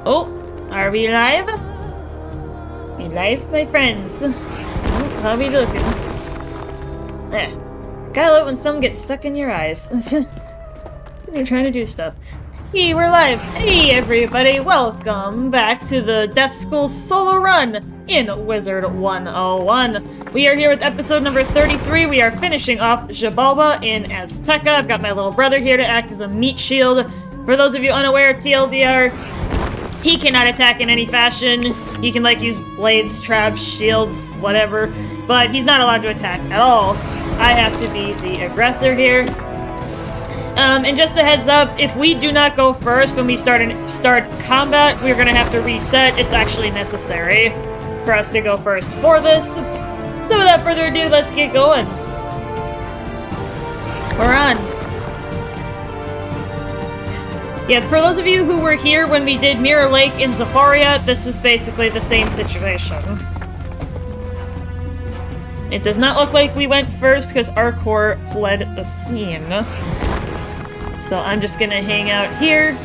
Oh, are we live? We live, my friends. Oh, how are we looking? Gotta love when some gets stuck in your eyes. You're trying to do stuff. Hey, we're live! Hey, everybody! Welcome back to the Death School solo run in Wizard101. We are here with episode number 33. We are finishing off Xibalba in Azteca. I've got my little brother here to act as a meat shield. For those of you unaware, TLDR, he cannot attack in any fashion. He can, like, use blades, traps, shields, whatever, but he's not allowed to attack at all. I have to be the aggressor here. And just a heads up, if we do not go first when we start combat, we're gonna have to reset. It's actually necessary for us to go first for this. So without further ado, let's get going. We're on. Yeah, for those of you who were here when we did Mirror Lake in Zafaria, this is basically the same situation. It does not look like we went first because Arcor fled the scene. So I'm just gonna hang out here.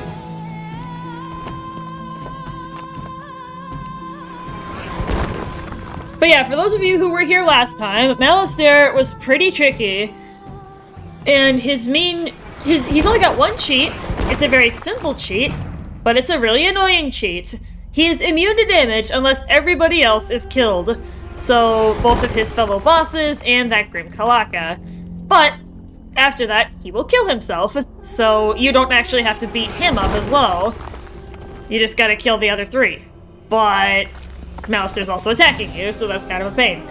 But yeah, for those of you who were here last time, Malistaire was pretty tricky. And he's only got one cheat. It's a very simple cheat, but it's a really annoying cheat. He is immune to damage unless everybody else is killed. So both of his fellow bosses and that Grim Kalaka. But after that, he will kill himself, so you don't actually have to beat him up as well. You just gotta kill the other three. But Malistaire's also attacking you, so that's kind of a pain.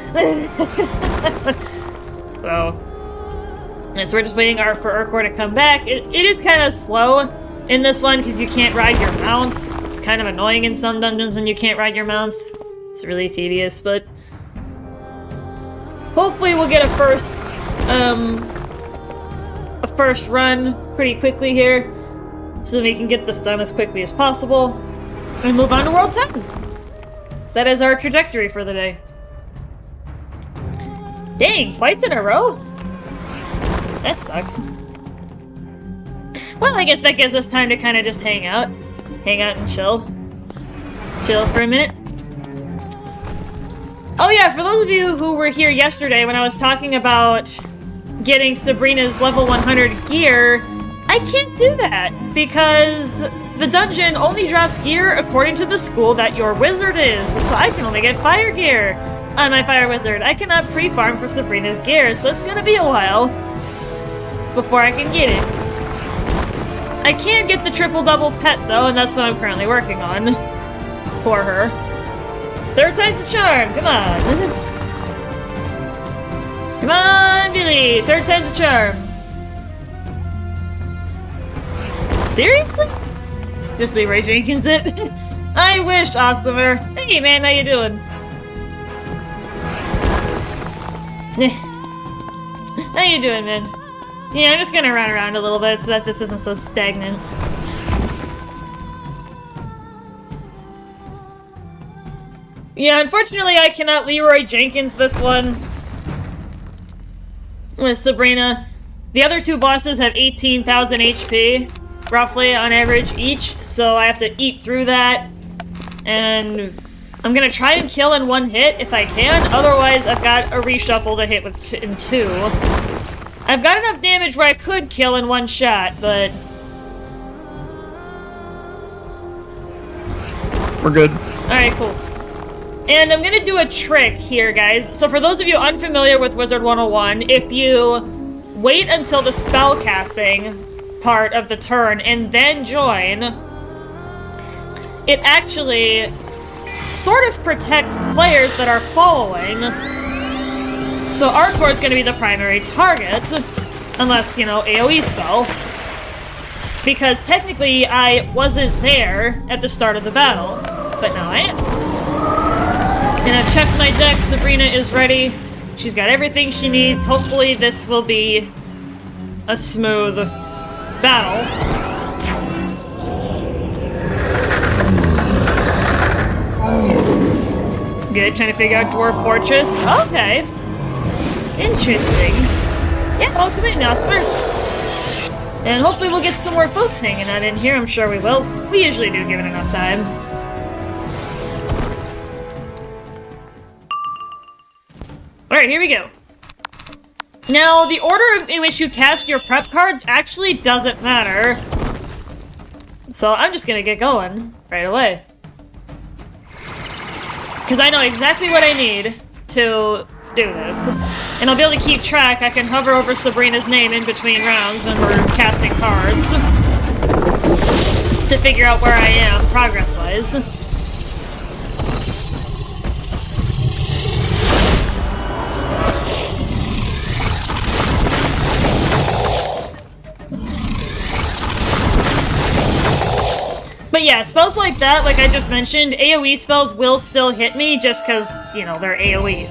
So we're just waiting for Urkor to come back. It is kind of slow in this one because you can't ride your mounts. It's kind of annoying in some dungeons when you can't ride your mounts. It's really tedious, but hopefully we'll get a first run pretty quickly here so that we can get this done as quickly as possible and move on to World 10. That is our trajectory for the day. Dang, twice in a row? That sucks. Well, I guess that gives us time to kind of just hang out and chill for a minute. Oh yeah, for those of you who were here yesterday when I was talking about getting Sabrina's level 100 gear, I can't do that because the dungeon only drops gear according to the school that your wizard is, so I can only get fire gear on my fire wizard. I cannot pre-farm for Sabrina's gear, so it's gonna be a while before I can get it. I can get the triple-double pet though, and that's what I'm currently working on for her. Third time's the charm, come on. Come on, Billy! Third time's the charm. Seriously? Just Leroy Jenkins it? I wish, Awesomer. Hey man, how you doing? How you doing, man? Yeah, I'm just gonna run around a little bit so that this isn't so stagnant. Yeah, unfortunately I cannot Leroy Jenkins this one with Sabrina. The other two bosses have 18,000 HP, roughly, on average each, so I have to eat through that. And I'm gonna try and kill in one hit if I can, otherwise I've got a reshuffle to hit with in two. I've got enough damage where I could kill in one shot, but we're good. Alright, cool. And I'm gonna do a trick here, guys. So for those of you unfamiliar with Wizard101, if you wait until the spell casting part of the turn and then join, it actually sort of protects players that are following. So Arcor is gonna be the primary target, unless, you know, AoE spell. Because technically I wasn't there at the start of the battle, but now I am. And I've checked my deck, Sabrina is ready. She's got everything she needs. Hopefully this will be a smooth battle. Good, trying to figure out Dwarf Fortress. Okay. Interesting. Yeah, welcome in, Osmer. And hopefully we'll get some more folks hanging out in here. I'm sure we will. We usually do, given enough time. Alright, here we go. Now, the order in which you cast your prep cards actually doesn't matter. So I'm just gonna get going right away. Because I know exactly what I need to do this. And I'll be able to keep track. I can hover over Sabrina's name in between rounds when we're casting cards to figure out where I am, progress-wise. But yeah, spells like that, like I just mentioned, AoE spells will still hit me just because, you know, they're AoE,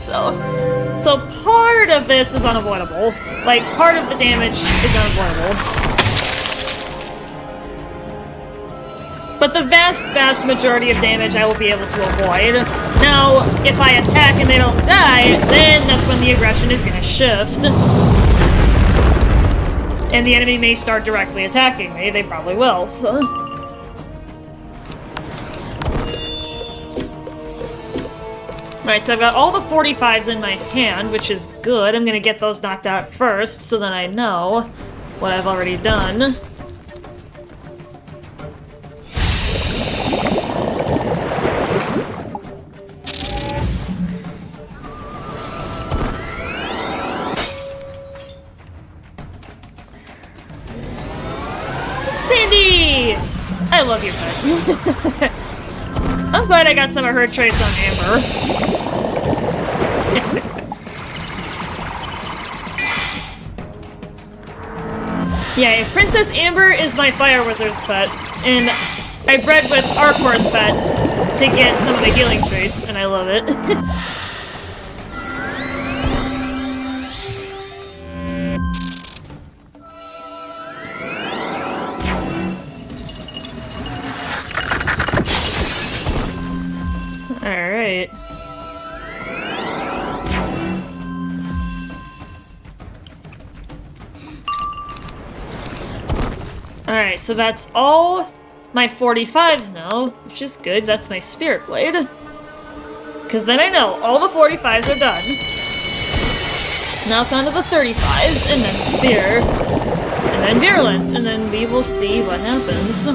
so part of this is unavoidable. Like, part of the damage is unavoidable. But the vast majority of damage I will be able to avoid. Now, if I attack and they don't die, then that's when the aggression is gonna shift. And the enemy may start directly attacking me. They probably will, so... Alright, so I've got all the 45s in my hand, which is good. I'm gonna get those knocked out first, so then I know what I've already done. Sandy! I love you, pet. I'm glad I got some of her traits on Amber. Yeah, Princess Amber is my Fire Wizard's pet, and I bred with Arcor's pet to get some of the healing traits, and I love it. Alright. Alright, so that's all my 45s now, which is good. That's my Spirit Blade. Because then I know all the 45s are done. Now it's on to the 35s, and then Spear, and then Virulence, and then we will see what happens.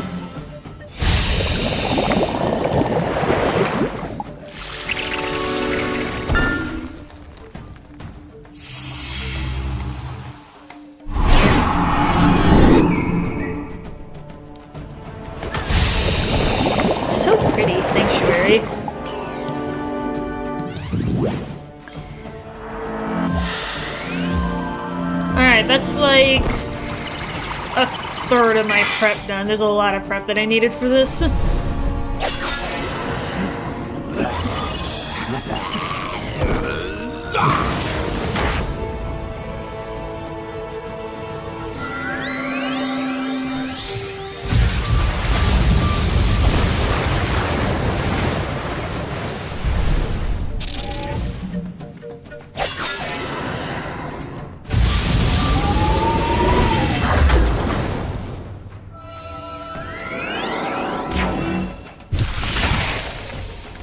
Sanctuary. Alright, that's like a third of my prep done. There's a lot of prep that I needed for this.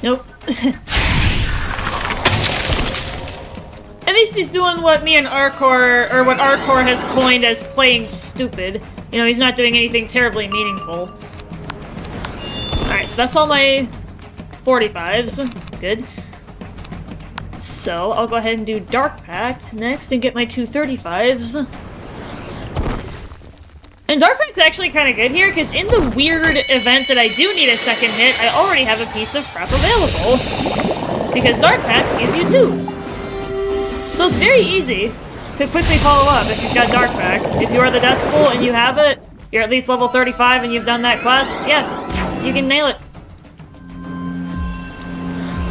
Nope. At least he's doing what me and Arcor, or what Arcor has coined as playing stupid. You know, he's not doing anything terribly meaningful. Alright, so that's all my 45s. Good. So, I'll go ahead and do Dark Pact next and get my two 35s. And Dark Pact's actually kind of good here, because in the weird event that I do need a second hit, I already have a piece of prep available. Because Dark Pact gives you 2. So it's very easy to quickly follow up if you've got Dark Pact. If you are the Death School and you have it, you're at least level 35 and you've done that class, yeah, you can nail it.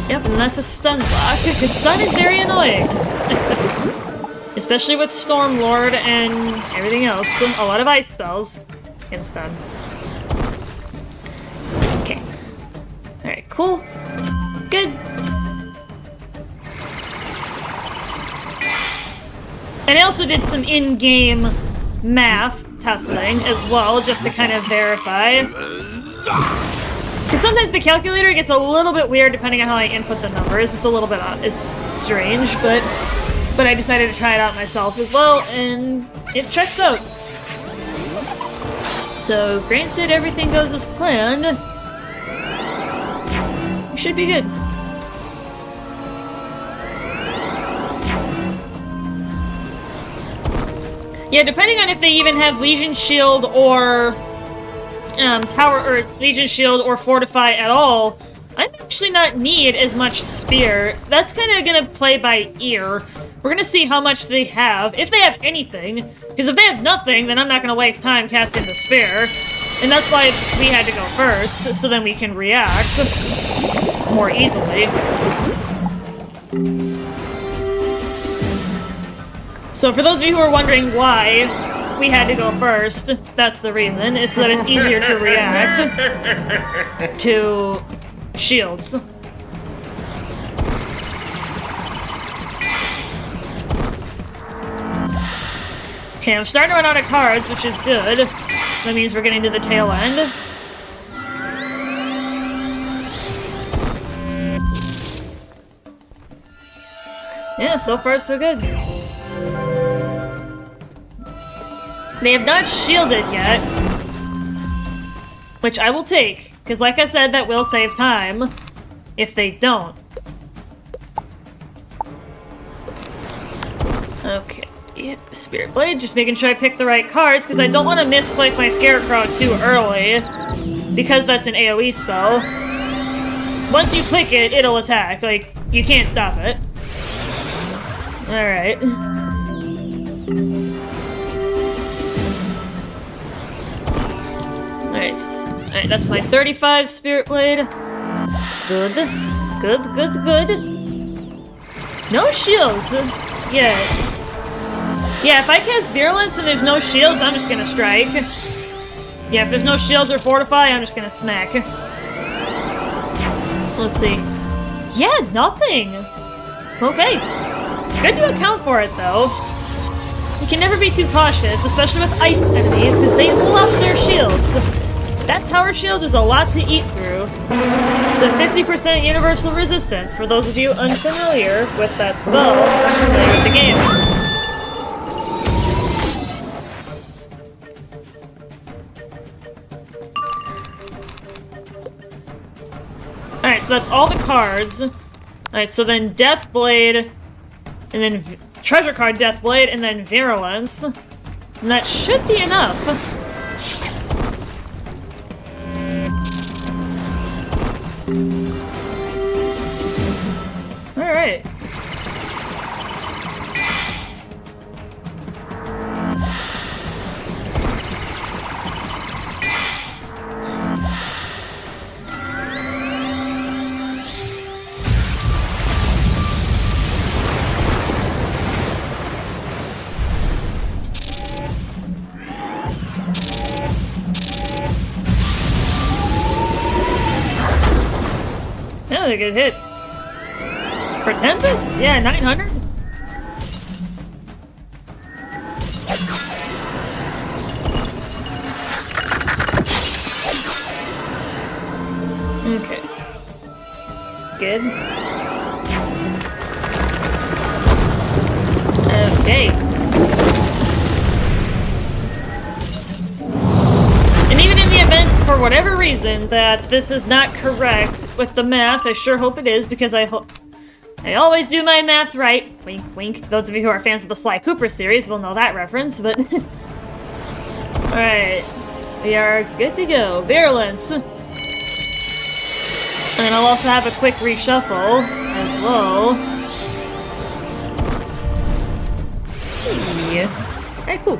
Yep, and that's a stun block, because stun is very annoying. Especially with Stormlord and everything else. A lot of ice spells can stun. Okay. Alright, cool. Good. And I also did some in-game math testing as well, just to kind of verify. Because sometimes the calculator gets a little bit weird depending on how I input the numbers. It's a little bit it's strange, but I decided to try it out myself as well, and it checks out. So, granted everything goes as planned, we should be good. Yeah, depending on if they even have Legion Shield or Tower or Legion Shield or Fortify at all, I actually not need as much Spear. That's kind of gonna play by ear. We're gonna see how much they have, if they have anything. Because if they have nothing, then I'm not gonna waste time casting the Spear. And that's why we had to go first, so then we can react more easily. So for those of you who are wondering why we had to go first, that's the reason, is so that it's easier to react to shields. Okay, I'm starting to run out of cards, which is good. That means we're getting to the tail end. Yeah, so far so good. They have not shielded yet, which I will take, because like I said, that will save time if they don't. Okay, yep, Spirit Blade, just making sure I pick the right cards, because I don't want to misclick my Scarecrow too early, because that's an AoE spell. Once you click it, it'll attack, like, you can't stop it. Alright. Alright, that's my 35 Spirit Blade. Good. Good, good, good. No shields! Yeah. Yeah, if I cast Virulence and there's no shields, I'm just gonna strike. Yeah, if there's no shields or Fortify, I'm just gonna smack. Let's see. Yeah, nothing! Okay. Good to account for it, though. You can never be too cautious, especially with ice enemies, because they love their shields. That tower shield is a lot to eat through. So 50% universal resistance, for those of you unfamiliar with that spell, play with the game. Alright, so that's all the cards. Alright, so then Death Blade, and then Treasure Card Death Blade, and then Virulence. And that should be enough. Alright. That was a good hit. For Tempest? Yeah, 900? Okay. Good. Okay. And even in the event, for whatever reason, that this is not correct with the math, I sure hope it is, because I always do my math right. Wink, wink. Those of you who are fans of the Sly Cooper series will know that reference, but... Alright. We are good to go. Virulence. And I'll also have a quick reshuffle as well. Yeah. Alright, cool.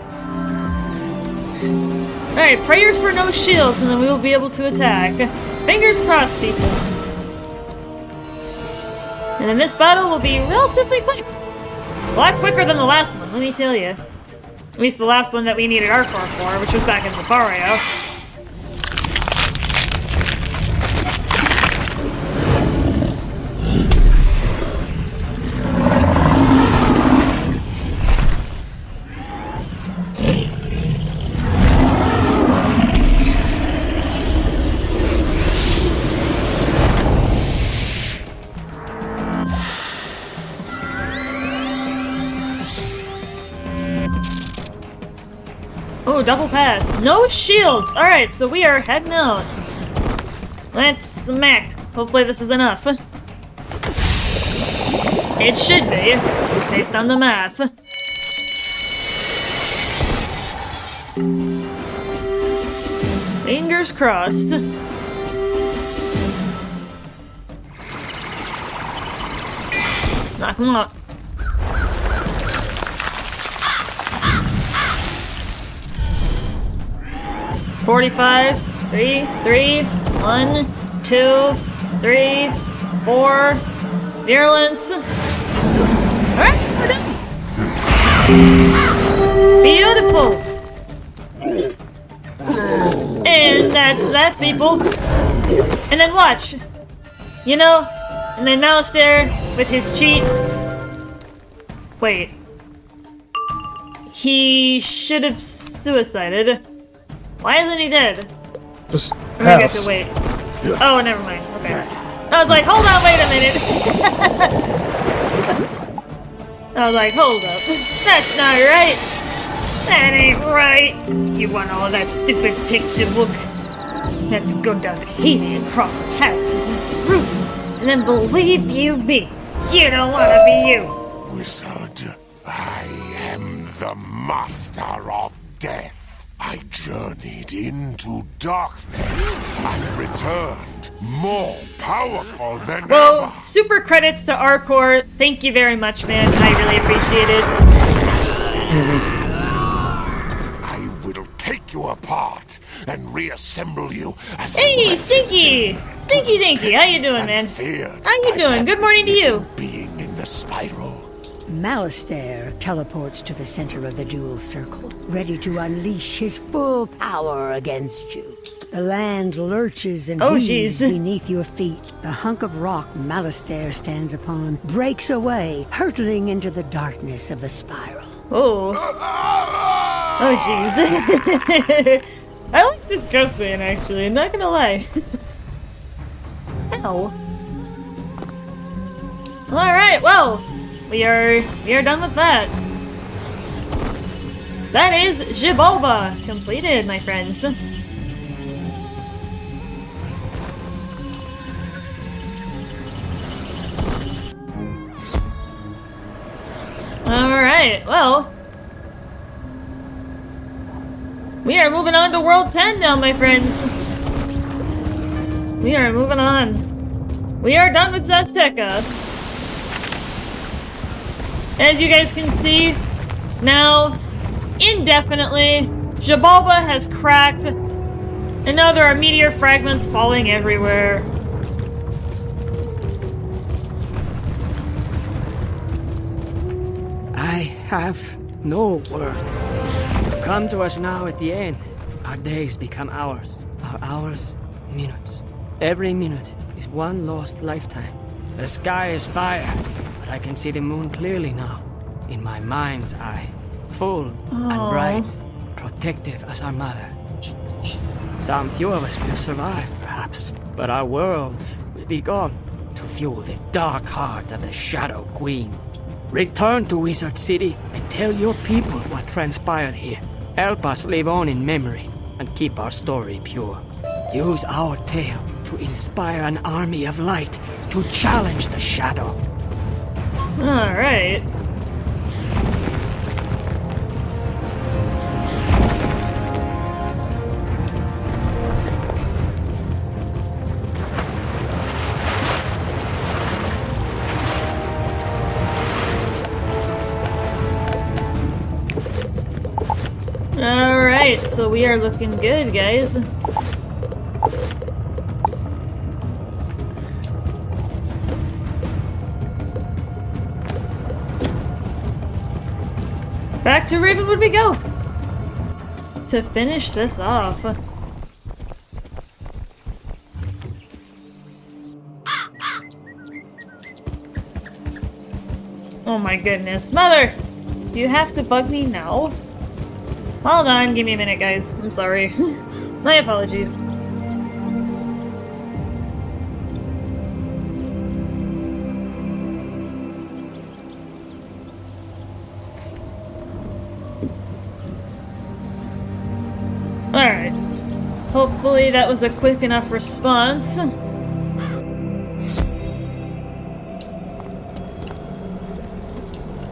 Alright, prayers for no shields, and then we will be able to attack. Fingers crossed, people. And then this battle will be relatively quick. A lot quicker than the last one, let me tell you. At least the last one that we needed Arcor for, which was back in Zafario. Ooh, double pass. No shields! Alright, so we are heading out. Let's smack. Hopefully this is enough. It should be, based on the math. Fingers crossed. Let's knock him out. $45, 3, 3, 1, 2, 3, 4. Virulence. Alright, we're done. Beautiful. And that's that, people. And then watch. You know, and then Malistaire with his cheat. Wait. He should have suicided. Why isn't he dead? Just We're gonna have to wait. Oh, never mind. Okay. I was like, hold on, wait a minute. I was like, hold up. That's not right. That ain't right. You want all of that stupid picture book? You have to go down to Haiti and cross paths with this root. And then believe you me, you don't want to be you. Wizard, I am the master of death. I journeyed into darkness and returned more powerful than Well, ever. super credits to Arcor. Thank you very much, man. I really appreciate it. I will take you apart and reassemble you as a Hey, legend. Stinky! Stinky Dinky, how you doing, man? Feared How you by doing? Good morning to you. being in the spiral. Malistaire teleports to the center of the dual circle, ready to unleash his full power against you. The land lurches and heaves jeez. beneath your feet. The hunk of rock Malistaire stands upon breaks away, hurtling into the darkness of the spiral. Oh. Oh, jeez. I like this cutscene, actually. I'm not gonna lie. Ow. Alright, well. We are done with that. That is Xibalba completed, my friends. Alright, well. We are moving on to World 10 now, my friends. We are moving on. We are done with Azteca. As you guys can see, now, indefinitely, Xibalba has cracked, and now there are meteor fragments falling everywhere. I have no words. You come to us now at the end. Our days become hours. Our hours, minutes. Every minute is one lost lifetime. The sky is fire, but I can see the moon clearly now. In my mind's eye. Full and bright. Protective as our mother. Some few of us will survive, perhaps. But our world will be gone to fuel the dark heart of the Shadow Queen. Return to Wizard City and tell your people what transpired here. Help us live on in memory and keep our story pure. Use our tale to inspire an army of light to challenge the Shadow. Alright. Alright, so we are looking good, guys. Back to Ravenwood we go! To finish this off. Oh my goodness. Mother! Do you have to bug me now? Hold on, give me a minute, guys. I'm sorry. My apologies. Alright. Hopefully that was a quick enough response.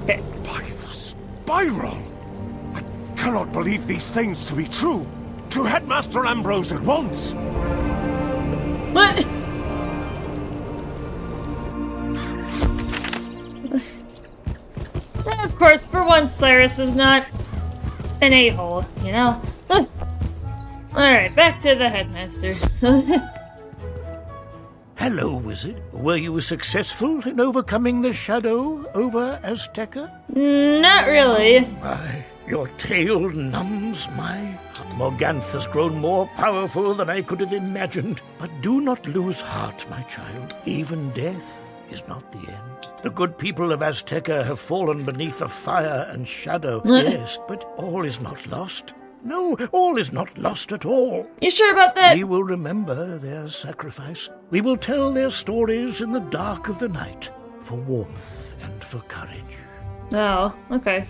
Okay. By the spiral! I cannot believe these things to be true. To Headmaster Ambrose at once! What? Of course, for once, Cyrus is not an a-hole, you know? Alright, back to the headmaster. Hello, Wizard. Were you successful in overcoming the shadow over Azteca? Not really. My, your tale numbs my... Morganth has grown more powerful than I could have imagined. But do not lose heart, my child. Even death is not the end. The good people of Azteca have fallen beneath the fire and shadow, yes, but all is not lost. No, all is not lost at all. You sure about that? We will remember their sacrifice. We will tell their stories in the dark of the night, for warmth and for courage. Oh, okay.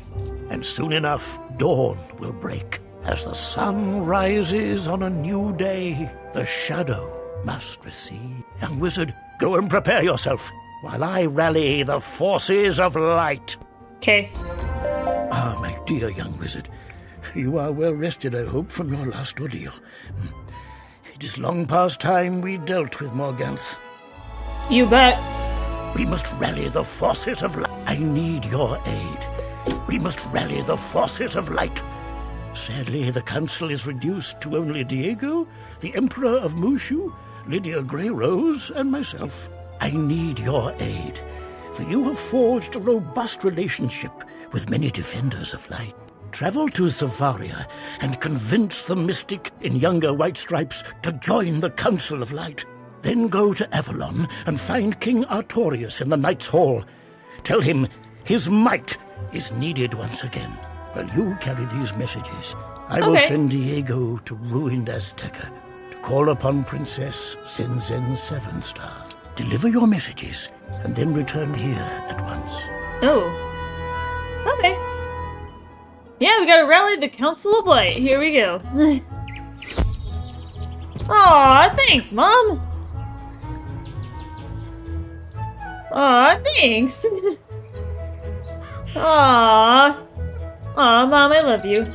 And soon enough, dawn will break. As the sun rises on a new day, the shadow must recede. Young wizard, go and prepare yourself, while I rally the forces of light. Okay. Ah, my dear young wizard, you are well rested, I hope, from your last ordeal. It is long past time we dealt with Morganth. You bet. We must rally the forces of light. I need your aid. We must rally the forces of light. Sadly, the council is reduced to only Diego, the Emperor of Mushu, Lydia Greyrose, and myself. I need your aid, for you have forged a robust relationship with many defenders of light. Travel to Savaria and convince the mystic in younger White Stripes to join the Council of Light. Then go to Avalon and find King Artorius in the Knight's Hall. Tell him his might is needed once again. While you carry these messages, I will send Diego to ruined Azteca to call upon Princess Zenzen Sevenstar. Deliver your messages and then return here at once. Oh. Okay. Yeah, we gotta rally the Council of Light. Here we go. Aw, thanks, Mom. Aw, thanks. Aw. Aw, Mom, I love you.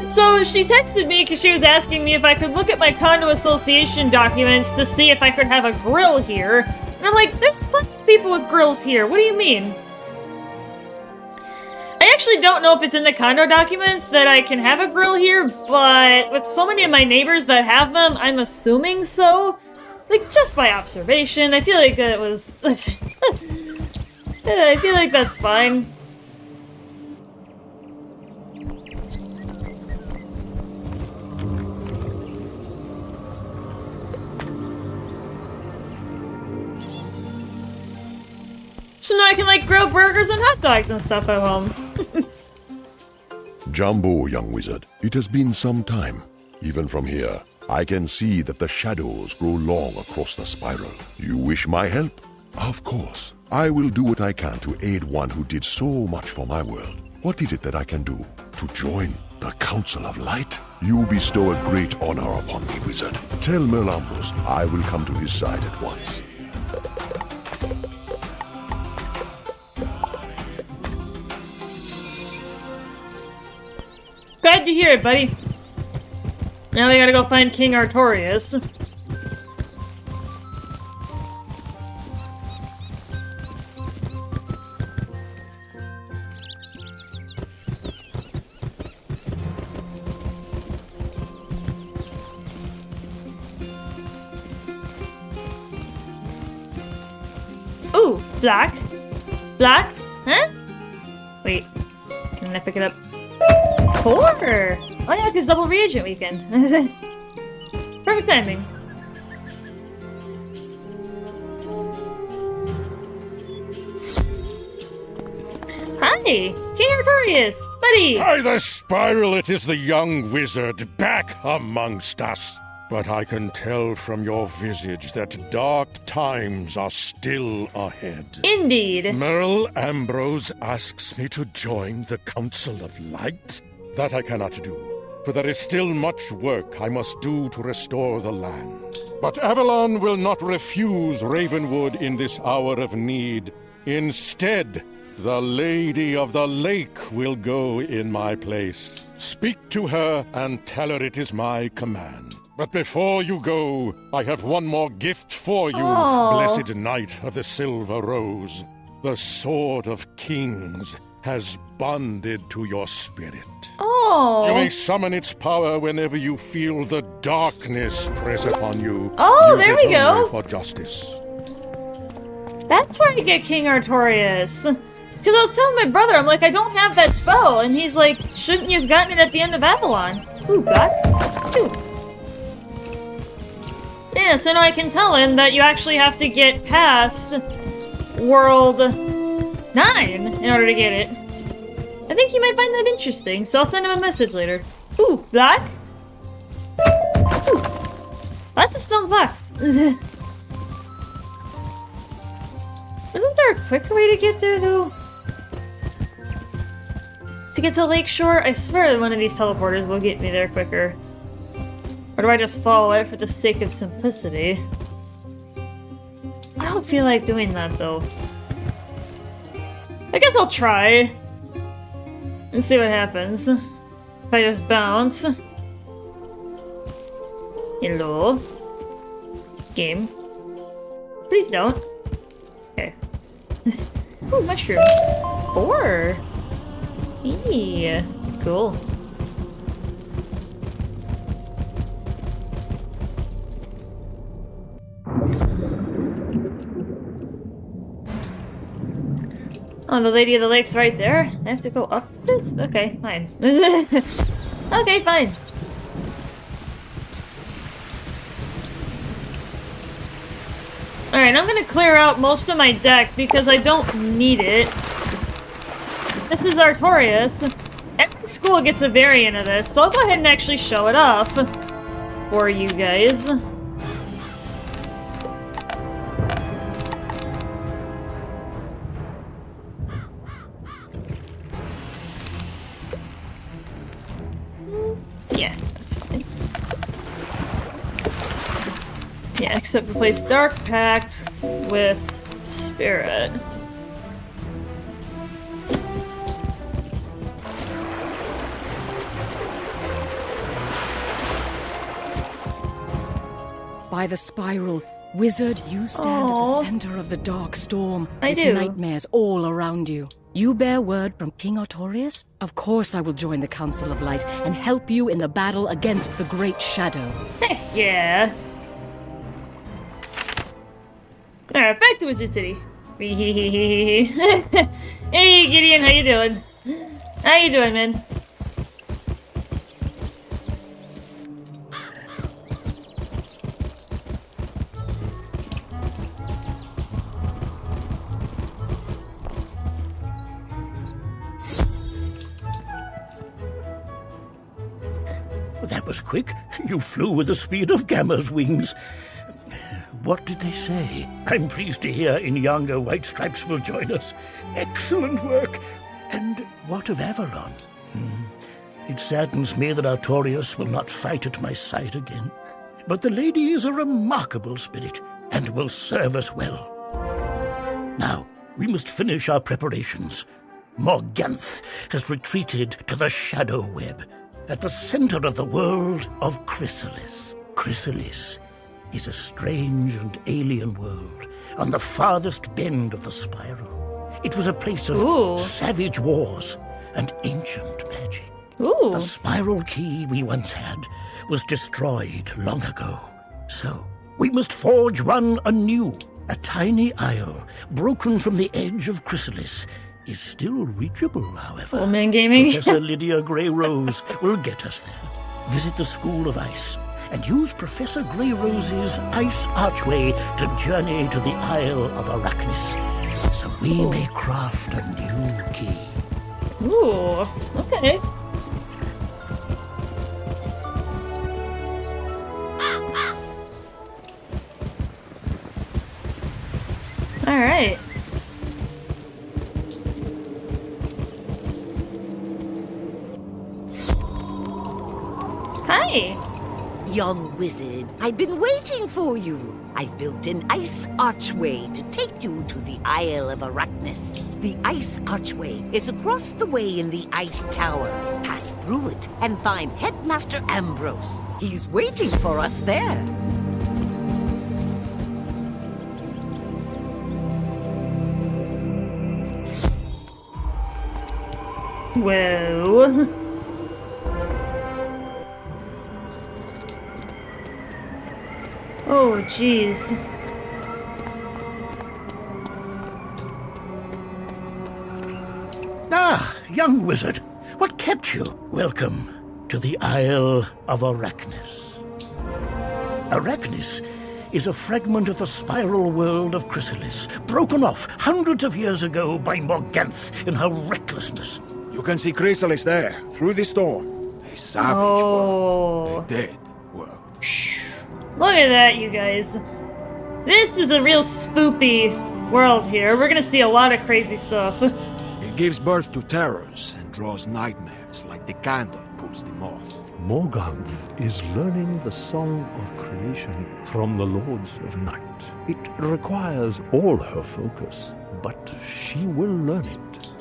So, she texted me because she was asking me if I could look at my condo association documents to see if I could have a grill here. And I'm like, there's plenty of people with grills here. What do you mean? I actually don't know if it's in the condo documents that I can have a grill here, but with so many of my neighbors that have them, I'm assuming so. Like, just by observation, I feel like it was... I feel like that's fine. So now I can, like, grill burgers and hot dogs and stuff at home. Jumbo, young wizard, it has been some time. Even from here, I can see that the shadows grow long across the spiral. You wish my help? Of course. I will do what I can to aid one who did so much for my world. What is it that I can do? To join the Council of Light? You bestow a great honor upon me, wizard. Tell Merlambros I will come to his side at once. Glad to hear it, buddy. Now we gotta go find King Artorius. Ooh, black. Black? Huh? Wait, can I pick it up? 4! Oh yeah, because double reagent weekend. Perfect timing. Hi, King Artorius, buddy! By the spiral, it is the young wizard back amongst us. But I can tell from your visage that dark times are still ahead. Indeed. Merle Ambrose asks me to join the Council of Light? That I cannot do. for there is still much work I must do to restore the land. But Avalon will not refuse Ravenwood in this hour of need. Instead, the Lady of the Lake will go in my place. Speak to her and tell her it is my command. But before you go, I have one more gift for you, blessed Knight of the Silver Rose. The Sword of Kings has bonded to your spirit. Oh. You may summon its power whenever you feel the darkness press upon you. Oh, Use there it we go. only for justice. That's where I get King Artorias. Because I was telling my brother, I'm like, I don't have that spell. And he's like, shouldn't you have gotten it at the end of Avalon? Ooh, black. Ooh. Yeah, so now I can tell him that you actually have to get past World 9 in order to get it. I think he might find that interesting, so I'll send him a message later. Ooh, black? Ooh. Lots of stone blocks. Isn't there a quicker way to get there, though? To get to Lakeshore? I swear that one of these teleporters will get me there quicker. Or do I just follow it for the sake of simplicity? I don't feel like doing that, though. I guess I'll try. And see what happens. If I just bounce. Hello? Game. Please don't. Okay. Ooh, mushroom. 4. Eee. Cool. Oh, the Lady of the Lake's right there? I have to go up this? Okay, fine. Okay, fine. Alright, I'm gonna clear out most of my deck because I don't need it. This is Artorias. Every school gets a variant of this, so I'll go ahead and actually show it off for you guys. Yeah, that's fine. Yeah, except replace Dark Pact with Spirit. By the spiral, Wizard, you stand at the center of the dark storm. I do. With nightmares all around you. You bear word from King Artorias? Of course I will join the Council of Light and help you in the battle against the Great Shadow. Heck yeah. Alright, back to Wizard City. Hey Gideon, how you doing? How you doing, man? That was quick. You flew with the speed of Gamma's wings. What did they say? I'm pleased to hear in younger White Stripes will join us. Excellent work. And what of Avalon? It saddens me that Artorias will not fight at my side again. But the lady is a remarkable spirit and will serve us well. Now, we must finish our preparations. Morganth has retreated to the Shadow Web, at the center of the world of Chrysalis. Chrysalis is a strange and alien world on the farthest bend of the spiral. It was a place of savage wars and ancient magic. The spiral key we once had was destroyed long ago. So we must forge one anew. A tiny isle, broken from the edge of Chrysalis, is still reachable, however. Old man gaming. Professor Lydia Grey Rose will get us there. Visit the School of Ice and use Professor Grey Rose's ice archway to journey to the Isle of Arachnis, so we may craft a new key. Ooh, okay. Alright. young wizard. I've been waiting for you. I've built an ice archway to take you to the Isle of Arachnus. The ice archway is across the way in the ice tower. Pass through it and find Headmaster Ambrose. He's waiting for us there. Whoa. Oh, jeez. Ah, young wizard, what kept you? Welcome to the Isle of Arachnus. Arachnus is a fragment of the spiral world of Chrysalis, broken off hundreds of years ago by Morganth in her recklessness. You can see Chrysalis there, through the storm. A savage world. A dead world. Look at that, you guys. This is a real spoopy world here. We're gonna see a lot of crazy stuff. It gives birth to terrors and draws nightmares like the candle pulls the moth. Morganth is learning the song of creation from the Lords of Night. It requires all her focus, but she will learn it.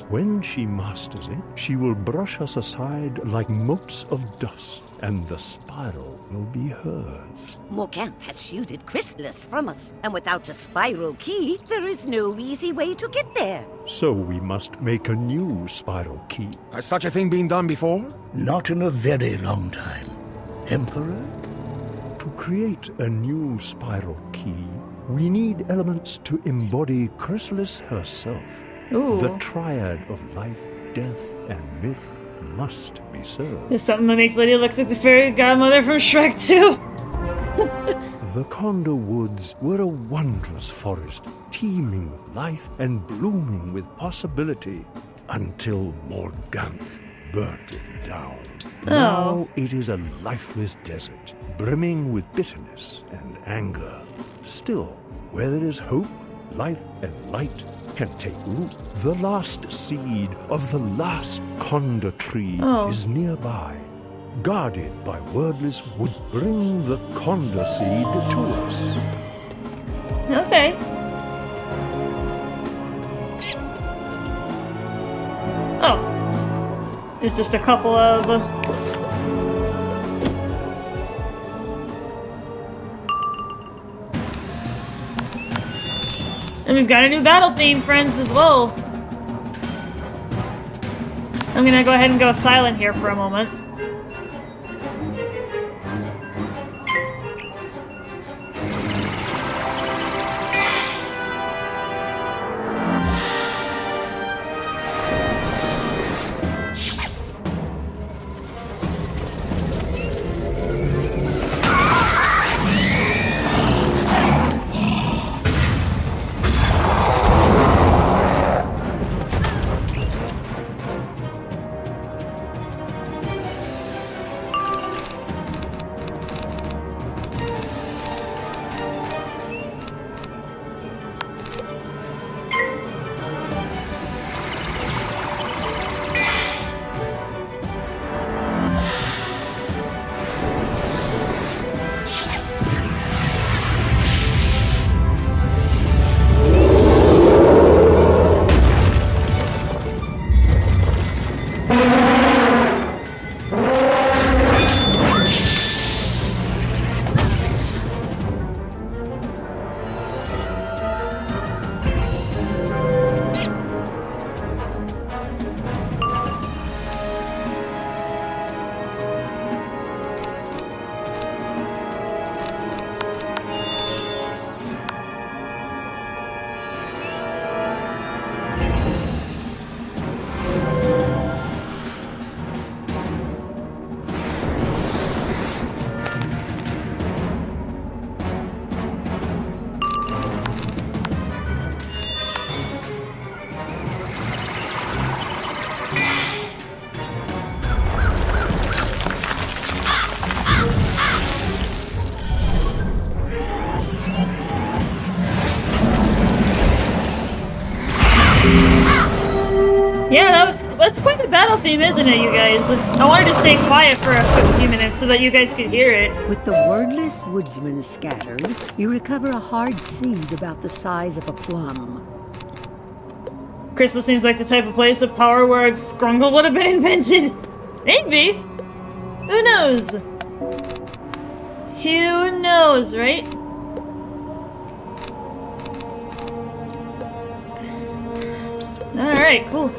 When she masters it, she will brush us aside like motes of dust, and the spiral will be hers. Morganth has shielded Chrysalis from us, and without a spiral key, there is no easy way to get there. So we must make a new spiral key. Has such a thing been done before? Not in a very long time. Emperor? To create a new spiral key, we need elements to embody Chrysalis herself. Ooh. The triad of life, death, and myth must be served. There's something that makes Lydia look like the fairy godmother from Shrek 2. The Condor Woods were a wondrous forest, teeming with life and blooming with possibility, until Morganth burnt it down. Now it is a lifeless desert, brimming with bitterness and anger. Still, where there is hope, life and light can take root. The last seed of the last Condor tree is nearby. Guarded by wordless would bring the Condor seed to us. Okay. Oh. It's just a couple of... And we've got a new battle theme, friends, as well. I'm gonna go ahead and go silent here for a moment. that's quite a battle theme, isn't it, you guys? I wanted to stay quiet for a quick few minutes so that you guys could hear it. With the wordless woodsman scattered, you recover a hard seed about the size of a plum. Crystal seems like the type of place of power where a scrungle would have been invented. Maybe. Who knows? Who knows, right? Alright, cool.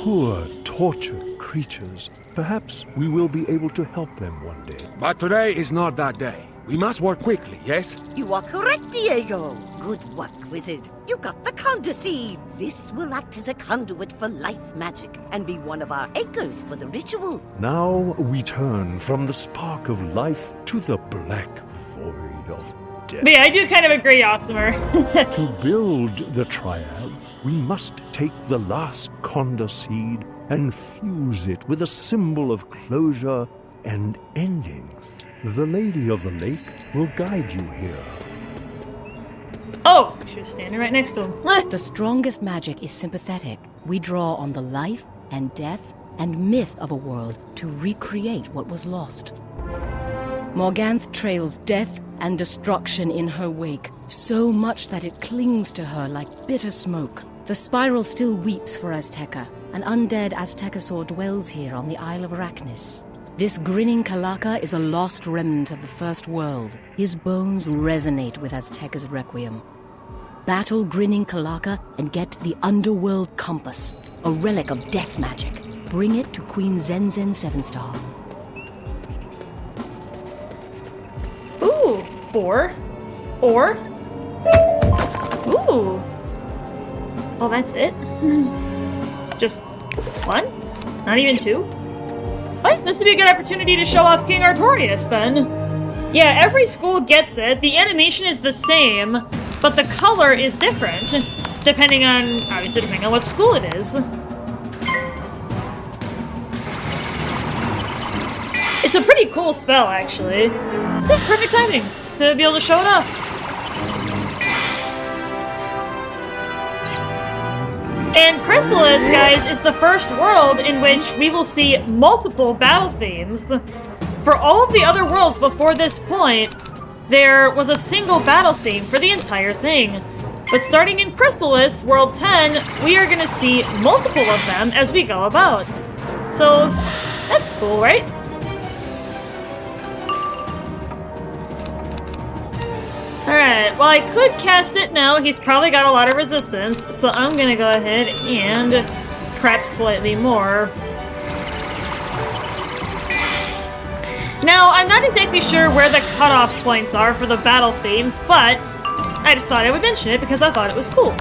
Poor, tortured creatures. Perhaps we will be able to help them one day. But today is not that day. We must work quickly, yes? You are correct, Diego. Good work, wizard. You got the counter seed. This will act as a conduit for life magic and be one of our anchors for the ritual. Now we turn from the spark of life to the black void of death. But yeah, I do kind of agree, Ossimer. To build the triad, we must take the last Conda seed and fuse it with a symbol of closure and endings. The Lady of the Lake will guide you here. Oh, she was standing right next to him. The strongest magic is sympathetic. We draw on the life and death and myth of a world to recreate what was lost. Morganth trails death and destruction in her wake, so much that it clings to her like bitter smoke. The spiral still weeps for Azteca. An undead Aztecosaur dwells here on the Isle of Arachnis. This grinning Kalaka is a lost remnant of the First World. His bones resonate with Azteca's requiem. Battle grinning Kalaka and get the Underworld Compass, a relic of death magic. Bring it to Queen Zenzen 7-Star. Ooh, or. Ooh. Well, that's it. Just one? Not even two? What? This would be a good opportunity to show off King Artorias, then. Yeah, every school gets it. The animation is the same, but the color is different. Depending on what school it is. It's a pretty cool spell, actually. It's a perfect timing to be able to show it off. And Chrysalis, guys, is the first world in which we will see multiple battle themes. For all of the other worlds before this point, there was a single battle theme for the entire thing. But starting in Chrysalis, World 10, we are going to see multiple of them as we go about. So, that's cool, right? Alright, well I could cast it now. He's probably got a lot of resistance, so I'm gonna go ahead and prep slightly more. Now, I'm not exactly sure where the cutoff points are for the battle themes, but I just thought I would mention it because I thought it was cool.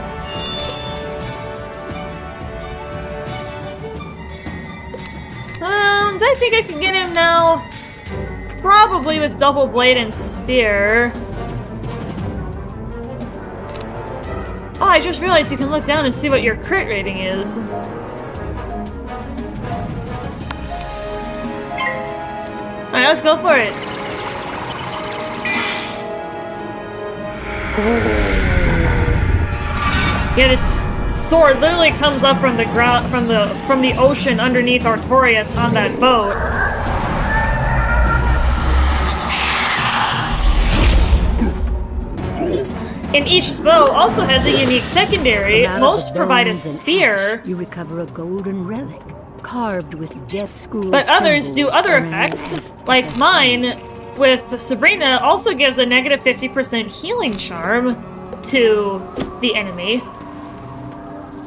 I think I can get him now. Probably with double blade and spear. Oh, I just realized you can look down and see what your crit rating is. Alright, let's go for it. Yeah, this sword literally comes up from the ground, from the ocean underneath Artorias on that boat. And each spell also has a unique secondary. Most provide a spear. You recover a golden relic carved with death school. But others do other effects, like mine with Sabrina also gives a negative 50% healing charm to the enemy.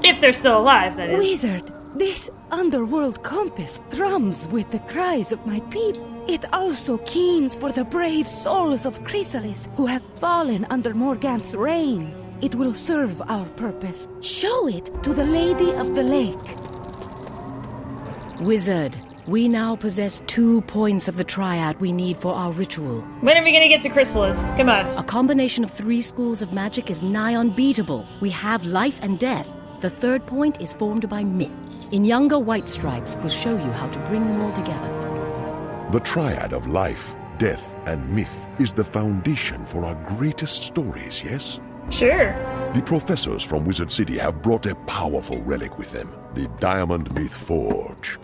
If they're still alive, that is. Wizard, this underworld compass thrums with the cries of my people. It also keens for the brave souls of Chrysalis who have fallen under Morganth's reign. It will serve our purpose. Show it to the Lady of the Lake. Wizard, we now possess 2 points of the triad we need for our ritual. When are we gonna get to Chrysalis? Come on. A combination of 3 schools of magic is nigh unbeatable. We have life and death. The 3rd point is formed by myth. In younger White Stripes, we'll show you how to bring them all together. The triad of life, death and myth is the foundation for our greatest stories, yes? Sure. The professors from Wizard City have brought a powerful relic with them, the Diamond Myth Forge.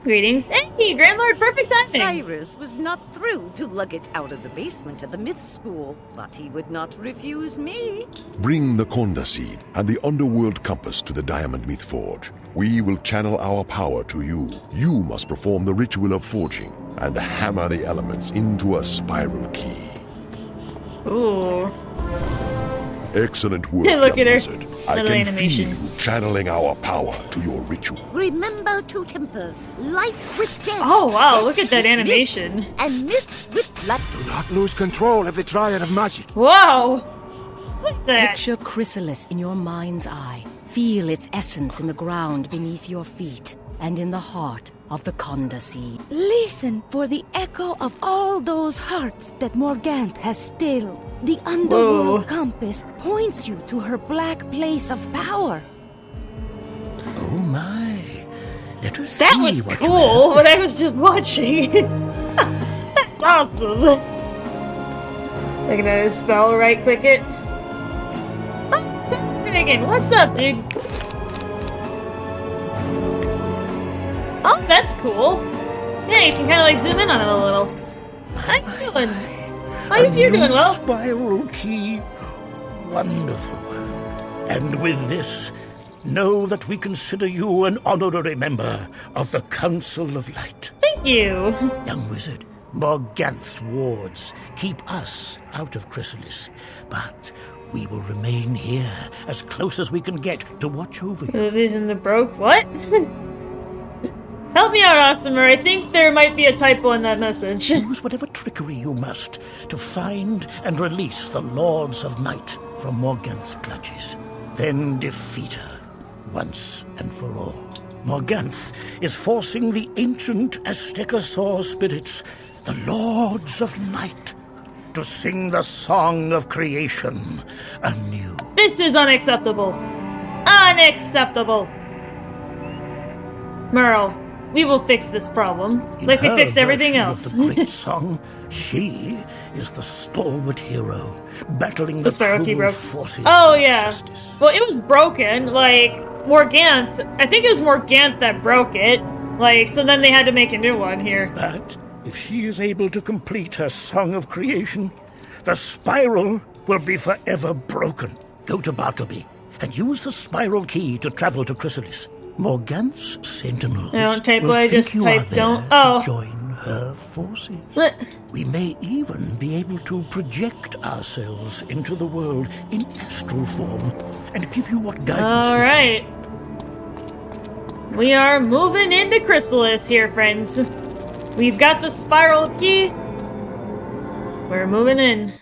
Greetings. Hey, Grand Lord, perfect timing. Cyrus was not through to lug it out of the basement of the myth school, but he would not refuse me. Bring the Konda Seed and the Underworld Compass to the Diamond Myth Forge. We will channel our power to you. You must perform the ritual of forging and hammer the elements into a spiral key. Ooh. Excellent work, Look at her. Wizard. I Little can animation. feel you channeling our power to your ritual. Remember to temper life with death. Oh, wow, death look at that with animation. Myth, and myth with blood. Do not lose control of the Triad of Magic. Whoa! Look at that. Picture chrysalis in your mind's eye. Feel its essence in the ground beneath your feet and in the heart of the Konda Seed. Listen for the echo of all those hearts that Morganthe has stilled. The underworld compass points you to her black place of power. Oh my. Let us That see was what you cool, have. what I was just watching. That's awesome. Look at that spell, right click it. Again, what's up, dude? Oh, that's cool. Yeah, you can kind of like zoom in on it a little. How you doing? How you doing, well? Spiral key. Wonderful. And with this, know that we consider you an honorary member of the Council of Light. Thank you. Young wizard, Morganth's wards keep us out of Chrysalis, but we will remain here as close as we can get to watch over you. Movies in the broke. What? Help me out, Ossimer. I think there might be a typo in that message. Use whatever trickery you must to find and release the Lords of Night from Morganth's clutches. Then defeat her once and for all. Morganth is forcing the ancient Aztecosaur spirits, the Lords of Night, to sing the song of creation anew. This is unacceptable. Unacceptable. Merle, we will fix this problem. Like we her fixed everything version else. Of the great song, she is the stalwart hero, battling the The spiral key cruel broke. forces Oh, of yeah. justice. Well, it was broken. Like, Morganth. I think it was Morganth that broke it. Like, so then they had to make a new one here. But if she is able to complete her song of creation, the spiral will be forever broken. Go to Bartleby and use the spiral key to travel to Chrysalis. Morganth's sentinels Don't type will what I think just you typed, are there don't- to oh. join her forces. What? We may even be able to project ourselves into the world in astral form and give you what guidance we can. Alright. We are moving into Chrysalis here, friends. We've got the spiral key. We're moving in.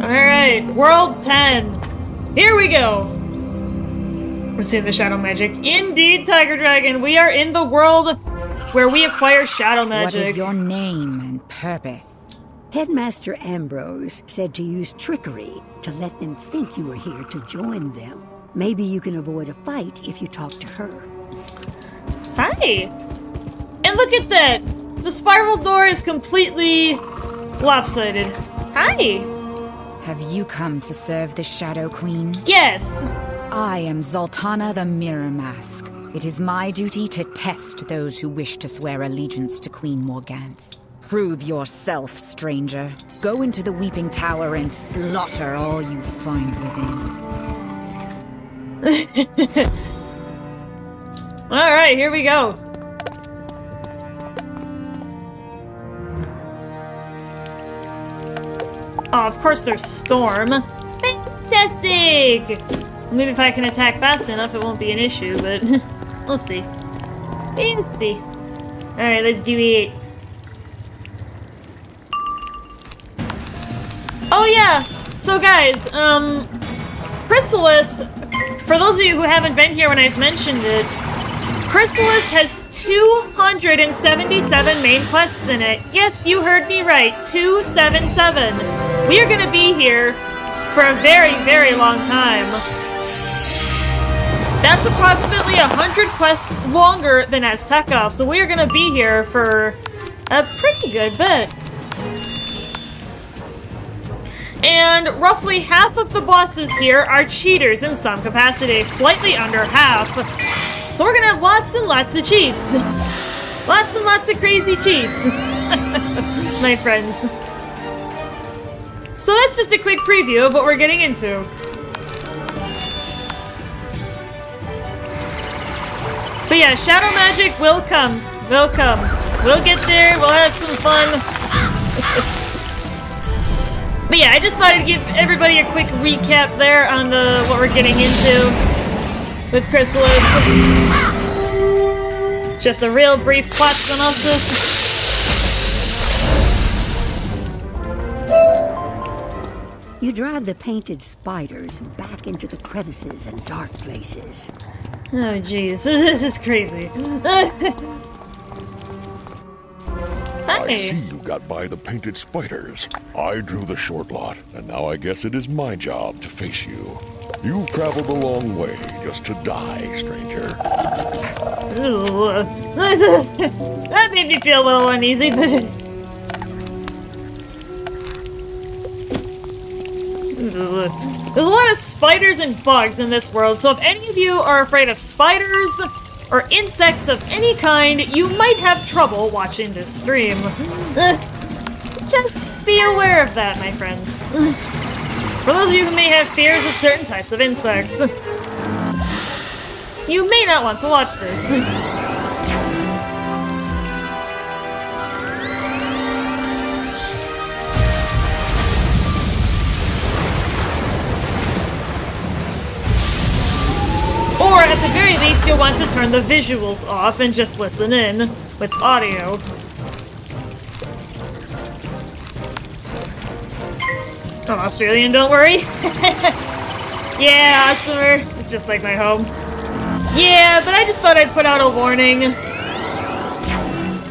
Alright, World 10. Here we go. Let's see the shadow magic. Indeed, Tiger Dragon, we are in the world where we acquire shadow magic. What is your name and purpose? Headmaster Ambrose said to use trickery to let them think you were here to join them. Maybe you can avoid a fight if you talk to her. Hi! And look at that! The spiral door is completely lopsided. Hi! Have you come to serve the Shadow Queen? Yes! I am Zoltana the Mirror Mask. It is my duty to test those who wish to swear allegiance to Queen Morganthe. Prove yourself, stranger. Go into the Weeping Tower and slaughter all you find within. Alright, here we go. Oh, of course there's Storm. Fantastic! Maybe if I can attack fast enough, it won't be an issue, but we'll see. We'll see. Alright, let's do it. Oh yeah! So guys, Chrysalis, for those of you who haven't been here when I've mentioned it, Chrysalis has 277 main quests in it. Yes, you heard me right. 277. We are going to be here for a very, very long time. That's approximately 100 quests longer than Azteca, so we are going to be here for a pretty good bit. And roughly half of the bosses here are cheaters in some capacity, slightly under half. So we're gonna have lots and lots of cheats. Lots and lots of crazy cheats. My friends. So that's just a quick preview of what we're getting into. But yeah, Shadow Magic will come. Will come. We'll get there, we'll have some fun. But yeah, I just thought I'd give everybody a quick recap there on what we're getting into with Chrysalis. Just a real brief plot synopsis. You drive the painted spiders back into the crevices and dark places. Oh jeez, this is crazy. Hi. I see you got by the painted spiders. I drew the short lot, and now I guess it is my job to face you. You've traveled a long way just to die, stranger. That made me feel a little uneasy, but... There's a lot of spiders and bugs in this world, so if any of you are afraid of spiders or insects of any kind, you might have trouble watching this stream. Just be aware of that, my friends. For those of you who may have fears of certain types of insects, you may not want to watch this. Or, at the very least, you'll want to turn the visuals off and just listen in with audio. I'm Australian, don't worry. Yeah, Oscar. It's just like my home. Yeah, but I just thought I'd put out a warning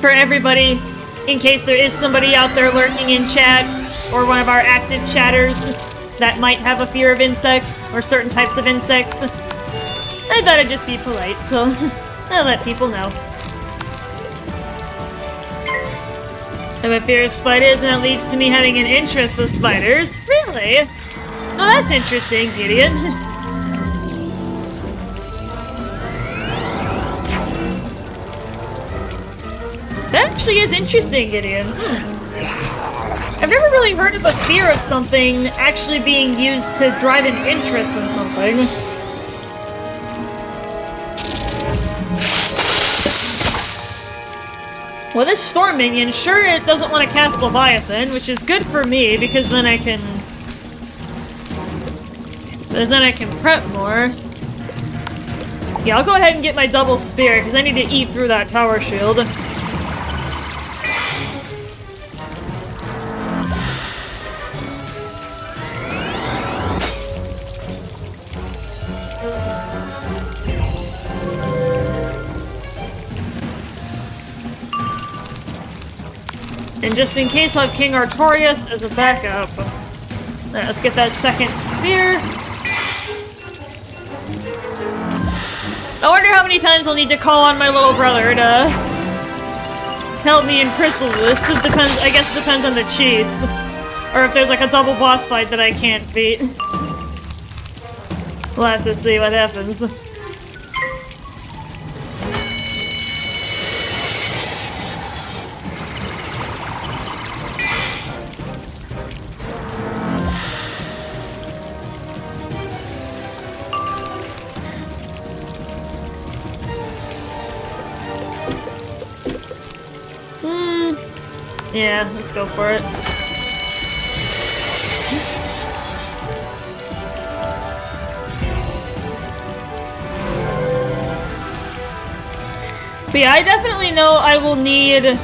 for everybody in case there is somebody out there lurking in chat or one of our active chatters that might have a fear of insects or certain types of insects. I thought I'd just be polite, so I'll let people know. I have a fear of spiders, and that leads to me having an interest with spiders. Really? Oh, that's interesting, Gideon. That actually is interesting, Gideon. I've never really heard of a fear of something actually being used to drive an interest in something. Well, this Storm Minion, sure it doesn't want to cast Leviathan, which is good for me, because then I can... prep more. Yeah, I'll go ahead and get my double spear, because I need to eat through that tower shield. And just in case, I'll have King Artorias as a backup. Let's get that second spear. I wonder how many times I'll need to call on my little brother to help me in Chrysalis. It depends, I guess it depends on the cheats. Or if there's like a double boss fight that I can't beat. We'll have to see what happens. Yeah, let's go for it. But yeah, I definitely know I will need,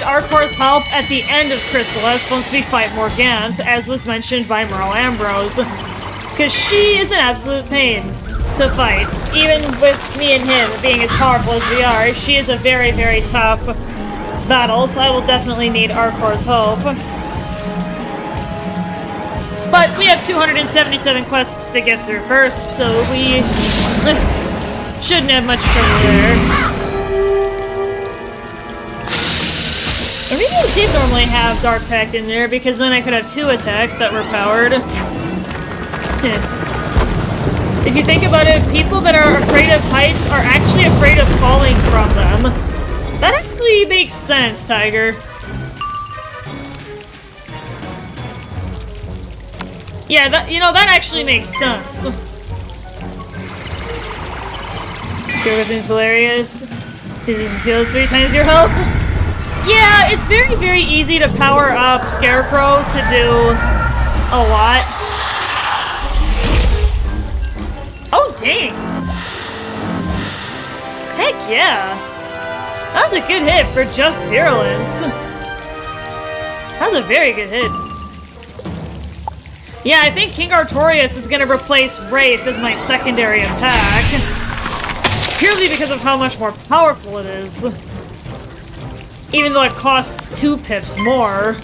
Arcor's help at the end of Chrysalis once we fight Morganth, as was mentioned by Merle Ambrose. Because she is an absolute pain. to fight. Even with me and him being as powerful as we are, she is a very, very tough battle, so I will definitely need Arcor's help. But we have 277 quests to get through first, so we shouldn't have much trouble there. I really did normally have Dark Pact in there, because then I could have 2 attacks that were powered. If you think about it, people that are afraid of heights are actually afraid of falling from them. That actually makes sense, Tiger. Yeah, that actually makes sense. Scarecrow seems hilarious. Did you heal 3 times your health? Yeah, it's very, very easy to power up Scarecrow to do a lot. Oh, dang. Heck yeah. That was a good hit for just virulence. That was a very good hit. Yeah, I think King Artorias is going to replace Wraith as my secondary attack. Purely because of how much more powerful it is. Even though it costs 2 pips more.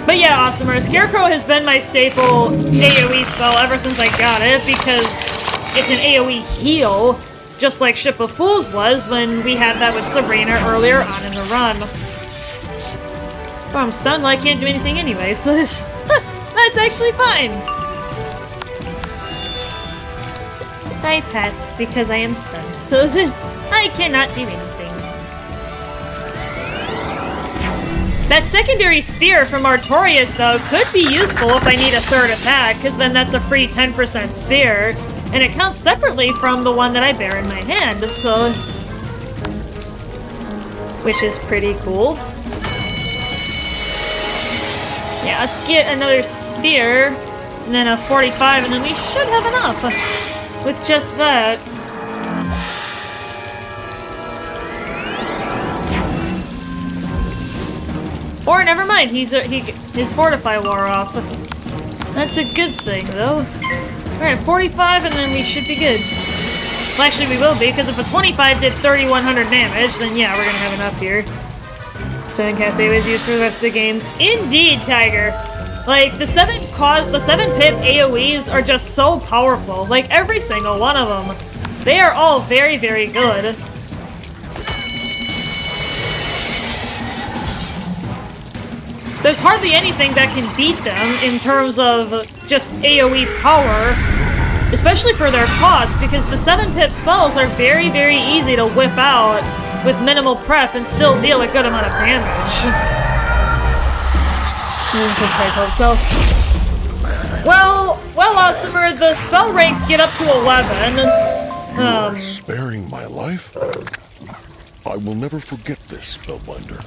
But yeah, Awesomer, Scarecrow has been my staple AoE spell ever since I got it, because it's an AoE heal, just like Ship of Fools was when we had that with Sabrina earlier on in the run. Oh, I'm stunned, well, I can't do anything anyway, so that's actually fine. I pass because I am stunned, so I cannot do anything. That secondary spear from Artorias, though, could be useful if I need a 3rd attack, because then that's a free 10% spear, and it counts separately from the one that I bear in my hand, so... which is pretty cool. Yeah, let's get another spear, and then a 45, and then we should have enough with just that. Or never mind, his Fortify wore off. That's a good thing, though. Alright, 45, and then we should be good. Well, actually, we will be, because if a 25 did 3,100 damage, then yeah, we're gonna have enough here. 7 cast AoE is used for the rest of the game. Indeed, Tiger! Like, the 7 pip AoEs are just so powerful. Like, every single one of them. They are all very, very good. There's hardly anything that can beat them in terms of just AoE power, especially for their cost, because the 7-pip spells are very, very easy to whip out with minimal prep and still deal a good amount of damage. Well, Awesomer, the spell ranks get up to 11. You are sparing my life? I will never forget this, Spellbinder.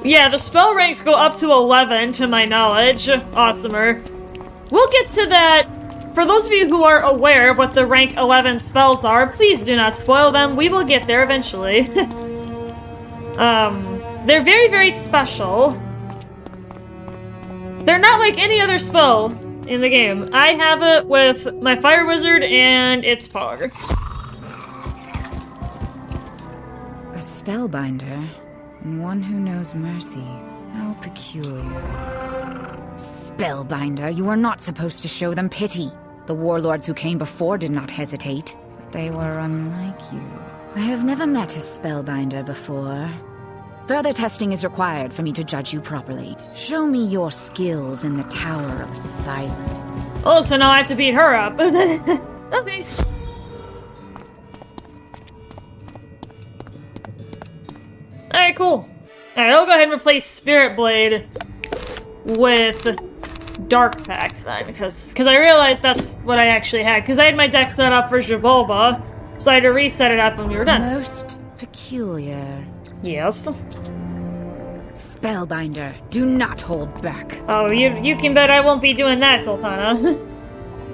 Yeah, the spell ranks go up to 11, to my knowledge. Awesomer. We'll get to that. For those of you who are aware of what the rank 11 spells are, please do not spoil them. We will get there eventually. They're very, very special. They're not like any other spell in the game. I have it with my Fire Wizard and its Pog. A Spellbinder? And one who knows mercy. How peculiar. Spellbinder, you are not supposed to show them pity. The warlords who came before did not hesitate, but they were unlike you. I have never met a Spellbinder before. Further testing is required for me to judge you properly. Show me your skills in the Tower of Silence. Oh, so now I have to beat her up. Okay. Alright, cool. Alright, I'll go ahead and replace Spirit Blade with Dark Pact then, because I realized that's what I actually had, because I had my deck set up for Jabolba, so I had to reset it up when we were done. Most peculiar. Yes. Spellbinder, do not hold back. Oh, you can bet I won't be doing that, Sultana.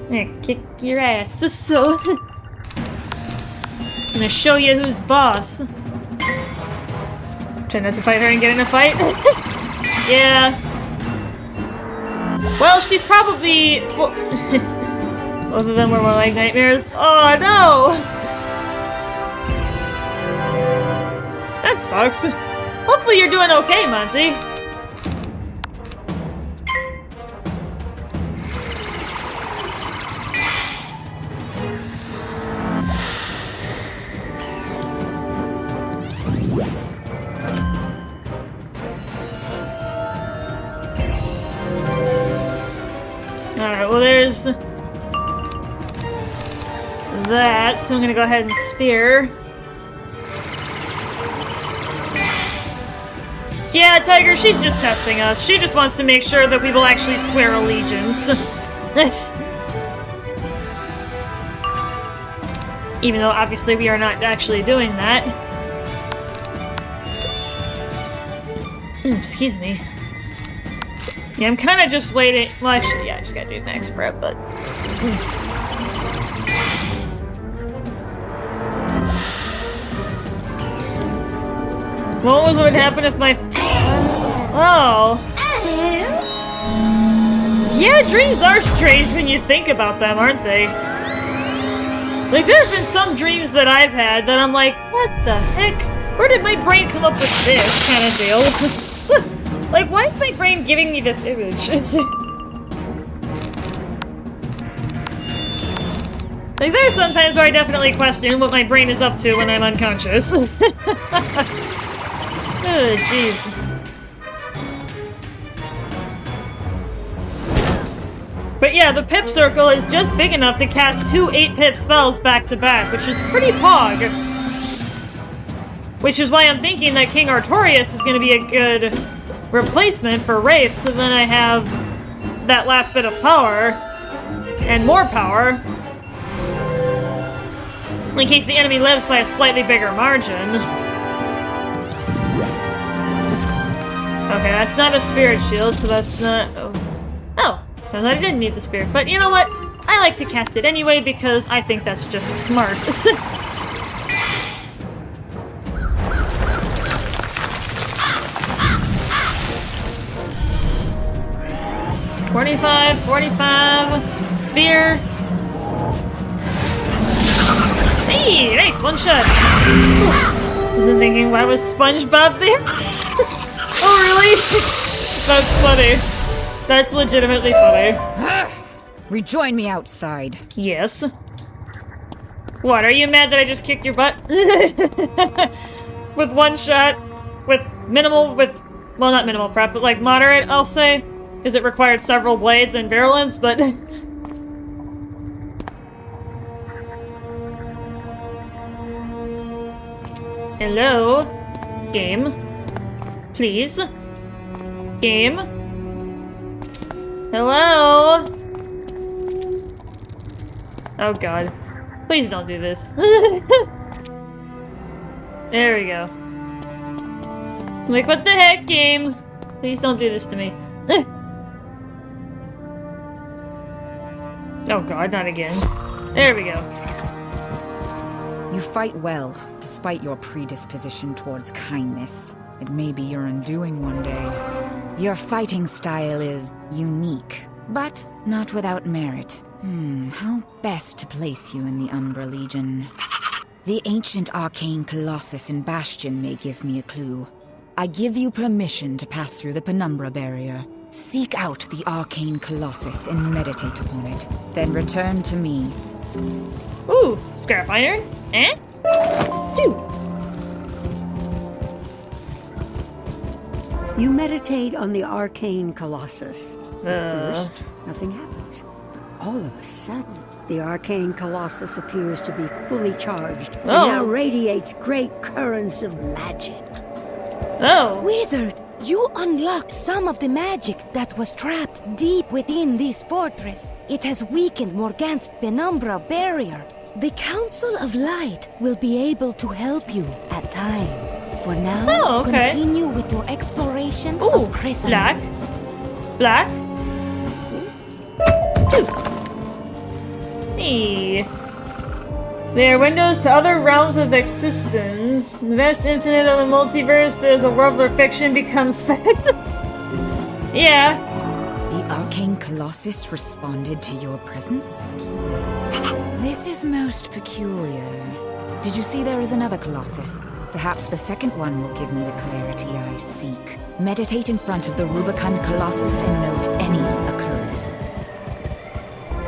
Yeah, kick your ass. So, I'm gonna show you who's boss. Try not to fight her and get in a fight. Yeah. Well, she's probably... Well, both of them were more like nightmares. Oh, no! That sucks. Hopefully you're doing okay, Monty. Alright, well there's that, so I'm gonna go ahead and spear. Yeah, Tiger, she's just testing us. She just wants to make sure that we will actually swear allegiance. Even though, obviously, we are not actually doing that. Excuse me. Yeah, I'm kind of just waiting. Well, actually, yeah, I just gotta do max prep, but... What would happen if my... Oh. Yeah, dreams are strange when you think about them, aren't they? Like, there have been some dreams that I've had that I'm like, what the heck? Where did my brain come up with this kind of deal? Like, why is my brain giving me this image? Like, there are some times where I definitely question what my brain is up to when I'm unconscious. Oh, jeez. But yeah, the pip circle is just big enough to cast 2 8-pip spells back to back, which is pretty pog. Which is why I'm thinking that King Artorias is going to be a good replacement for Wraith, so then I have that last bit of power, and more power, in case the enemy lives by a slightly bigger margin. Okay, that's not a spirit shield, so that's not... Oh, sounds like I didn't need the spirit. But you know what? I like to cast it anyway because I think that's just smart. 45, 45, spear. Hey, nice, one shot. Wasn't thinking, why was SpongeBob there? Oh, really? That's funny. That's legitimately funny. Rejoin me outside. Yes. What, are you mad that I just kicked your butt? With one shot, with minimal, well, not minimal prep, but like moderate, I'll say. Because it required several blades and virulence, but... Hello? Game? Please? Game? Hello? Oh god. Please don't do this. There we go. Like, what the heck, game? Please don't do this to me. Oh god, not again. There we go. You fight well, despite your predisposition towards kindness. It may be your undoing one day. Your fighting style is unique, but not without merit. How best to place you in the Umbra Legion? The ancient arcane colossus in Bastion may give me a clue. I give you permission to pass through the Penumbra barrier. Seek out the arcane colossus and meditate upon it. Then return to me. Ooh, scrap iron? Eh? Dude. You meditate on the arcane colossus. At first, nothing happens. But all of a sudden, the arcane colossus appears to be fully charged and now radiates great currents of magic. Oh. Wizard, you unlocked some of the magic that was trapped deep within this fortress. It has weakened Morganth's Penumbra barrier. The Council of Light will be able to help you at times. For now, continue with your exploration of Chrysalis. Black. Two. Hey. They are windows to other realms of existence. In the vast infinite of the multiverse, there's a world where fiction becomes fact. Yeah. The Arcane Colossus responded to your presence? This is most peculiar. Did you see there is another Colossus? Perhaps the second one will give me the clarity I seek. Meditate in front of the Rubicon Colossus and note any occurrences.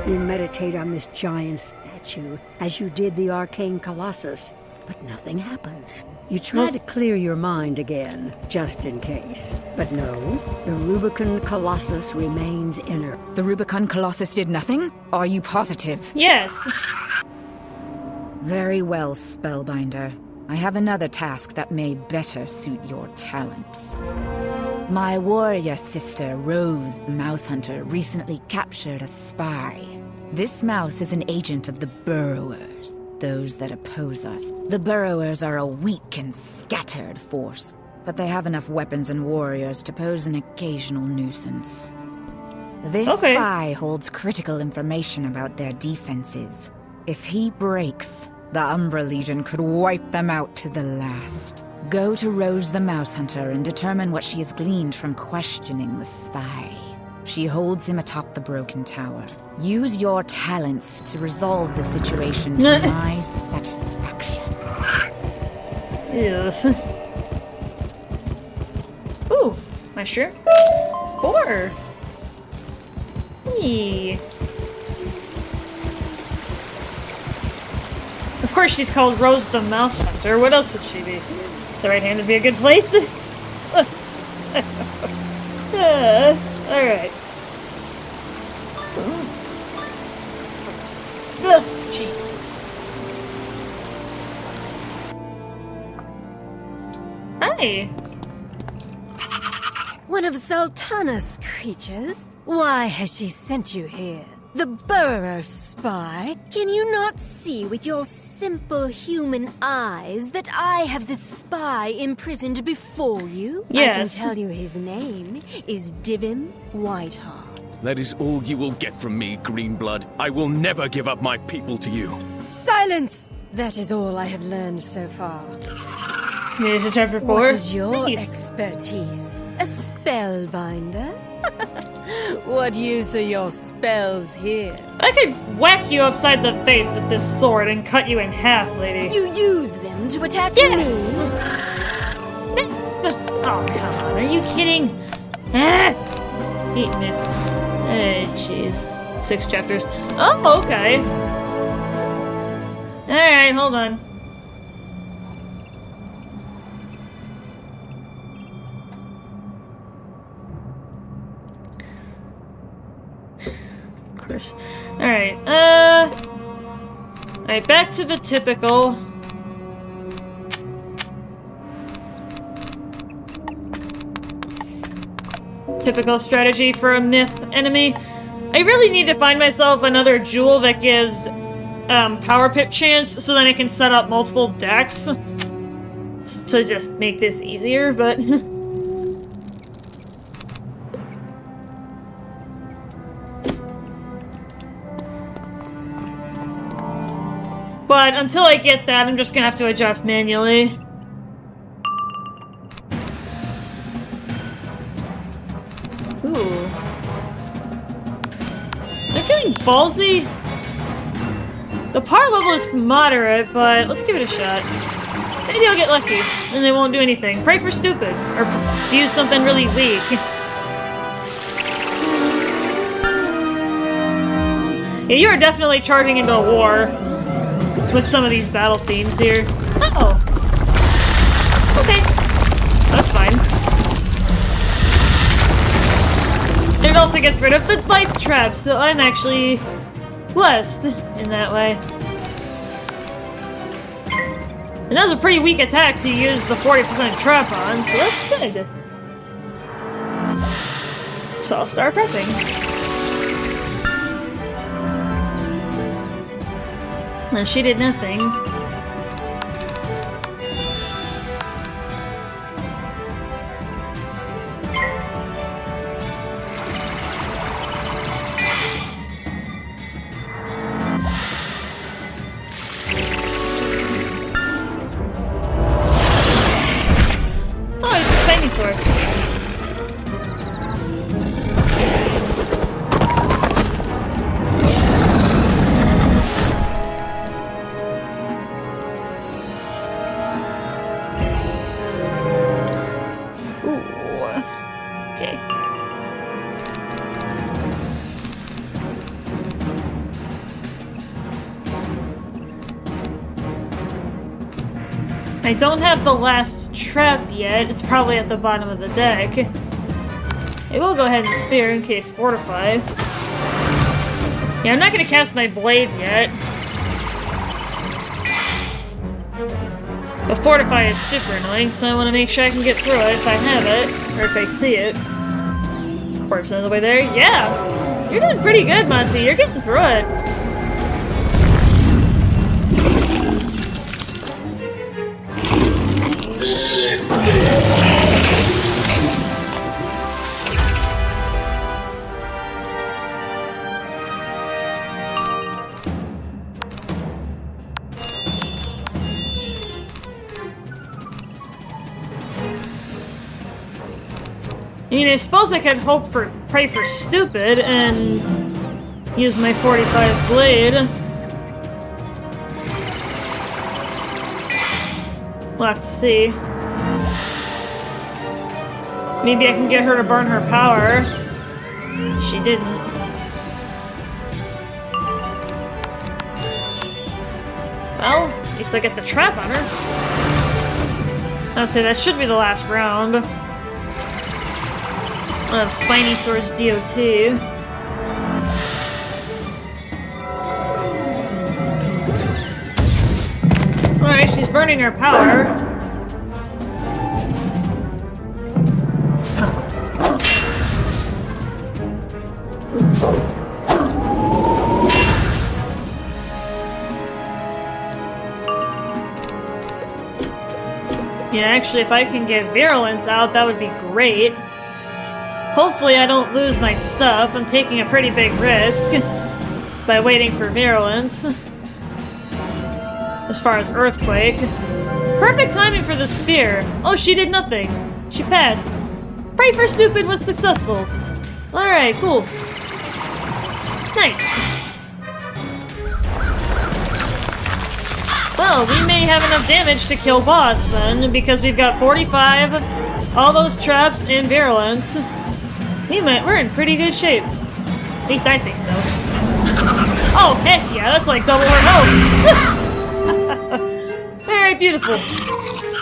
You meditate on this giant statue, as you did the Arcane Colossus, but nothing happens. You try to clear your mind again, just in case. But no, the Rubicon Colossus remains inert. The Rubicon Colossus did nothing? Are you positive? Yes. Very well, Spellbinder. I have another task that may better suit your talents. My warrior sister, Rose the Mouse Hunter, recently captured a spy. This mouse is an agent of the Burrowers, those that oppose us. The Burrowers are a weak and scattered force, but they have enough weapons and warriors to pose an occasional nuisance. This spy holds critical information about their defenses. If he breaks, the Umbra Legion could wipe them out to the last. Go to Rose the Mouse Hunter and determine what she has gleaned from questioning the spy. She holds him atop the broken tower. Use your talents to resolve the situation to my satisfaction. Yes. Ooh, mushroom. 4. Hey. Of course she's called Rose the Mouse Hunter. What else would she be? The right hand would be a good place. Alright. Jeez. Hi. One of Zoltana's creatures? Why has she sent you here? The Burrower spy? Can you not see with your simple human eyes that I have the spy imprisoned before you? Yes. I can tell you his name is Divim Whiteheart. That is all you will get from me, Greenblood. I will never give up my people to you. Silence! That is all I have learned so far. Here's chapter 4. What is your expertise? A spellbinder? What use are your spells here? I could whack you upside the face with this sword and cut you in half, lady. You use them to attack me? Oh, come on. Are you kidding? Hate myth. Jeez. 6 chapters. Oh, okay. Alright, hold on. Of course. Alright, alright, back to the typical. Typical strategy for a myth enemy. I really need to find myself another jewel that gives power pip chance so then I can set up multiple decks to just make this easier, but but until I get that, I'm just gonna have to adjust manually. Ooh. I'm feeling ballsy. The power level is moderate, but let's give it a shot. Maybe I'll get lucky, and they won't do anything. Pray for stupid, or use something really weak. Yeah, you are definitely charging into a war with some of these battle themes here. Oh. Okay. That's fine. And it also gets rid of the life traps, so I'm actually blessed in that way. And that was a pretty weak attack to use the 40% trap on, so that's good. So I'll start prepping. And she did nothing. Okay. I don't have the last trap yet. It's probably at the bottom of the deck. I will go ahead and spear in case fortify. Yeah, I'm not gonna cast my blade yet. But fortify is super annoying, so I want to make sure I can get through it if I have it, or if I see it. 40% of the way there. Yeah! You're doing pretty good, Monty. You're getting through it. I mean, I suppose I could pray for stupid and use my 45 blade. We'll have to see. Maybe I can get her to burn her power. She didn't. Well, at least I get the trap on her. I'll say that should be the last round. I'll have Spiny Sword's DO2. Alright, she's burning her power. Yeah, actually, if I can get Virulence out, that would be great. Hopefully I don't lose my stuff. I'm taking a pretty big risk by waiting for Virulence. As far as Earthquake. Perfect timing for the spear. Oh, she did nothing. She passed. Pray for Stupid was successful. Alright, cool. Nice. Well, we may have enough damage to kill boss then, because we've got 45, all those traps, and Virulence. We're in pretty good shape. At least I think so. Oh, heck yeah, that's like double her health. Alright, beautiful.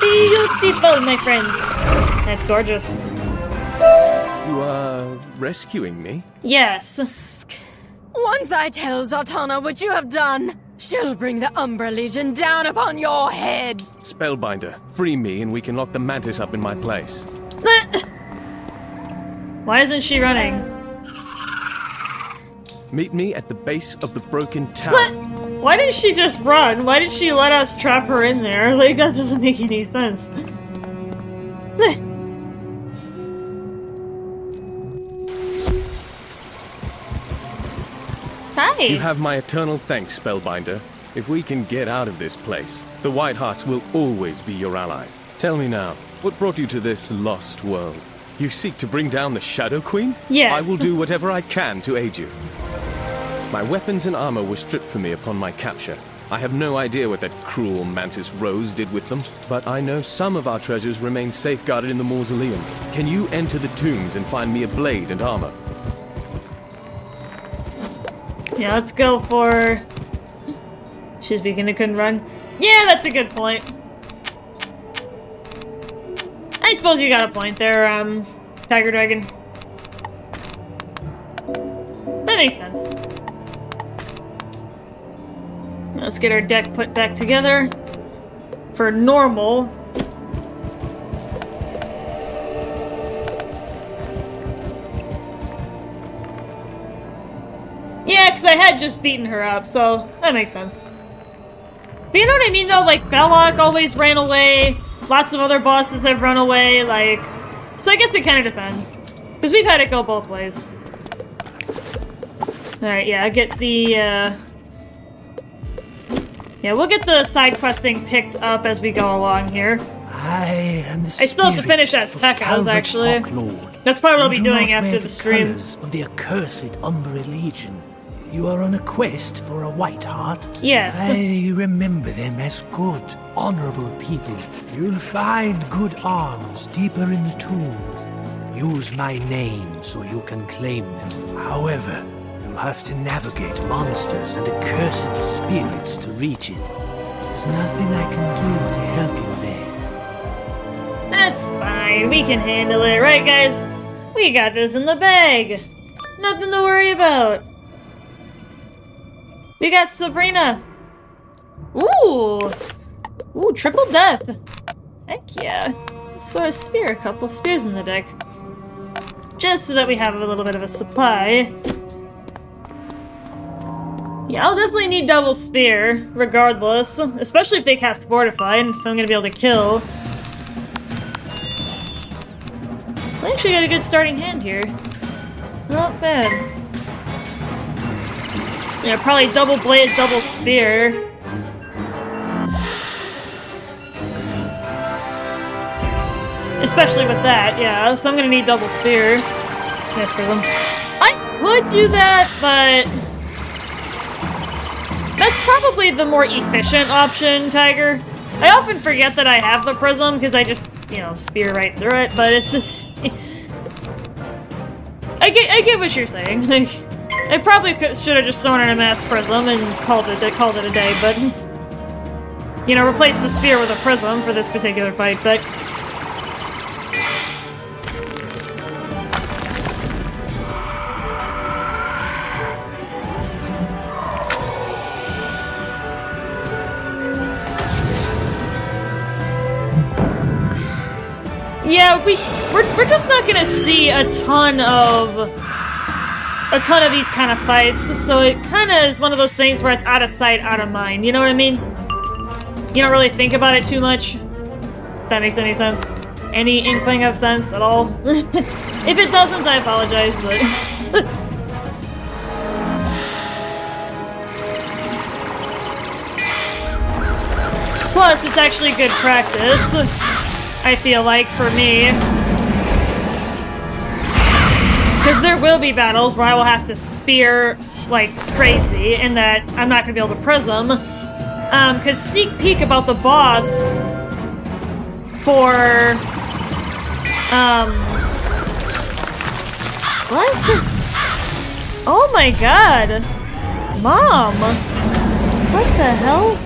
Beautiful, my friends. That's gorgeous. You are rescuing me? Yes. Once I tell Zatanna what you have done, she'll bring the Umbra Legion down upon your head. Spellbinder, free me and we can lock the mantis up in my place. Why isn't she running? Meet me at the base of the broken tower. What? Why didn't she just run? Why did she let us trap her in there? Like, that doesn't make any sense. Hi. You have my eternal thanks, Spellbinder. If we can get out of this place, the Whitehearts will always be your allies. Tell me now, what brought you to this lost world? You seek to bring down the Shadow Queen? Yes. I will do whatever I can to aid you. My weapons and armor were stripped from me upon my capture. I have no idea what that cruel Mantis Rose did with them, but I know some of our treasures remain safeguarded in the mausoleum. Can you enter the tombs and find me a blade and armor? Yeah, let's go for... She's speaking to couldn't run. Yeah, that's a good point. I suppose you got a point there, Tiger Dragon. That makes sense. Let's get our deck put back together for normal. Yeah, because I had just beaten her up, so that makes sense. But you know what I mean, though? Like, Belloc always ran away. Lots of other bosses have run away, like... So I guess it kind of depends. Because we've had it go both ways. Alright, yeah, get the, Yeah, we'll get the side questing picked up as we go along here. I still have to finish Aztecas, actually. That's probably what I'll be doing after the stream. Of the accursed Umbra Legion. You are on a quest for a Whiteheart? Yes. I remember them as good, honorable people. You'll find good arms deeper in the tombs. use my name so you can claim them. However, you'll have to navigate monsters and accursed spirits to reach it. There's nothing I can do to help you there. That's fine. We can handle it, right, guys? We got this in the bag. Nothing to worry about. We got Sabrina. Ooh. Ooh, triple death. Heck yeah. Let's throw a spear, a couple spears in the deck. Just so that we have a little bit of a supply. Yeah, I'll definitely need double spear, regardless. Especially if they cast Fortify, and if I'm gonna be able to kill. I actually got a good starting hand here. Not bad. Yeah, probably double blade, double spear. Especially with that, yeah. So I'm gonna need double spear. Nice prism. I would do that, but that's probably the more efficient option, Tiger. I often forget that I have the prism because I just, you know, spear right through it. But it's just, I get what you're saying. Like, I probably should have just thrown in a mass prism and called it a day. But you know, replace the spear with a prism for this particular fight. But yeah, we're just not gonna see a ton of these kind of fights, so it kind of is one of those things where it's out of sight, out of mind. You know what I mean? You don't really think about it too much. If that makes any sense. Any inkling of sense at all? If it doesn't, I apologize, but plus, it's actually good practice. I feel like, for me. Because there will be battles where I will have to spear like crazy, and that I'm not going to be able to prism. Because sneak peek about the boss for... What? Oh my god! Mom! What the hell?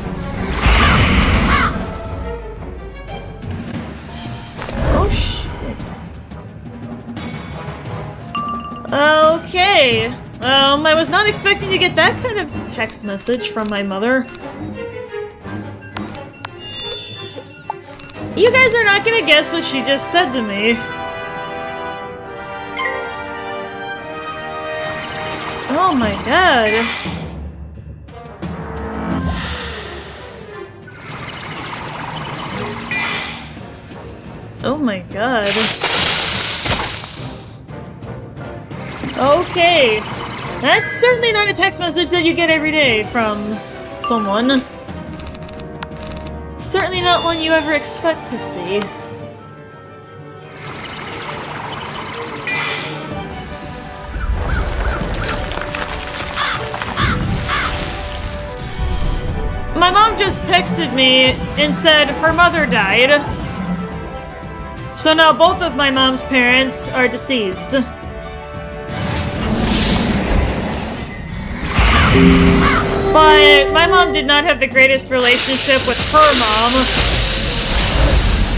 Okay. I was not expecting to get that kind of text message from my mother. You guys are not gonna guess what she just said to me. Oh my god. Oh my god. Okay. That's certainly not a text message that you get every day from someone. Certainly not one you ever expect to see. My mom just texted me and said her mother died. So now both of my mom's parents are deceased. But my mom did not have the greatest relationship with her mom.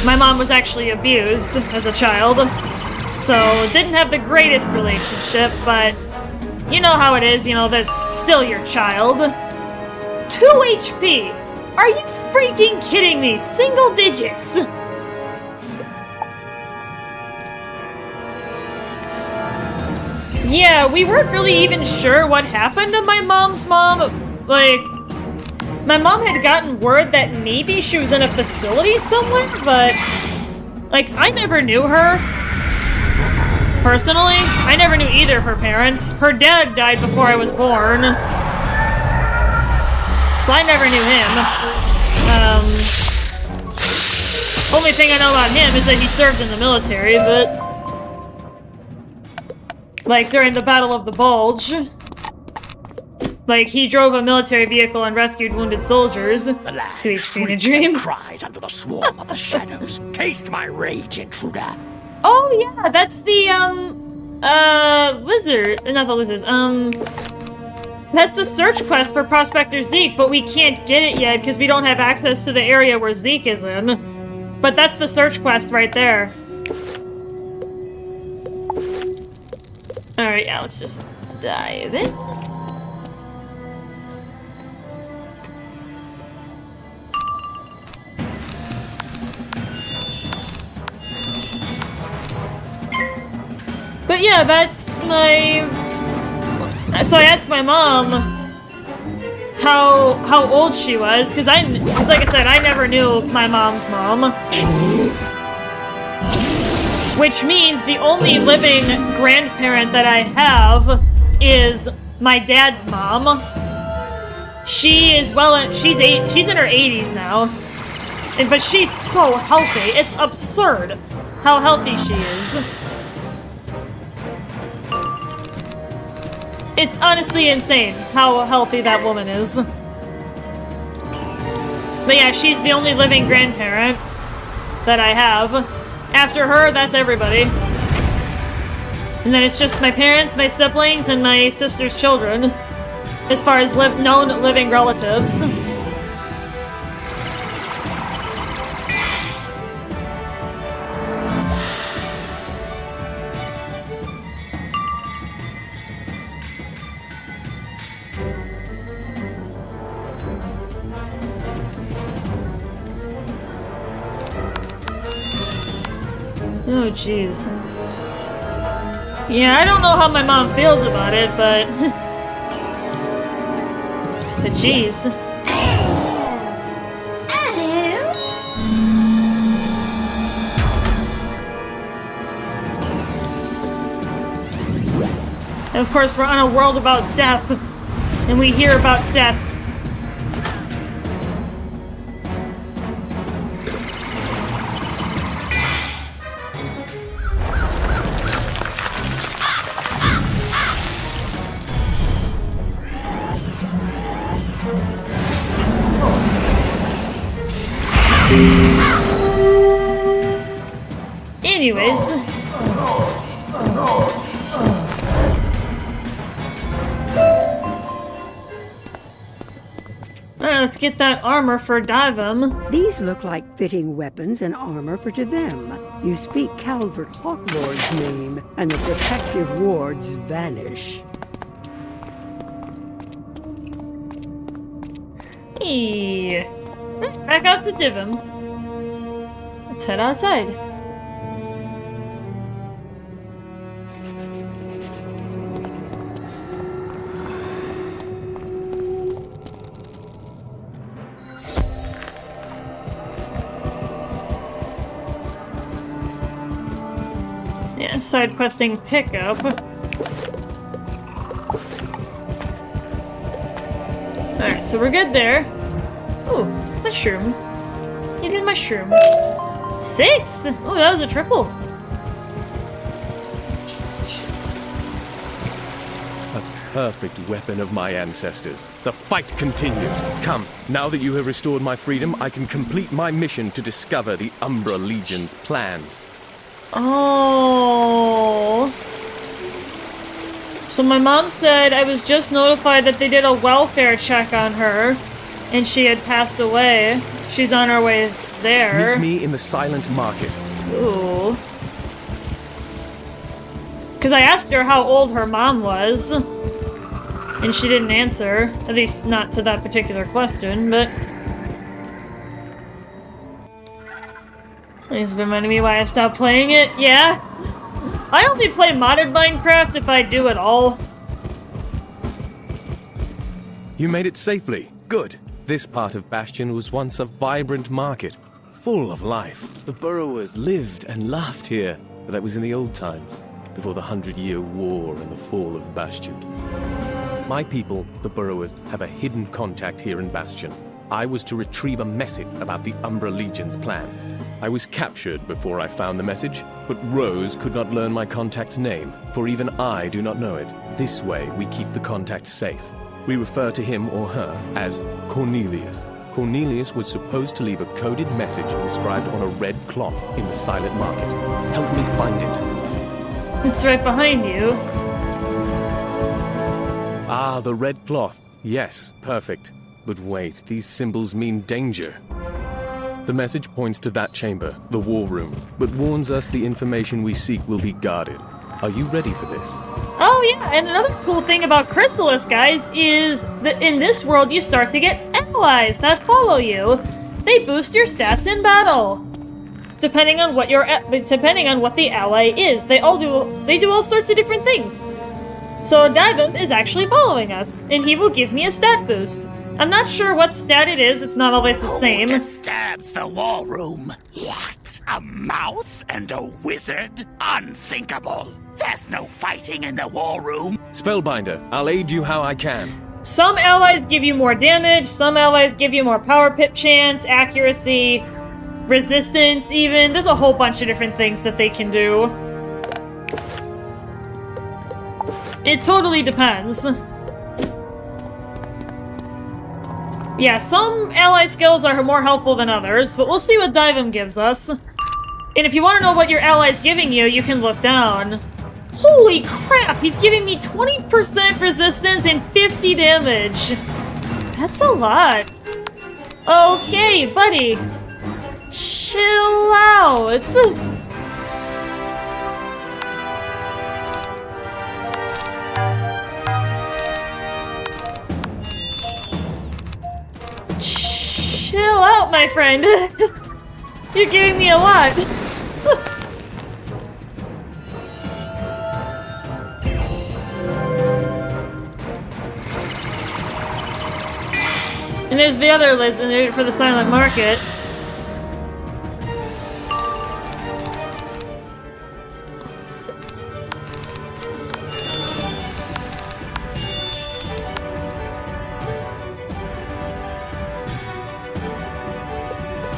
My mom was actually abused as a child, so didn't have the greatest relationship, but you know how it is, you know, that's still your child. 2 HP! Are you freaking kidding me? Single digits! Yeah, we weren't really even sure what happened to my mom's mom. Like, my mom had gotten word that maybe she was in a facility somewhere, but, like, I never knew her. Personally, I never knew either of her parents. Her dad died before I was born. So I never knew him. Only thing I know about him is that he served in the military, but... like, during the Battle of the Bulge. Like, he drove a military vehicle and rescued wounded soldiers. The land to each shrieks dream. and cries under the swarm of the shadows. Taste my rage, intruder. Oh yeah, that's the lizard, not the lizards. That's the search quest for Prospector Zeke, but we can't get it yet because we don't have access to the area where Zeke is in. But that's the search quest right there. Alright, yeah, let's just dive in. But yeah, that's my... So I asked my mom how old she was, because like I said, I never knew my mom's mom. Which means the only living grandparent that I have is my dad's mom. She is she's in her 80s now. But she's so healthy. It's absurd how healthy she is. It's honestly insane how healthy that woman is. But yeah, she's the only living grandparent that I have. After her, that's everybody. And then it's just my parents, my siblings, and my sister's children, as far as known living relatives. Oh, jeez. Yeah, I don't know how my mom feels about it, but... but jeez. Of course, we're on a world about death, and we hear about death. Anyways. Alright, let's get that armor for Divem. These look like fitting weapons and armor for Divem. You speak Calvert Hawklord's name, and the protective wards vanish. Hey. Back out to Divem. Let's head outside. Yeah, side questing pickup. Alright, so we're good there. Ooh, mushroom. Give me a mushroom. 6! Oh, that was a triple. A perfect weapon of my ancestors. The fight continues. Come, now that you have restored my freedom, I can complete my mission to discover the Umbra Legion's plans. Oh. So my mom said I was just notified that they did a welfare check on her, and she had passed away. She's on her way there. Meet me in the Silent Market. Ooh. Because I asked her how old her mom was, and she didn't answer. At least not to that particular question, but... This reminded me why I stopped playing it. Yeah. I only play modded Minecraft if I do at all. You made it safely. Good. This part of Bastion was once a vibrant market, full of life. The burrowers lived and laughed here, but that was in the old times, before the 100-Year War and the fall of Bastion. My people, the burrowers, have a hidden contact here in Bastion. I was to retrieve a message about the Umbra Legion's plans. I was captured before I found the message, but Rose could not learn my contact's name, for even I do not know it. This way, we keep the contact safe. We refer to him or her as Cornelius. Cornelius was supposed to leave a coded message inscribed on a red cloth in the silent market. Help me find it. It's right behind you. Ah, the red cloth. Yes, perfect. But wait, these symbols mean danger. The message points to that chamber, the war room, but warns us the information we seek will be guarded. Are you ready for this? Oh yeah, and another cool thing about Chrysalis, guys, is that in this world you start to get allies that follow you. They boost your stats in battle, depending on what the ally is. They do all sorts of different things. So Divum is actually following us, and he will give me a stat boost. I'm not sure what stat it is. It's not always the same. Who disturbs the war room? What? A mouse and a wizard? Unthinkable. There's no fighting in the war room. Spellbinder, I'll aid you how I can. Some allies give you more damage, some allies give you more power pip chance, accuracy, resistance even. There's a whole bunch of different things that they can do. It totally depends. Yeah, some ally skills are more helpful than others, but we'll see what Divum gives us. And if you want to know what your ally's giving you, you can look down. Holy crap, he's giving me 20% resistance and 50 damage. That's a lot. Okay, buddy. Chill out. Chill out, my friend. You're giving me a lot. And there's the other list for the silent market.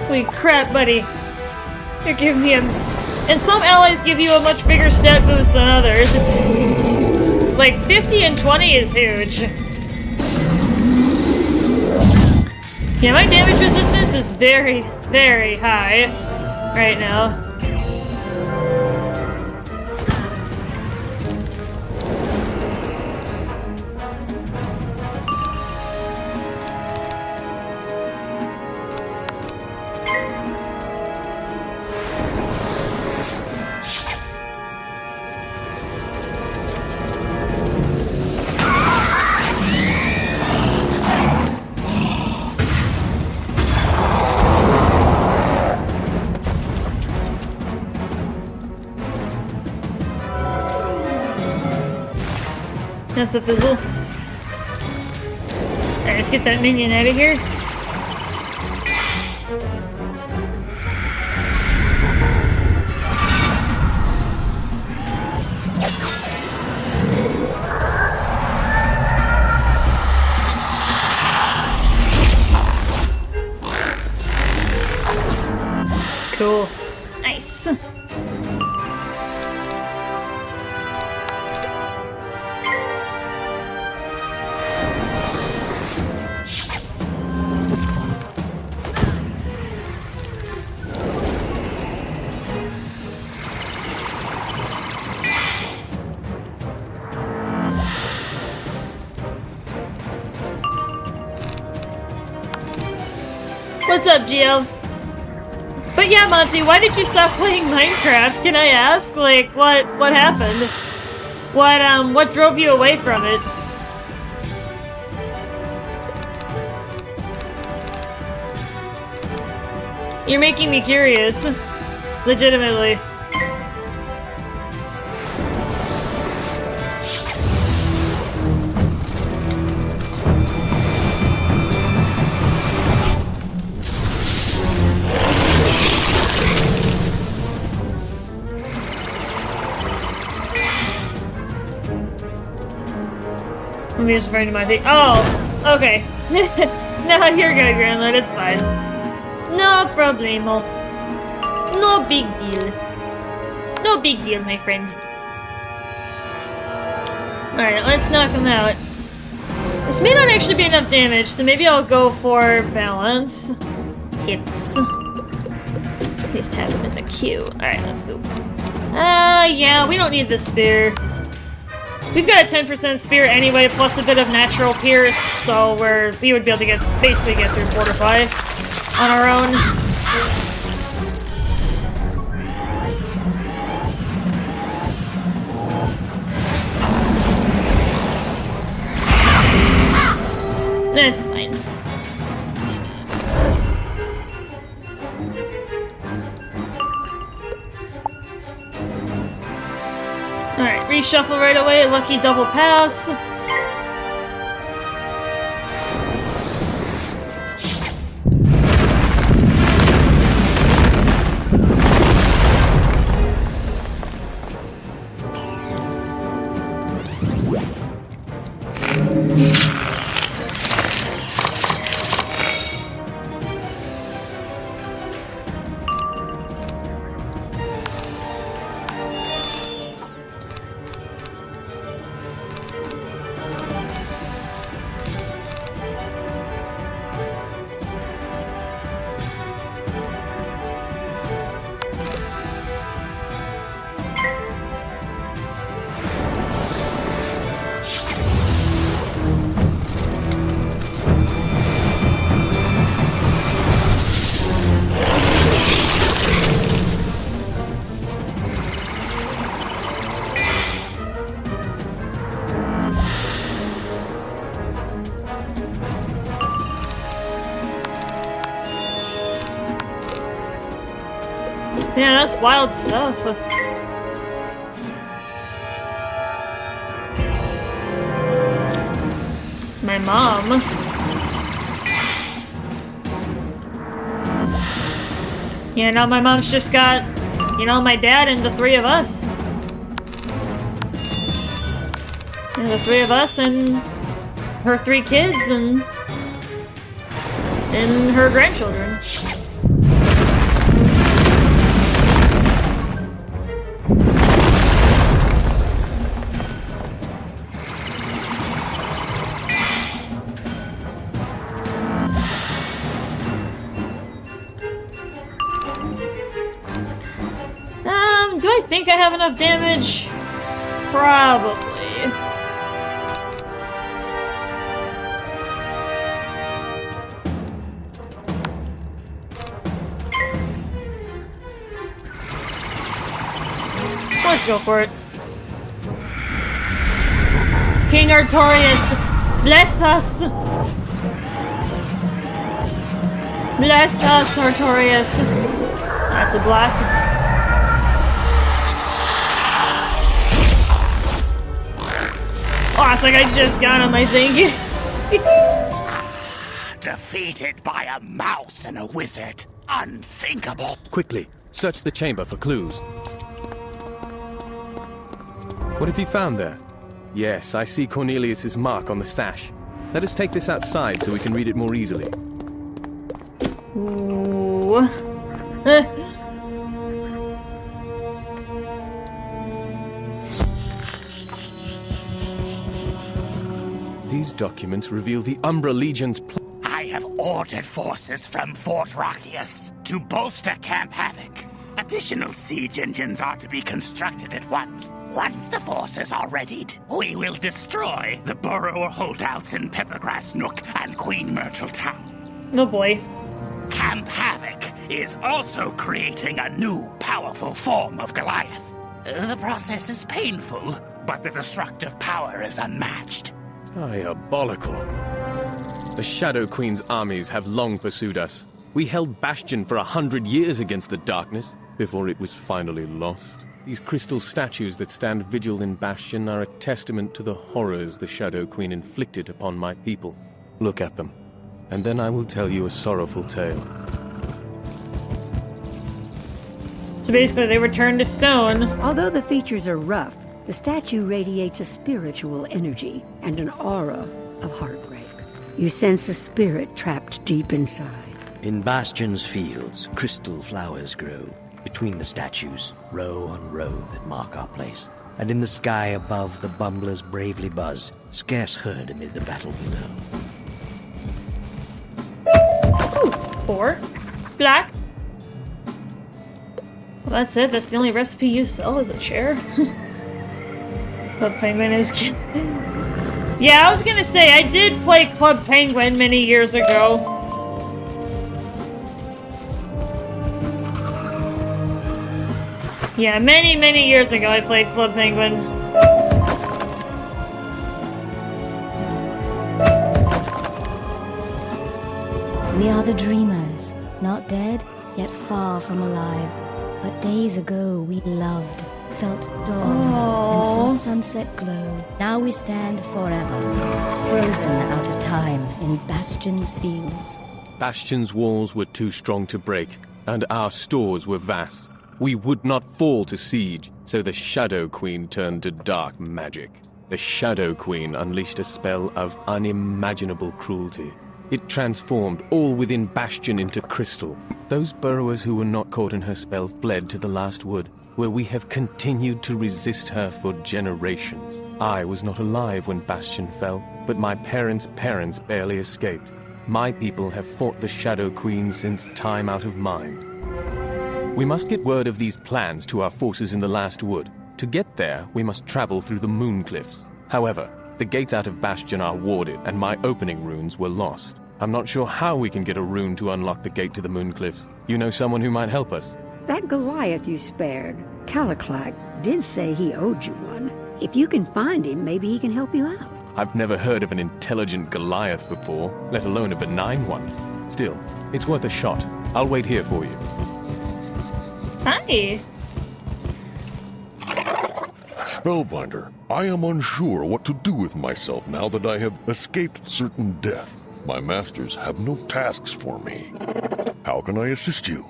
Holy crap, buddy. You're giving me a... And some allies give you a much bigger stat boost than others. It's... Like, 50 and 20 is huge. Yeah, my damage resistance is very, very high right now. That's a fizzle. Alright, let's get that minion out of here. Cool. Nice. What's up, Gio? But yeah, Monty, why did you stop playing Minecraft? Can I ask? Like, what happened? What drove you away from it? You're making me curious. Legitimately. Let me just find my thing. Oh, okay. No, you're good, Grandlord. It's fine. No problemo. No big deal. No big deal, my friend. Alright, let's knock him out. This may not actually be enough damage, so maybe I'll go for balance. Hits. At least have him in the queue. Alright, let's go. Yeah, we don't need the spear. We've got a 10% spear anyway, plus a bit of natural pierce, so we would be able to basically get through Fortify on our own. That's fine. Alright, reshuffle right away, lucky double pass. Yeah, that's wild stuff. My mom. Yeah, now my mom's just got, my dad and the three of us. Yeah, the three of us and her 3 kids and her grandchildren. Do I think I have enough damage? Probably. Let's go for it. King Artorias, bless us! Bless us, Artorias. That's a black. Oh, it's like I just got him, I think. Defeated by a mouse and a wizard. Unthinkable. Quickly, search the chamber for clues. What have you found there? Yes, I see Cornelius's mark on the sash. Let us take this outside so we can read it more easily. Ooh. These documents reveal the Umbra Legion's plan. I have ordered forces from Fort Rachius to bolster Camp Havoc. Additional siege engines are to be constructed at once. Once the forces are readied, we will destroy the burrow holdouts in Peppergrass Nook and Queen Myrtle Town. Oh boy. Camp Havoc is also creating a new powerful form of Goliath. The process is painful, but the destructive power is unmatched. Diabolical. The Shadow Queen's armies have long pursued us. We held Bastion for 100 years against the darkness, before it was finally lost. These crystal statues that stand vigil in Bastion are a testament to the horrors the Shadow Queen inflicted upon my people. Look at them, and then I will tell you a sorrowful tale. So basically they return to stone. Although the features are rough, the statue radiates a spiritual energy and an aura of heartbreak. You sense a spirit trapped deep inside. In Bastion's fields, crystal flowers grow between the statues, row on row that mark our place. and in the sky above the bumblers bravely buzz, scarce heard amid the battle below. Ooh, 4. Black. Well, that's it. That's the only recipe you sell is a chair. Club Penguin is cute. Yeah, I was gonna say, I did play Club Penguin many years ago. Yeah, many years ago I played Club Penguin. We are the dreamers, not dead, yet far from alive. But days ago we loved, felt dawn, and saw sunset glow. Now we stand forever, frozen out of time in Bastion's fields. Bastion's walls were too strong to break, and our stores were vast. We would not fall to siege, so the Shadow Queen turned to dark magic. The Shadow Queen unleashed a spell of unimaginable cruelty. It transformed all within Bastion into crystal. Those burrowers who were not caught in her spell fled to the last wood, where we have continued to resist her for generations. I was not alive when Bastion fell, but my parents' parents barely escaped. My people have fought the Shadow Queen since time out of mind. We must get word of these plans to our forces in the last wood. To get there, we must travel through the moon cliffs. However, the gates out of Bastion are warded, and my opening runes were lost. I'm not sure how we can get a rune to unlock the gate to the moon cliffs. You know someone who might help us? That Goliath you spared, Caliclac, did say he owed you one. If you can find him, maybe he can help you out. I've never heard of an intelligent Goliath before, let alone a benign one. Still, it's worth a shot. I'll wait here for you. Hi. Spellbinder, I am unsure what to do with myself now that I have escaped certain death. My masters have no tasks for me. How can I assist you?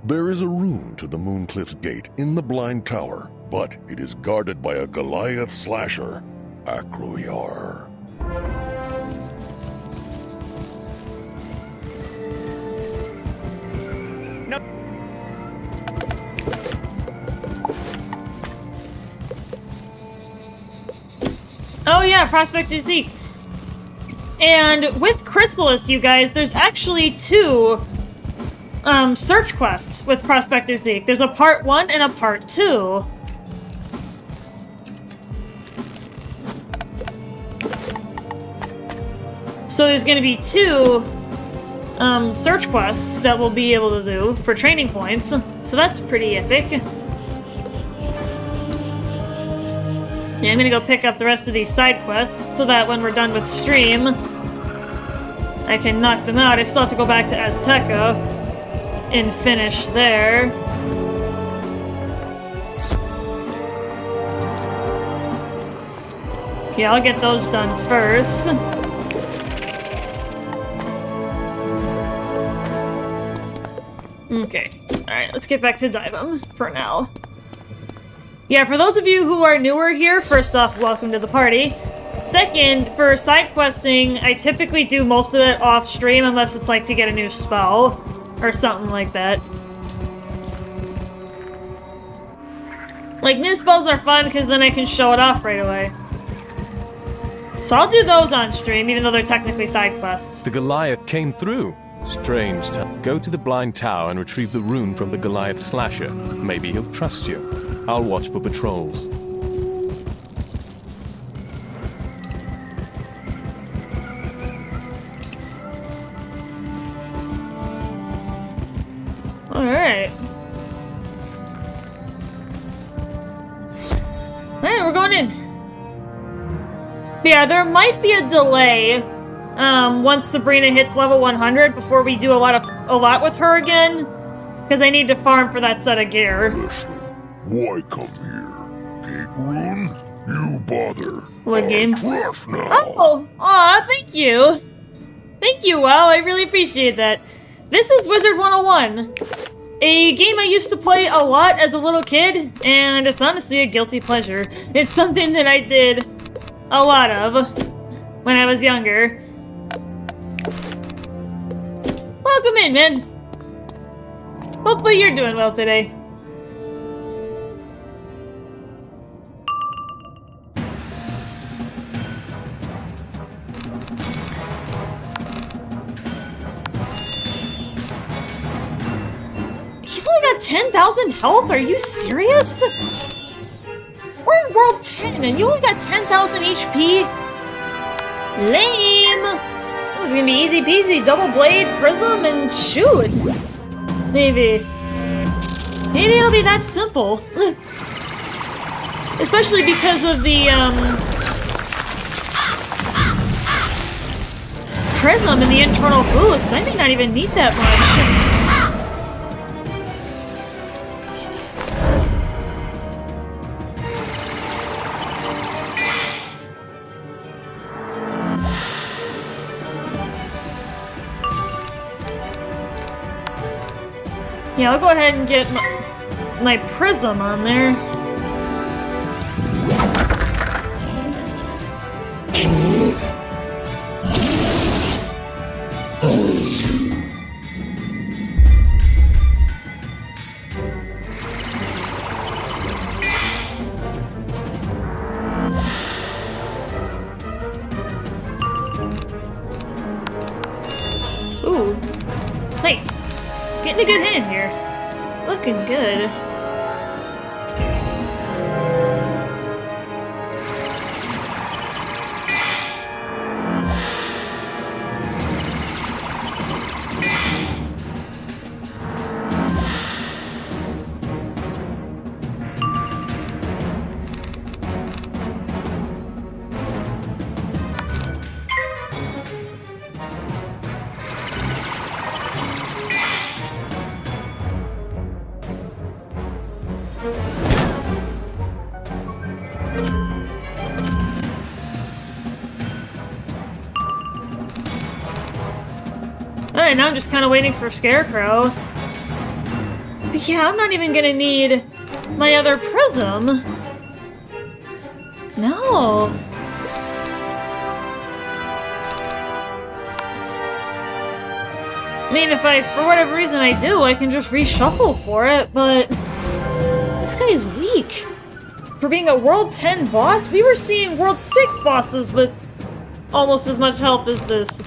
There is a rune to the Mooncliff's gate in the Blind Tower, but it is guarded by a Goliath slasher, Acroyar. Oh yeah, Prospector Zeke. And with Chrysalis, you guys, there's actually 2 search quests with Prospector Zeke. There's a part 1 and a part 2. So there's going to be 2 search quests that we'll be able to do for training points. So that's pretty epic. Yeah, I'm gonna go pick up the rest of these side quests so that when we're done with stream, I can knock them out. I still have to go back to Azteca and finish there. Yeah, I'll get those done first. Okay, alright, let's get back to Divum for now. Yeah, for those of you who are newer here, first off, welcome to the party. Second, for side questing, I typically do most of it off stream unless it's like to get a new spell or something like that. Like, new spells are fun because then I can show it off right away. So I'll do those on stream, even though they're technically side quests. The Goliath came through. Strange. Go to the Blind Tower and retrieve the rune from the Goliath Slasher. Maybe he'll trust you. I'll watch for patrols. Alright. Alright, we're going in. But yeah, there might be a delay once Sabrina hits level 100 before we do a lot with her again, because I need to farm for that set of gear. Why come here? Gate rune? You bother. What game? Trash now. Oh, aw, thank you. Thank you, Well. I really appreciate that. This is Wizard101, a game I used to play a lot as a little kid, and it's honestly a guilty pleasure. It's something that I did a lot of when I was younger. Welcome in, man. Hopefully you're doing well today. 10,000 health? Are you serious? We're in World 10 and you only got 10,000 HP? Lame! This is gonna be easy peasy. Double blade, prism, and shoot. Maybe it'll be that simple. Especially because of the, prism and the internal boost. I may not even need that much. Yeah, I'll go ahead and get my prism on there. Ooh, nice. Getting a good hand here. Looking good. Alright, now I'm just kind of waiting for Scarecrow. But yeah, I'm not even gonna need my other prism. No. I mean, if for whatever reason I do, I can just reshuffle for it, but this guy is weak. For being a World 10 boss, we were seeing World 6 bosses with almost as much health as this.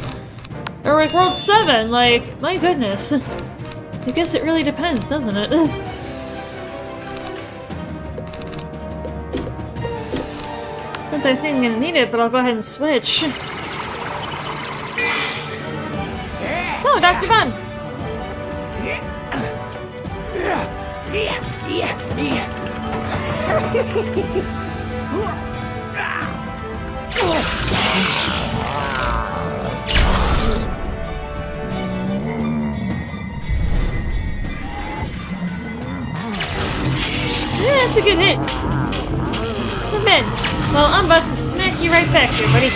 Or like World 7, like, my goodness. I guess it really depends, doesn't it? Since I think I'm gonna need it, but I'll go ahead and switch. Oh, Dr. Von! Yeah, that's a good hit. Not bad. Well, I'm about to smack you right back here, buddy.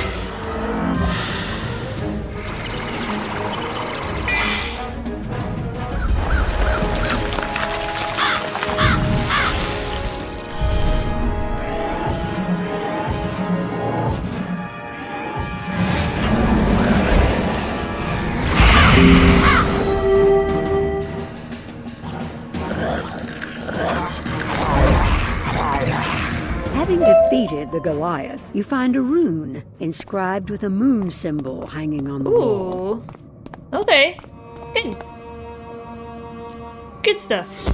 Having defeated the Goliath, you find a rune inscribed with a moon symbol hanging on the wall. Ooh. Okay. Good. Good stuff.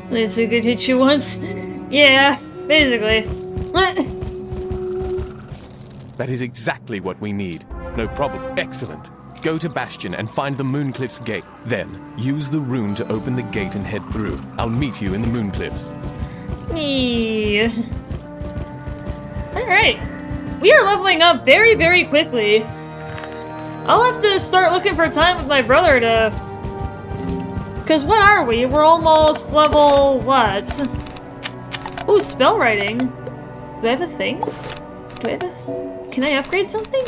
At least we could hit you once. Yeah, basically. That is exactly what we need. No problem. Excellent. Go to Bastion and find the Mooncliffs gate. Then, use the rune to open the gate and head through. I'll meet you in the Mooncliffs. Yeah. Alright. We are leveling up very, very quickly. I'll have to start looking for time with my brother to... Because what are we? We're almost level... what? Ooh, spell writing. Do I have a thing? Do I have a... Can I upgrade something?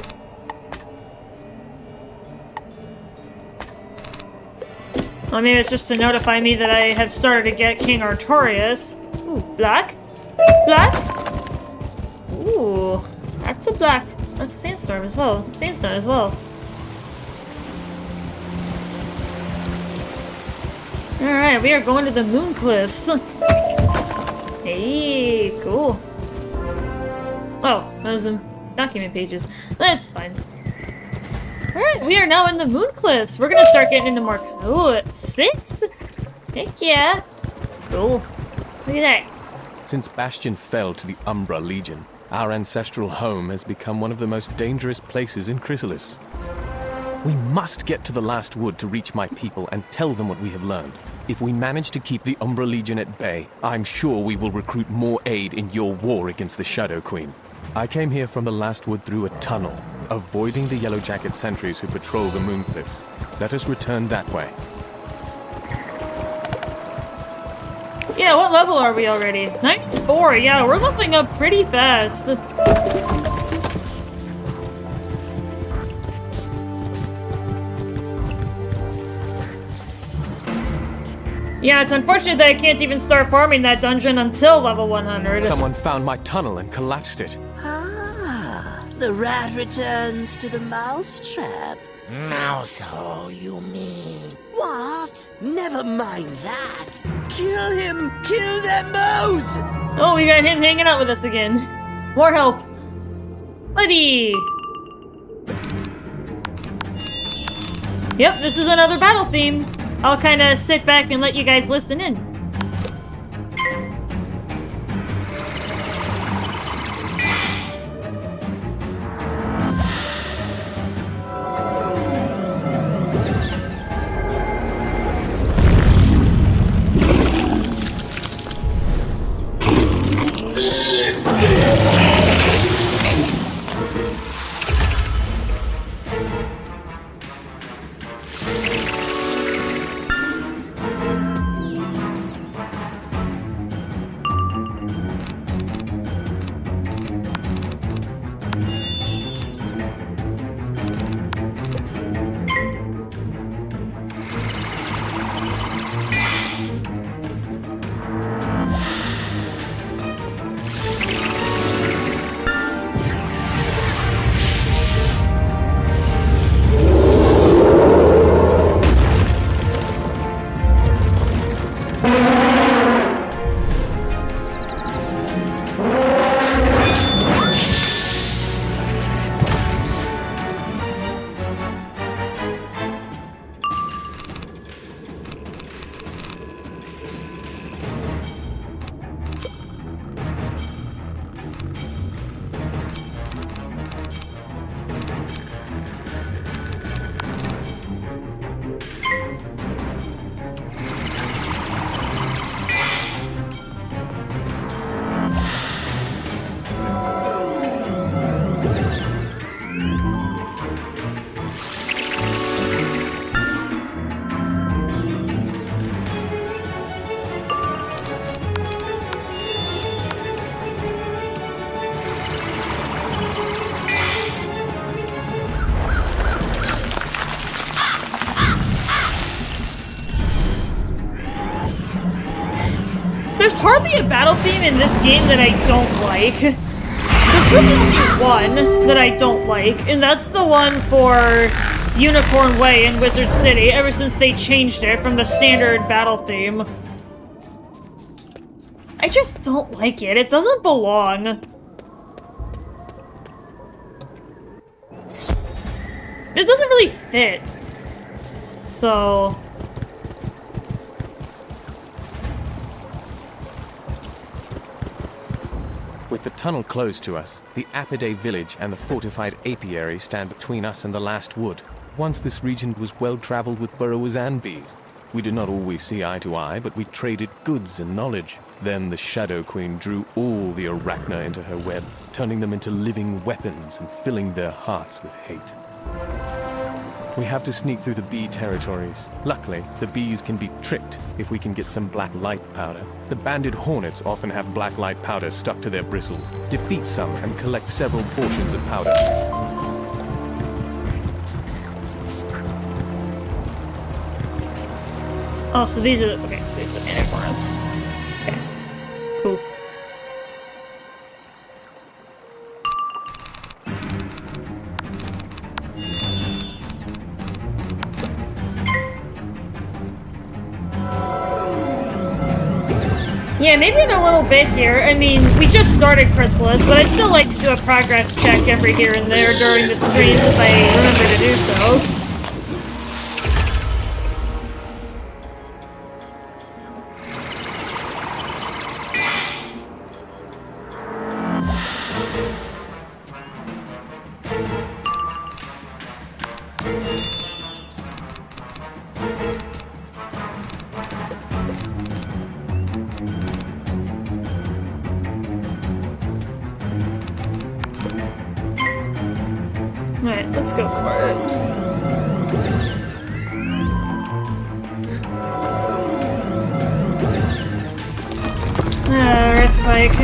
Well, maybe it's just to notify me that I have started to get King Artorias. Ooh, black? Black? Ooh, that's a black. That's a sandstorm as well. Sandstone as well. Alright, we are going to the Moon Cliffs. Hey, cool. Oh, those are document pages. That's fine. Alright, we are now in the Moon Cliffs. We're gonna start getting into more... Ooh, 6? Heck yeah. Cool. Look at that. Since Bastion fell to the Umbra Legion, our ancestral home has become one of the most dangerous places in Chrysalis. We must get to the last wood to reach my people and tell them what we have learned. If we manage to keep the Umbra Legion at bay, I'm sure we will recruit more aid in your war against the Shadow Queen. I came here from the last wood through a tunnel, avoiding the Yellow Jacket sentries who patrol the Moon Cliffs. Let us return that way. Yeah, what level are we already? 94, yeah, we're leveling up pretty fast. Yeah, it's unfortunate that I can't even start farming that dungeon until level 100. Someone found my tunnel and collapsed it. Ah, the rat returns to the mousetrap. Mouse hole, you mean? What? Never mind that. Kill him! Kill them both! Oh, we got him hanging out with us again. More help. Buddy! Yep, this is another battle theme. I'll kind of sit back and let you guys listen in. There's hardly a battle theme in this game that I don't like. There's really only one that I don't like, and that's the one for Unicorn Way in Wizard City, ever since they changed it from the standard battle theme. I just don't like it. It doesn't belong. It doesn't really fit. So... With the tunnel closed to us, the Apidae village and the fortified apiary stand between us and the last wood. Once this region was well-traveled with burrowers and bees. We did not always see eye to eye, but we traded goods and knowledge. Then the Shadow Queen drew all the Arachna into her web, turning them into living weapons and filling their hearts with hate. We have to sneak through the bee territories. Luckily, the bees can be tricked if we can get some black light powder. The banded hornets often have black light powder stuck to their bristles. Defeat some and collect several portions of powder. Oh, so these are the... Okay, so these are the banded hornets. Okay. Cool. Yeah, maybe in a little bit here. I mean, we just started Chrysalis, but I'd still like to do a progress check every here and there during the streams if I remember to do so. Alright, let's go for it. Earthquake.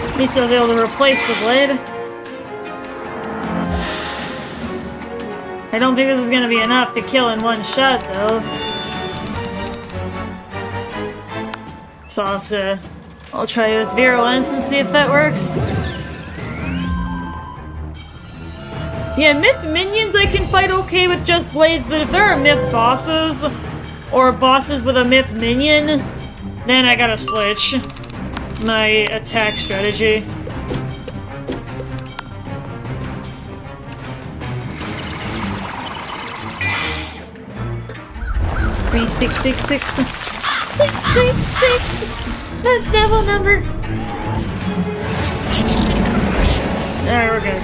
At least I'll be able to replace the blade. I don't think this is gonna be enough to kill in one shot, though. So I'll try it with virulence and see if that works. Yeah, myth minions I can fight okay with just blades, but if there are myth bosses, or bosses with a myth minion, then I gotta switch my attack strategy. Three, 6, 6, 6. 666! The devil number! Alright, we're good.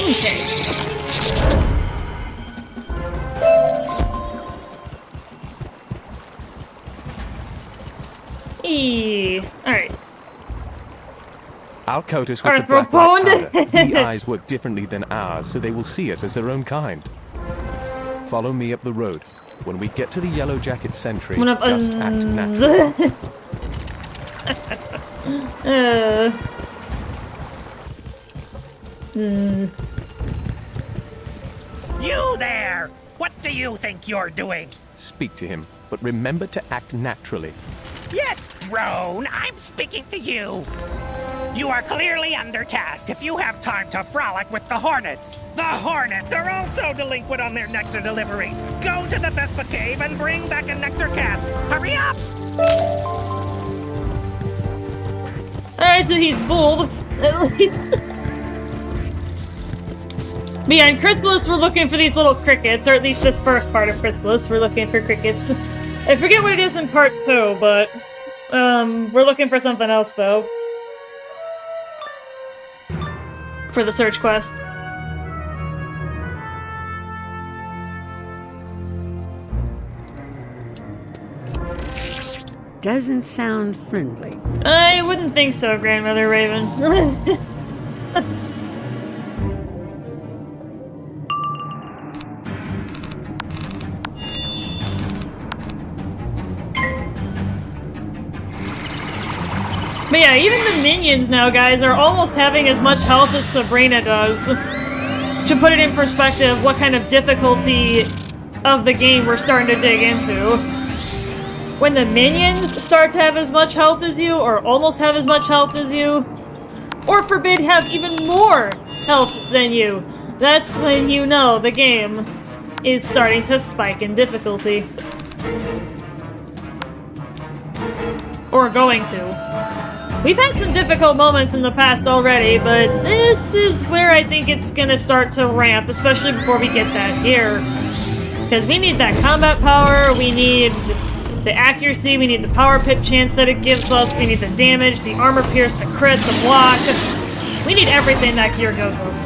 Okay. Alright. I'll coat us with the black powder. The eyes work differently than ours, so they will see us as their own kind. Follow me up the road. When we get to the Yellow Jacket Sentry, just act natural. You there! What do you think you're doing? Speak to him, but remember to act naturally. Yes, drone, I'm speaking to you. You are clearly undertasked if you have time to frolic with the Hornets. The Hornets are also delinquent on their nectar deliveries. Go to the Vespa Cave and bring back a nectar cask. Hurry up! Alright, so he's fooled. At least. But yeah, in Chrysalis we're looking for these little crickets, or at least this first part of Chrysalis, we're looking for crickets. I forget what it is in part 2, but we're looking for something else though. For the search quest. Doesn't sound friendly. I wouldn't think so, Grandmother Raven. But yeah, even the minions now, guys, are almost having as much health as Sabrina does. To put it in perspective, what kind of difficulty of the game we're starting to dig into. When the minions start to have as much health as you, or almost have as much health as you, or forbid have even more health than you, that's when you know the game is starting to spike in difficulty. Or going to. We've had some difficult moments in the past already, but this is where I think it's gonna start to ramp, especially before we get that here. Because we need that combat power, we need the accuracy, we need the power pip chance that it gives us, we need the damage, the armor pierce, the crit, the block. We need everything that gear gives us.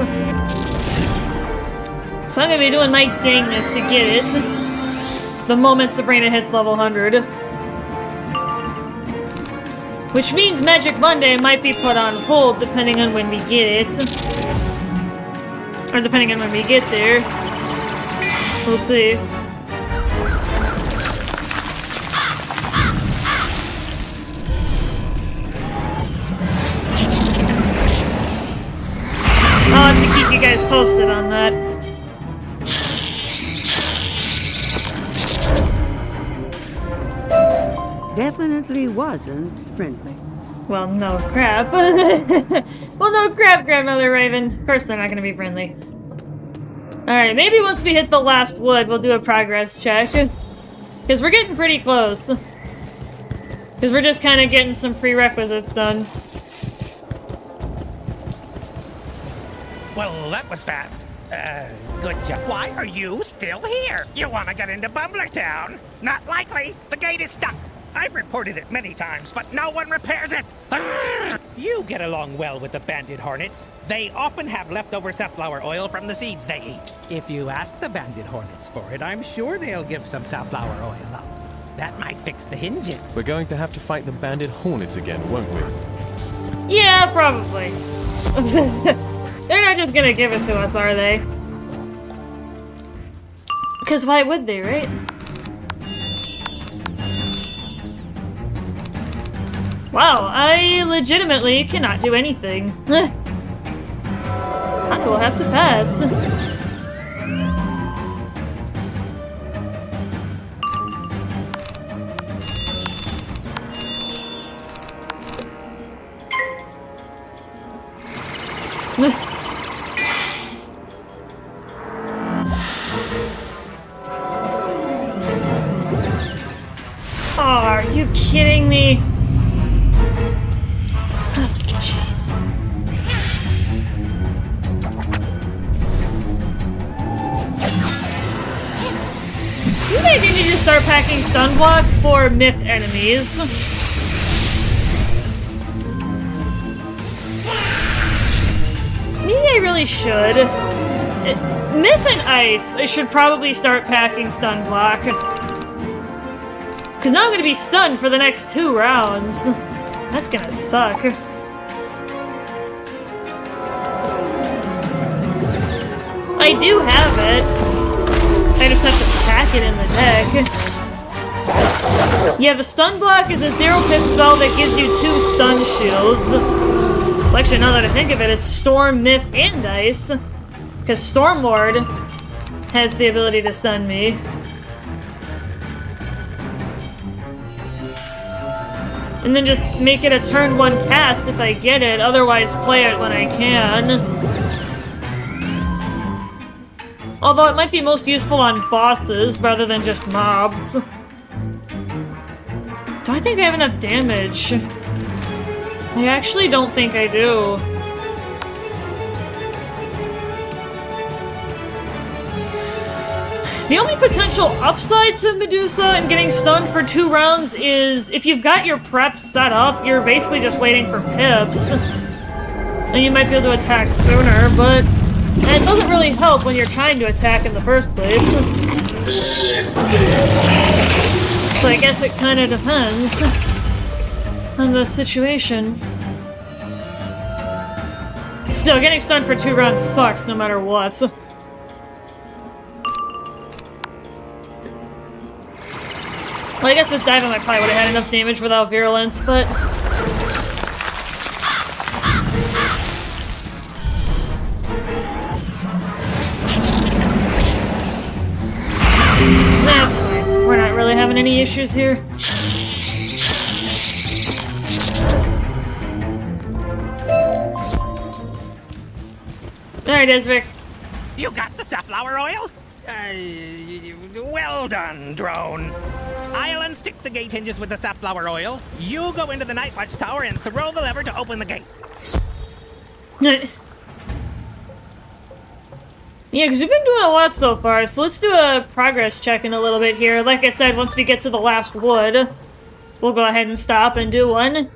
So I'm gonna be doing my dangness to get it the moment Sabrina hits level 100. Which means Magic Monday might be put on hold depending on when we get it. Or depending on when we get there. We'll see. I'll have to keep you guys posted on that. Definitely wasn't friendly. Well, no crap. Well, no crap, Grandmother Raven. Of course they're not gonna be friendly. Alright, maybe once we hit the last wood, we'll do a progress check. Because we're getting pretty close. Because we're just kind of getting some prerequisites done. Well, that was fast. Good job. Why are you still here? You want to get into Bumblertown? Not likely. The gate is stuck. I've reported it many times, but no one repairs it. You get along well with the banded hornets. They often have leftover safflower oil from the seeds they eat. If you ask the banded hornets for it, I'm sure they'll give some safflower oil up. That might fix the engine. We're going to have to fight the banded hornets again, won't we? Yeah, probably. They're not just gonna give it to us, are they? Because why would they, right? Wow, I legitimately cannot do anything. I will have to pass. Oh, are you kidding me? Jeez. You may need to start packing stun block for myth enemies. Maybe I really should. Myth and ice, I should probably start packing stun block. Because now I'm gonna be stunned for the next 2 rounds. That's gonna suck. I do have it. I just have to pack it in the deck. Yeah, the stun block is a 0-pip spell that gives you 2 stun shields. Well, actually, now that I think of it, it's Storm, Myth, and Ice. Because Stormlord has the ability to stun me. And then just make it a turn 1 cast if I get it, otherwise play it when I can. Although it might be most useful on bosses rather than just mobs. Do I think I have enough damage? I actually don't think I do. The only potential upside to Medusa and getting stunned for 2 rounds is if you've got your prep set up, you're basically just waiting for pips. And you might be able to attack sooner, but it doesn't really help when you're trying to attack in the first place. So I guess it kind of depends on the situation. Still, getting stunned for 2 rounds sucks no matter what. Well, I guess with diving I probably would have had enough damage without virulence, but... That's fine. We're not really having any issues here. Alright, Ezric. You got the safflower oil? Well done, drone. I'll unstick the gate hinges with the safflower oil. You go into the Night Watch Tower and throw the lever to open the gate. Yeah, because we've been doing a lot so far, so let's do a progress check in a little bit here. Like I said, once we get to the last wood, we'll go ahead and stop and do one.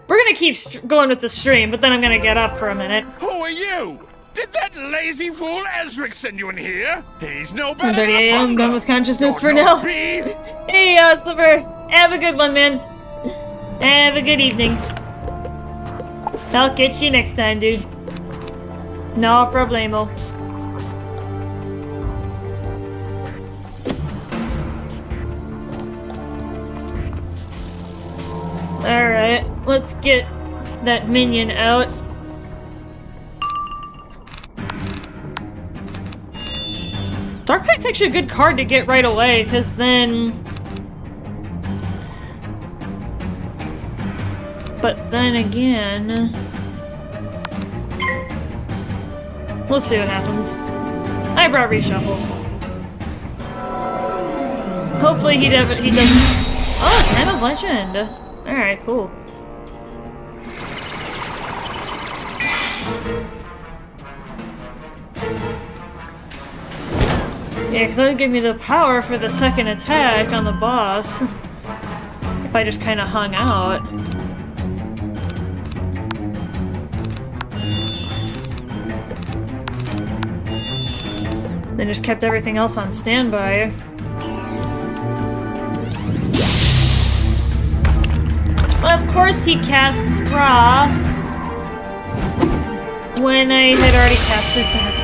We're gonna keep going with the stream, but then I'm gonna get up for a minute. Who are you? Did that lazy fool Ezric send you in here? He's no better 1:30 than a a.m. bungler. Done with consciousness for Don't know now. me. Hey, Silver. Have a good one, man. Have a good evening. I'll catch you next time, dude. No problemo. Alright, let's get that minion out. Dark Pack's actually a good card to get right away, because then... But then again... We'll see what happens. Eyebrow reshuffle. Hopefully he doesn't... Oh, Time of Legend! Alright, cool. Yeah, because that would give me the power for the second attack on the boss. If I just kind of hung out. Then just kept everything else on standby. Of course he casts Ra when I had already casted Dark.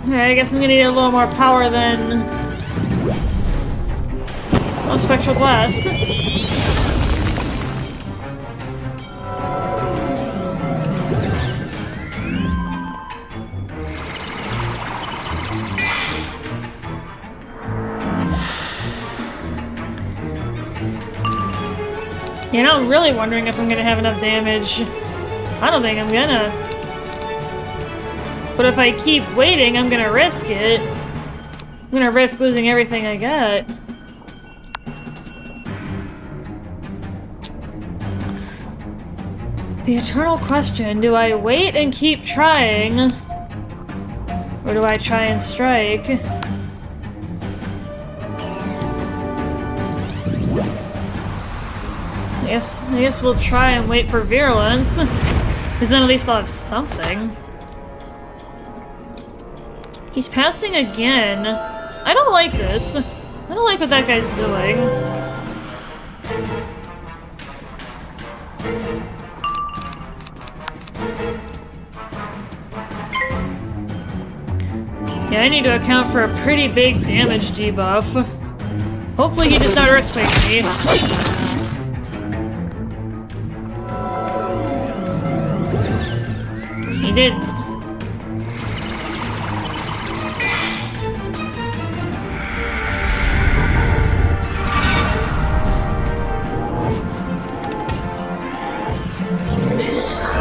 Alright, I guess I'm gonna need a little more power than... Oh, Spectral Blast. Yeah, now I'm really wondering if I'm gonna have enough damage. I don't think I'm gonna. But if I keep waiting, I'm gonna risk it. I'm gonna risk losing everything I got. The eternal question, do I wait and keep trying? Or do I try and strike? I guess we'll try and wait for virulence. Because then at least I'll have something. He's passing again. I don't like this. I don't like what that guy's doing. Yeah, I need to account for a pretty big damage debuff. Hopefully he does not earthquake me. He didn't.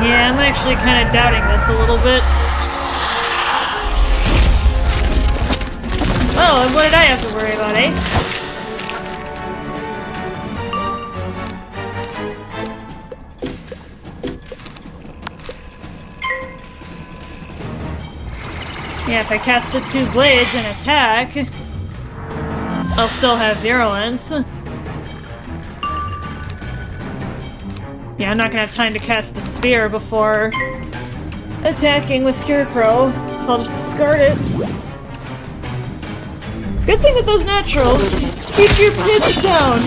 Yeah, I'm actually kind of doubting this a little bit. Oh, and what did I have to worry about, eh? Yeah, if I cast the two blades and attack, I'll still have virulence. Yeah, I'm not gonna have time to cast the spear before attacking with Scarecrow, so I'll just discard it. Good thing with those naturals, keep your pitch down.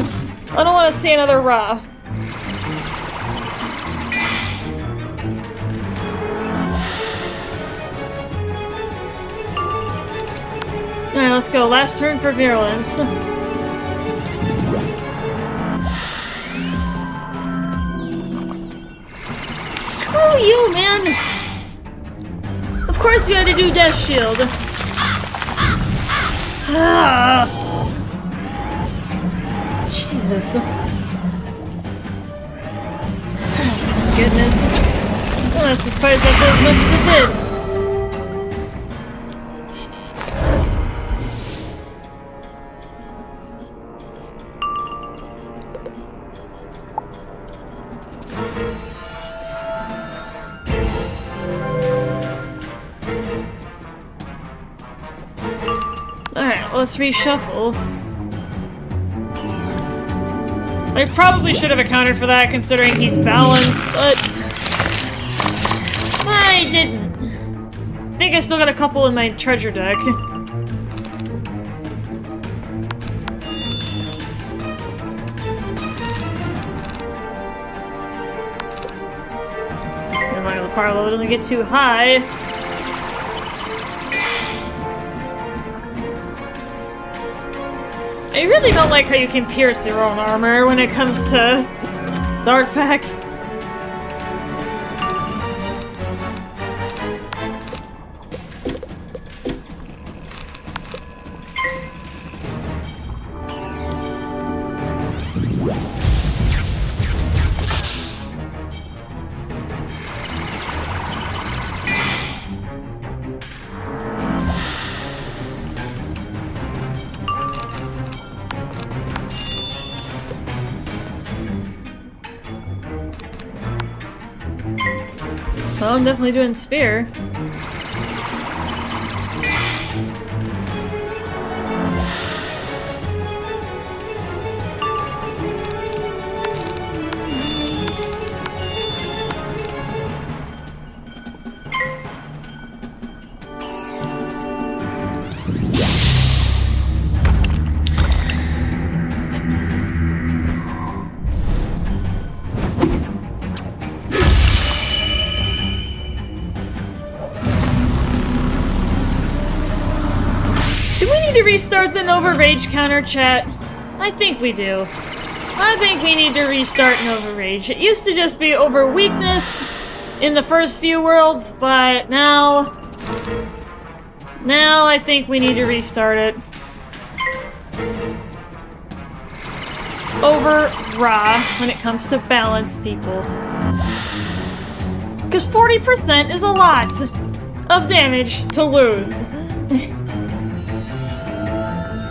I don't want to see another Ra. Alright, let's go. Last turn for virulence. Screw you, man! Of course you had to do Death Shield. Jesus. Oh, goodness. Well, that's as far as I did as much as it did. Let's reshuffle. I probably should have accounted for that considering he's balanced, but I didn't. I think I still got a couple in my treasure deck. power level doesn't get too high. I really don't like how you can pierce your own armor when it comes to Dark Pact. Well, I'm definitely doing spear. Restart the Nova Rage counter, chat? I think we do. I think we need to restart Nova Rage. It used to just be over weakness in the first few worlds, but now I think we need to restart it. Over raw when it comes to balance, people. Because 40% is a lot of damage to lose.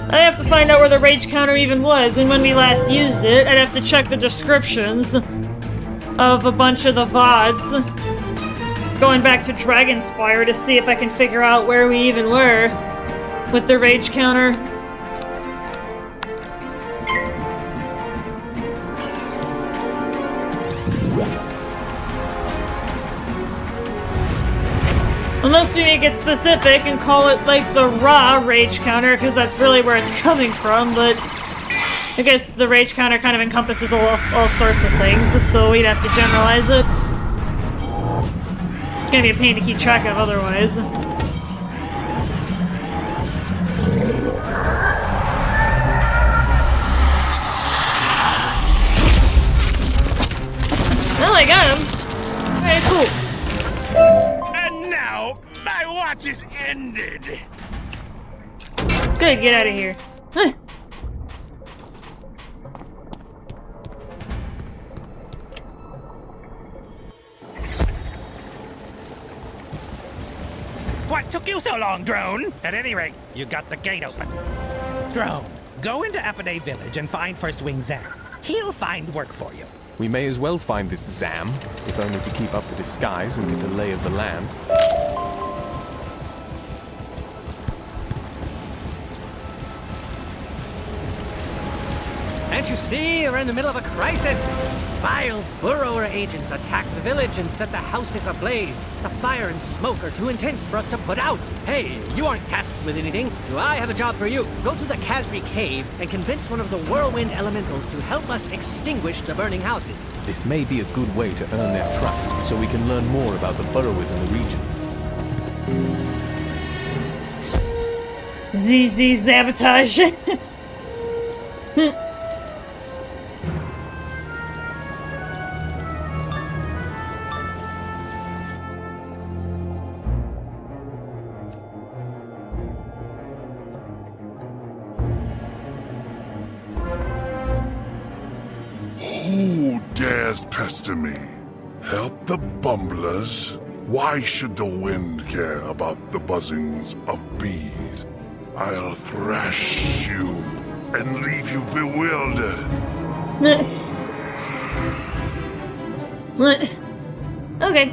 I have to find out where the rage counter even was, and when we last used it, I'd have to check the descriptions of a bunch of the VODs. Going back to Dragonspire to see if I can figure out where we even were with the rage counter. Unless we make it specific and call it, like, the raw rage counter, because that's really where it's coming from, but I guess the rage counter kind of encompasses all sorts of things, so we'd have to generalize it. It's gonna be a pain to keep track of otherwise. Well, I got him. Alright, cool. My watch is ended. Good, get out of here. Huh. What took you so long, Drone? At any rate, you got the gate open. Drone, go into Apode Village and find First Wing Zam. He'll find work for you. We may as well find this Zam, if only to keep up the disguise and get a lay of the land. Can't you see? We're in the middle of a crisis. Vile burrower agents attacked the village and set the houses ablaze. The fire and smoke are too intense for us to put out. Hey, you aren't tasked with anything. Do I have a job for you? Go to the Khazri cave and convince one of the whirlwind elementals to help us extinguish the burning houses. This may be a good way to earn their trust, so we can learn more about the burrowers in the region. These sabotage. Who dares pester me? Help the bumblers? Why should the wind care about the buzzings of bees? I'll thrash you and leave you bewildered. Okay.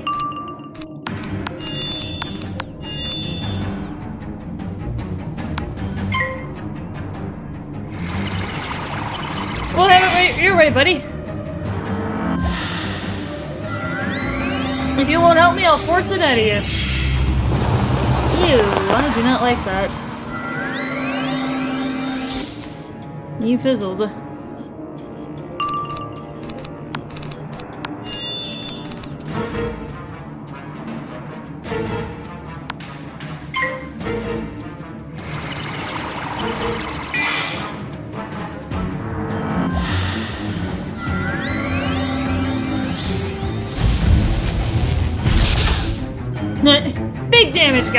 We'll have it your way, buddy. If you won't help me, I'll force it out of you. Ew, I do not like that. You fizzled.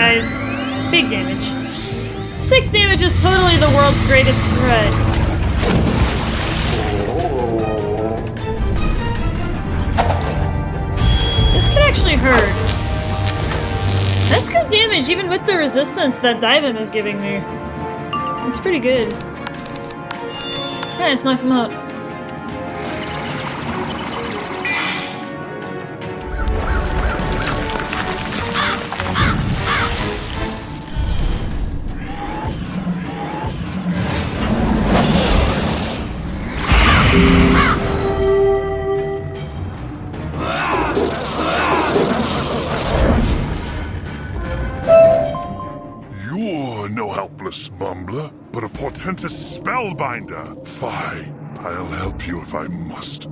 guys. Big damage. 6 damage is totally the world's greatest threat. This could actually hurt. That's good damage, even with the resistance that Divim is giving me. It's pretty good. Yeah, let's knock him out. You're no helpless bumbler, but a portentous spellbinder. Fie, I'll help you if I must.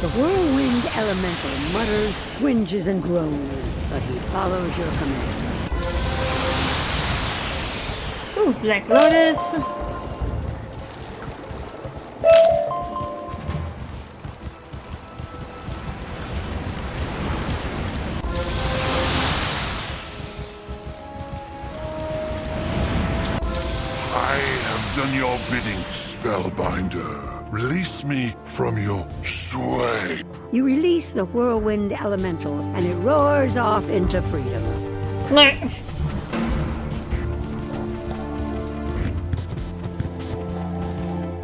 The whirlwind elemental mutters, twinges, and groans, but he follows your commands. Ooh, Black Lotus. I have done your bidding, spellbinder. Release me from your sway. You release the whirlwind elemental, and it roars off into freedom.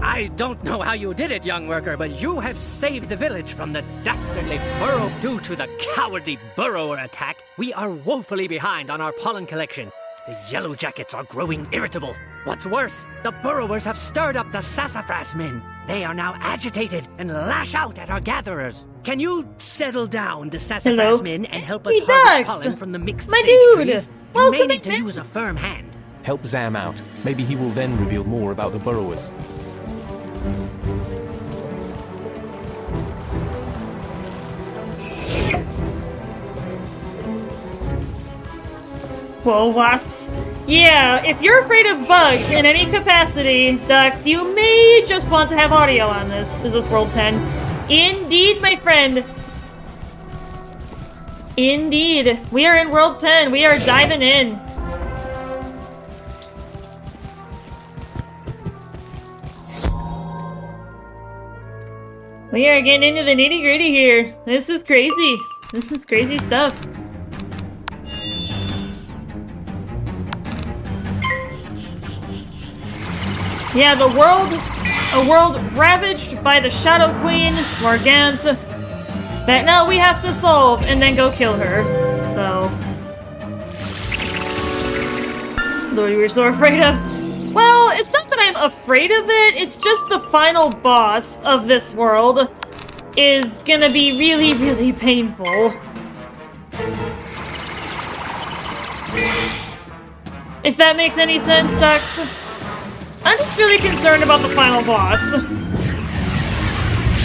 I don't know how you did it, young worker, but you have saved the village from the dastardly burrow. Due to the cowardly burrower attack, we are woefully behind on our pollen collection. The yellow jackets are growing irritable. What's worse, the burrowers have stirred up the sassafras men. They are now agitated and lash out at our gatherers. Can you settle down the sassafras men and help us harvest pollen from the mixed sage trees? You may need to use a firm hand. Help Zam out. Maybe he will then reveal more about the burrowers. Whoa, wasps. Yeah, if you're afraid of bugs in any capacity, Dux, you may just want to have audio on this. Is this World 10? Indeed, my friend. Indeed. We are in World 10. We are diving in. We are getting into the nitty-gritty here. This is crazy. This is crazy stuff. Yeah, a world ravaged by the Shadow Queen, Morganth, that now we have to solve and then go kill her. So, Lord, we were so afraid of. Well, it's not that I'm afraid of it, it's just the final boss of this world is gonna be really, really painful. If that makes any sense, Dux. I'm just really concerned about the final boss.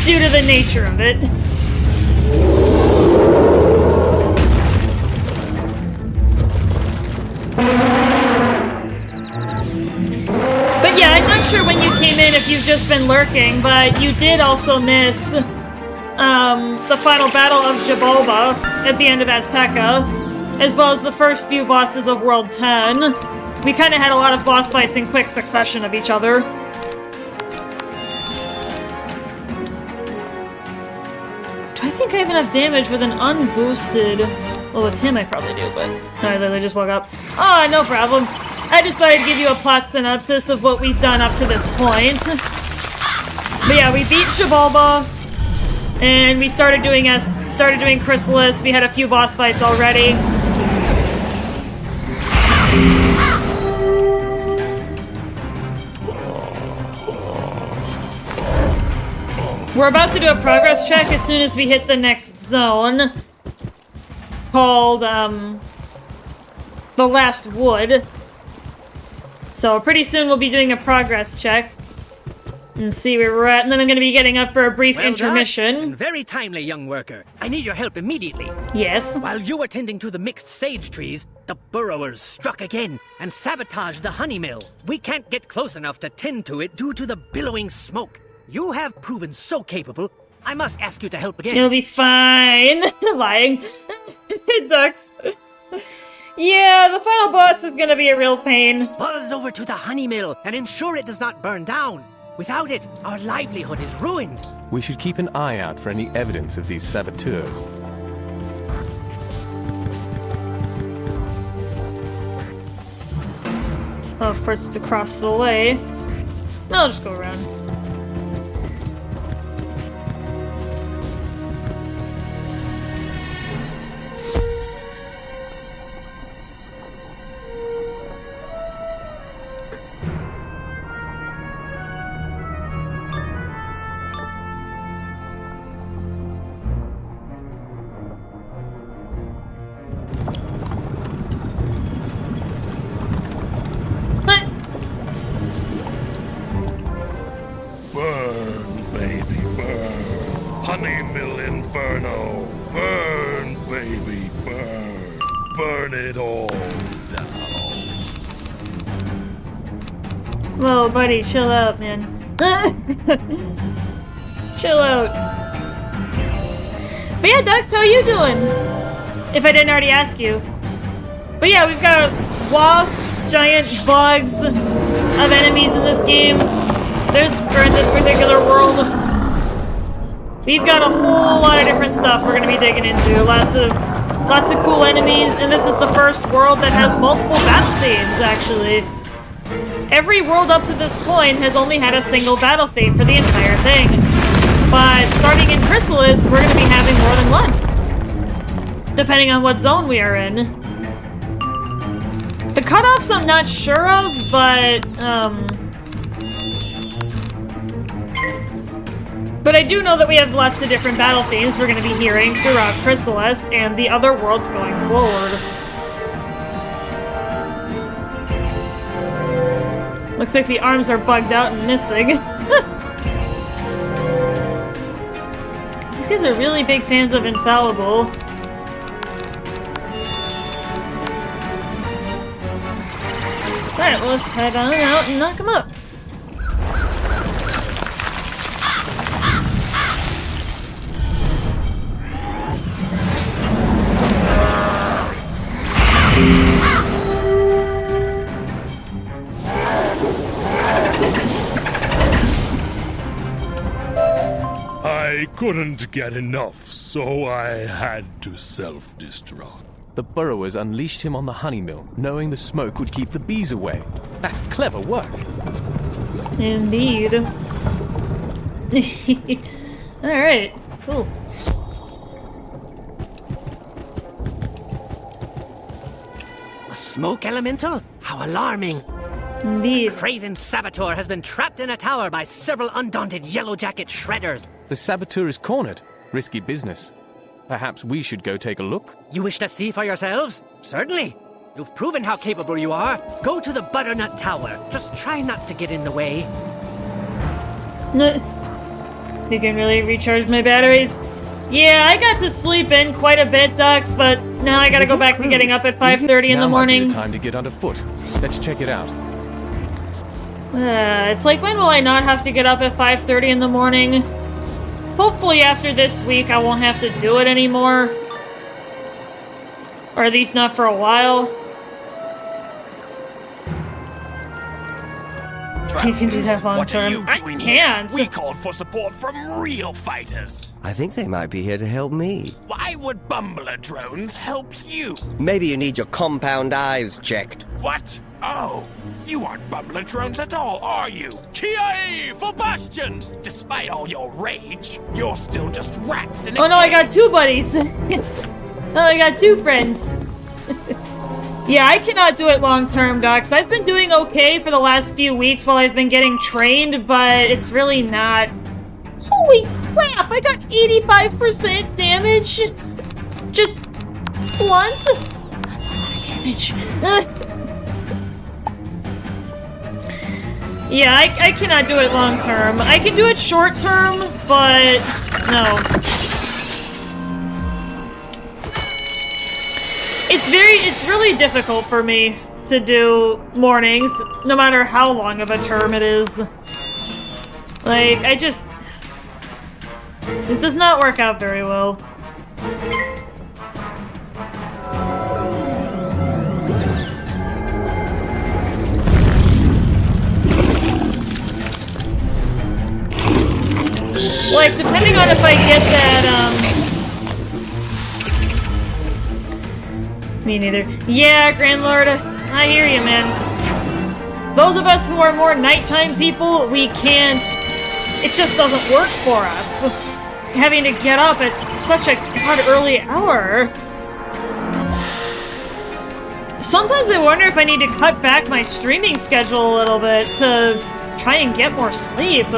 Due to the nature of it. But yeah, I'm not sure when you came in if you've just been lurking, but you did also miss the final battle of Xibalba at the end of Azteca, as well as the first few bosses of World 10. We kind of had a lot of boss fights in quick succession of each other. Do I think I have enough damage with an unboosted... Well, with him I probably do, but... I literally just woke up. Oh, no problem. I just thought I'd give you a plot synopsis of what we've done up to this point. But yeah, we beat Xibalba, and we started doing Chrysalis. We had a few boss fights already. We're about to do a progress check as soon as we hit the next zone, called, the Last Wood. So pretty soon we'll be doing a progress check and see where we're at, and then I'm going to be getting up for a brief intermission. And very timely, young worker. I need your help immediately. Yes? While you were tending to the mixed sage trees, the burrowers struck again and sabotaged the honey mill. We can't get close enough to tend to it due to the billowing smoke. You have proven so capable, I must ask you to help again. It'll be fine. Lying. Ducks. Yeah, the final boss is gonna be a real pain. Buzz over to the honey mill and ensure it does not burn down. Without it, our livelihood is ruined. We should keep an eye out for any evidence of these saboteurs. Oh, of course, it's across the way. I'll just go around. Burn, baby, burn. Honey mill inferno. Burn, baby, burn. Burn it all down. Whoa, buddy, chill out, man. Chill out. But yeah, Dux, how you doing? If I didn't already ask you. But yeah, we've got wasps, giant bugs of enemies in this game. Or in this particular world. We've got a whole lot of different stuff we're gonna be digging into. Lots of cool enemies, and this is the first world that has multiple battle themes, actually. Every world up to this point has only had a single battle theme for the entire thing. But starting in Chrysalis, we're gonna be having more than one. Depending on what zone we are in. The cutoffs I'm not sure of, but I do know that we have lots of different battle themes we're going to be hearing throughout Chrysalis and the other worlds going forward. Looks like the arms are bugged out and missing. These guys are really big fans of Infallible. Alright, well, let's head on out and knock them up. I couldn't get enough, so I had to self-destruct. The burrowers unleashed him on the honey mill, knowing the smoke would keep the bees away. That's clever work. Indeed. Alright, cool. A smoke elemental? How alarming. Indeed. Craven Saboteur has been trapped in a tower by several undaunted Yellow Jacket shredders. The saboteur is cornered. Risky business. Perhaps we should go take a look? You wish to see for yourselves? Certainly. You've proven how capable you are. Go to the Butternut Tower. Just try not to get in the way. You can really recharge my batteries. Yeah, I got to sleep in quite a bit, Dux, but now I gotta go back to getting up at 5:30 in the morning. Now might be the time to get underfoot. Let's check it out. It's like, when will I not have to get up at 5:30 in the morning? Hopefully after this week I won't have to do it anymore. Or at least not for a while. You can do that long term. I can't. We called for support from real fighters. I think they might be here to help me. Why would Bumbler drones help you? Maybe you need your compound eyes checked. What? Oh, you aren't Bumbler drones at all, are you? Kiai for Bastion! Despite all your rage, you're still just rats in a Oh no, I cage. got two buddies. Oh, I got two friends. Yeah, I cannot do it long term, Docs. I've been doing okay for the last few weeks while I've been getting trained, but it's really not. Holy crap, I got 85% damage. Just blunt. That's a lot of damage. Yeah, I cannot do it long term. I can do it short term, but no. It's really difficult for me to do mornings, no matter how long of a term it is. Like, it does not work out very well. Like, depending on if I get that, Me neither. Yeah, Grand Lord, I hear you, man. Those of us who are more nighttime people, we can't... It just doesn't work for us. Having to get up at such a god early hour. Sometimes I wonder if I need to cut back my streaming schedule a little bit to try and get more sleep.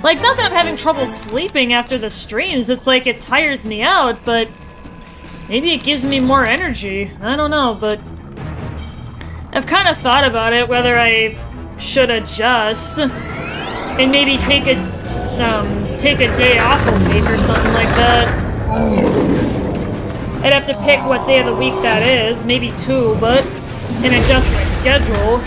Like, not that I'm having trouble sleeping after the streams, it's like it tires me out, but maybe it gives me more energy. I don't know, but I've kind of thought about it, whether I should adjust and maybe take a day off a week or something like that. I'd have to pick what day of the week that is, maybe 2, but and adjust my schedule.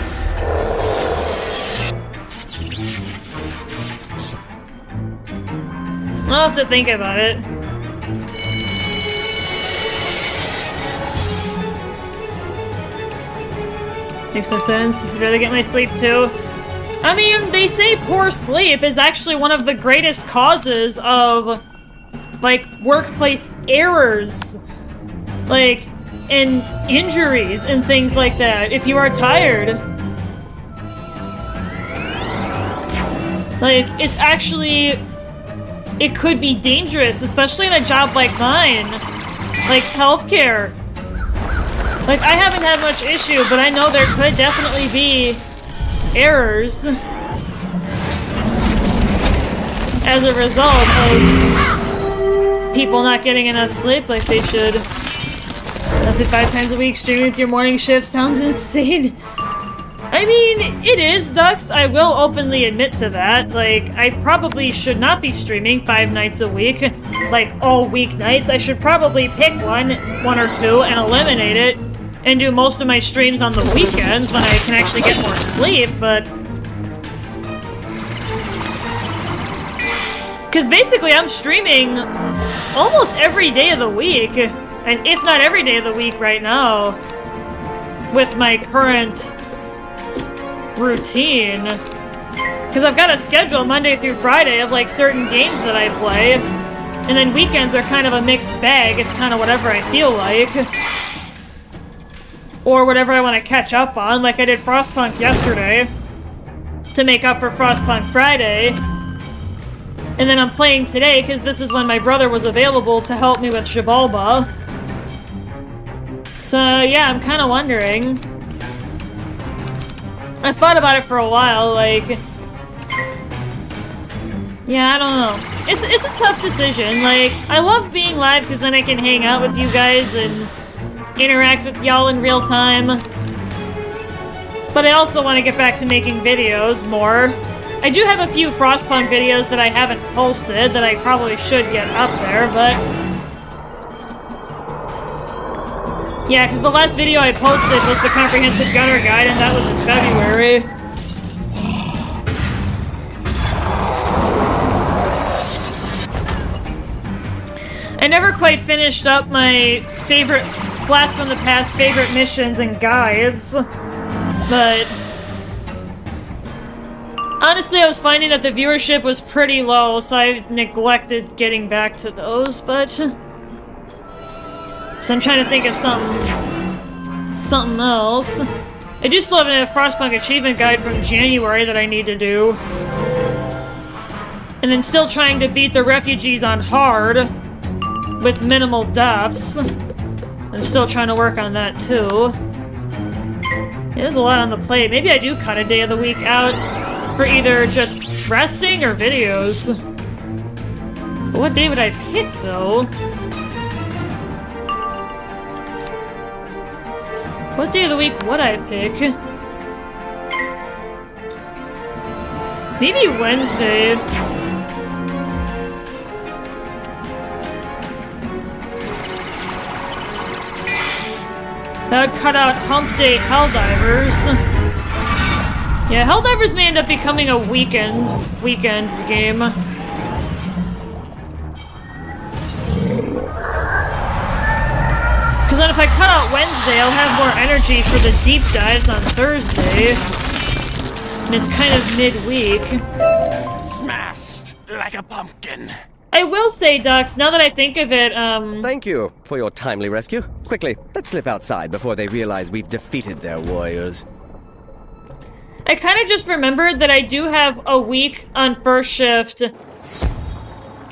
I'll have to think about it. Makes no sense. I'd rather get my sleep too. I mean, they say poor sleep is actually one of the greatest causes of, like, workplace errors. Like, and injuries and things like that, if you are tired. Like, it's actually... It could be dangerous, especially in a job like mine. Like, healthcare. Like, I haven't had much issue, but I know there could definitely be errors as a result of people not getting enough sleep like they should. That's it 5 times a week, streaming with your morning shift sounds insane. I mean, it is, Dux. I will openly admit to that. Like, I probably should not be streaming 5 nights a week, like all weeknights. I should probably pick one or two, and eliminate it, and do most of my streams on the weekends when I can actually get more sleep, but... Because basically I'm streaming almost every day of the week, if not every day of the week right now, with my current routine. Because I've got a schedule Monday through Friday of like certain games that I play, and then weekends are kind of a mixed bag. It's kind of whatever I feel like. Or whatever I want to catch up on, like I did Frostpunk yesterday to make up for Frostpunk Friday. And then I'm playing today because this is when my brother was available to help me with Xibalba. So yeah, I'm kind of wondering. I thought about it for a while, like... Yeah, I don't know. It's a tough decision. Like, I love being live because then I can hang out with you guys and interact with y'all in real time. But I also want to get back to making videos more. I do have a few Frostpunk videos that I haven't posted that I probably should get up there, but... Yeah, because the last video I posted was the Comprehensive Gunner Guide, and that was in February. I never quite finished up my favorite Blast from the Past favorite missions and guides, but... Honestly, I was finding that the viewership was pretty low, so I neglected getting back to those, but... So I'm trying to think of something else. I do still have a Frostpunk achievement guide from January that I need to do. And then still trying to beat the refugees on hard with minimal deaths. I'm still trying to work on that too. Yeah, there's a lot on the plate. Maybe I do cut a day of the week out for either just resting or videos. But what day would I pick though? What day of the week would I pick? Maybe Wednesday. That would cut out Hump Day Helldivers. Yeah, Helldivers may end up becoming a weekend game. Because then if I cut out Wednesday, I'll have more energy for the deep dives on Thursday. And it's kind of midweek. Smashed like a pumpkin. I will say, Dux, now that I think of it, Thank you for your timely rescue. Quickly, let's slip outside before they realize we've defeated their warriors. I kind of just remembered that I do have a week on first shift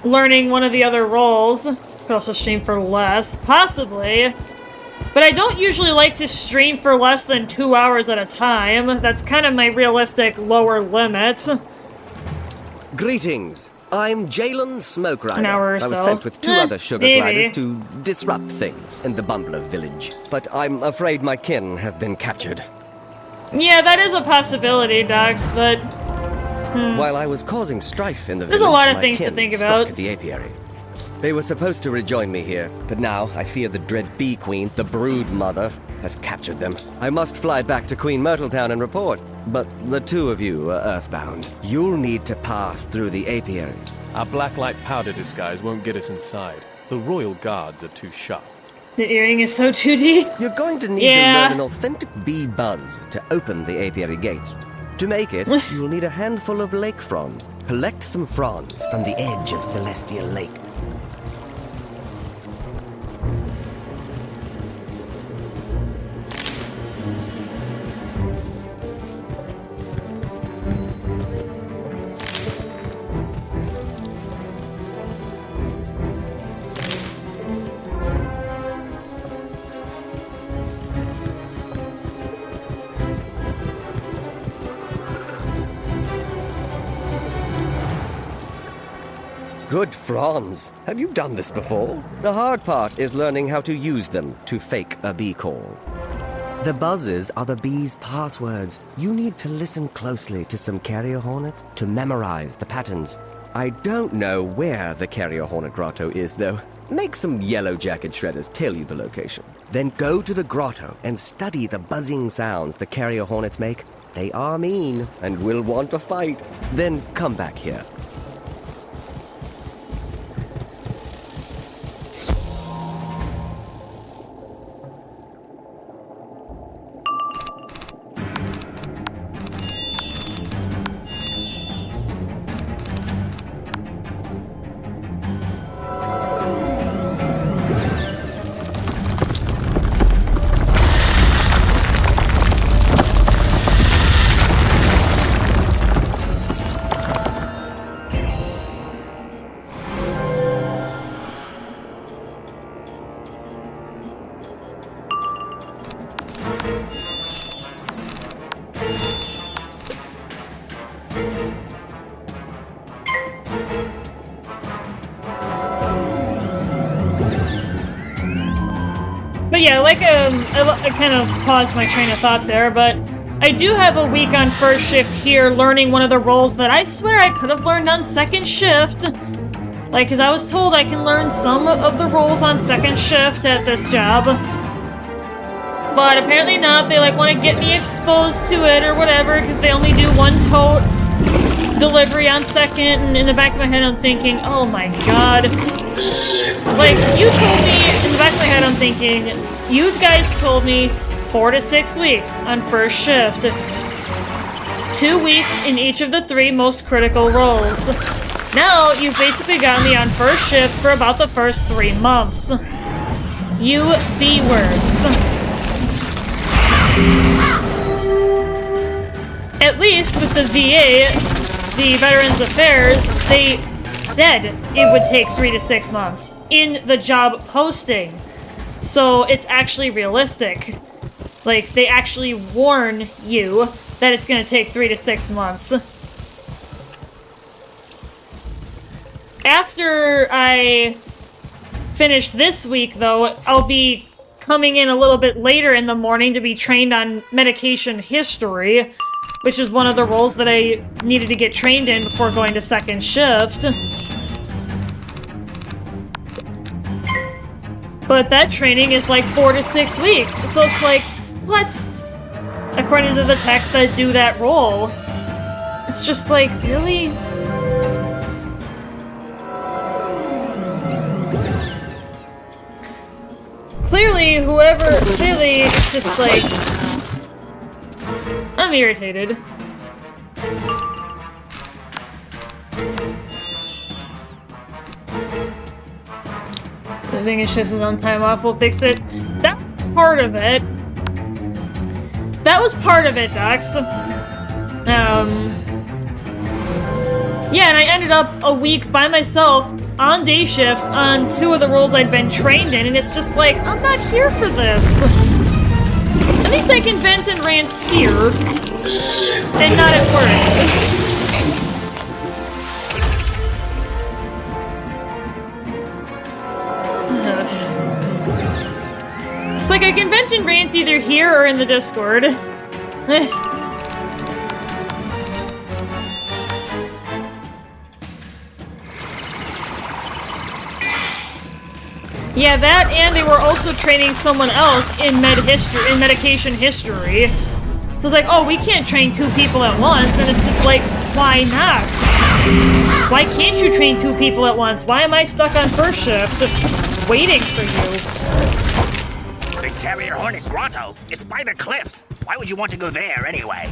learning one of the other roles. Could also stream for less, possibly. But I don't usually like to stream for less than 2 hours at a time. That's kind of my realistic lower limit. Greetings. I'm Jalen Smoke Rider. An hour or I was so. sent with two other sugar maybe. gliders to disrupt things in the Bumbler village. But I'm afraid my kin have been captured. Yeah, that is a possibility, Dux, but... While I was causing strife in the There's village, a lot of my things to kin think stuck about. at the apiary. They were supposed to rejoin me here, but now I fear the dread Bee Queen, the Brood Mother, has captured them. I must fly back to Queen Myrtletown and report, but the two of you are earthbound. You'll need to pass through the apiary. Our blacklight powder disguise won't get us inside. The royal guards are too sharp. The earring is so 2D. You're going to need to learn an authentic bee buzz to open the apiary gates. To make it, you'll need a handful of lake fronds. Collect some fronds from the edge of Celestial Lake. Good fronds. Have you done this before? The hard part is learning how to use them to fake a bee call. The buzzes are the bees' passwords. You need to listen closely to some carrier hornets to memorize the patterns. I don't know where the carrier hornet grotto is, though. Make some yellow jacket shredders tell you the location. Then go to the grotto and study the buzzing sounds the carrier hornets make. They are mean and will want to fight. Then come back here. But yeah, like, I kind of paused my train of thought there, but I do have a week on first shift here learning one of the roles that I swear I could have learned on second shift. Like, because I was told I can learn some of the roles on second shift at this job. But apparently not. They, like, want to get me exposed to it or whatever, because they only do one tote delivery on second, and in the back of my head I'm thinking, oh my god. Like, you told me, in the back of my head I'm thinking, you guys told me 4 to 6 weeks on first shift. 2 weeks in each of the 3 most critical roles. Now, you've basically got me on first shift for about the first 3 months. You B-words. At least with the VA, the Veterans Affairs, they said it would take 3 to 6 months in the job posting. So it's actually realistic. Like, they actually warn you that it's going to take 3 to 6 months. After I finish this week, though, I'll be coming in a little bit later in the morning to be trained on medication history, which is one of the roles that I needed to get trained in before going to second shift. But that training is like 4 to 6 weeks, so it's like, what? according to the text, that do that role. It's just like, really? Clearly, it's just like... I'm irritated. The thing is, shifts is on time off, we'll fix it. That was part of it. That was part of it, Dux. Yeah, and I ended up a week by myself on day shift on 2 of the roles I'd been trained in, and it's just like, I'm not here for this. At least I can vent and rant here, and not at work. It's like I can vent and rant either here or in the Discord. Yeah, that, and they were also training someone else in medication history. So it's like, oh, we can't train 2 people at once, and it's just like, why not? Why can't you train 2 people at once? Why am I stuck on first shift, waiting for you? The Carrier Hornet Grotto. It's by the cliffs. Why would you want to go there anyway?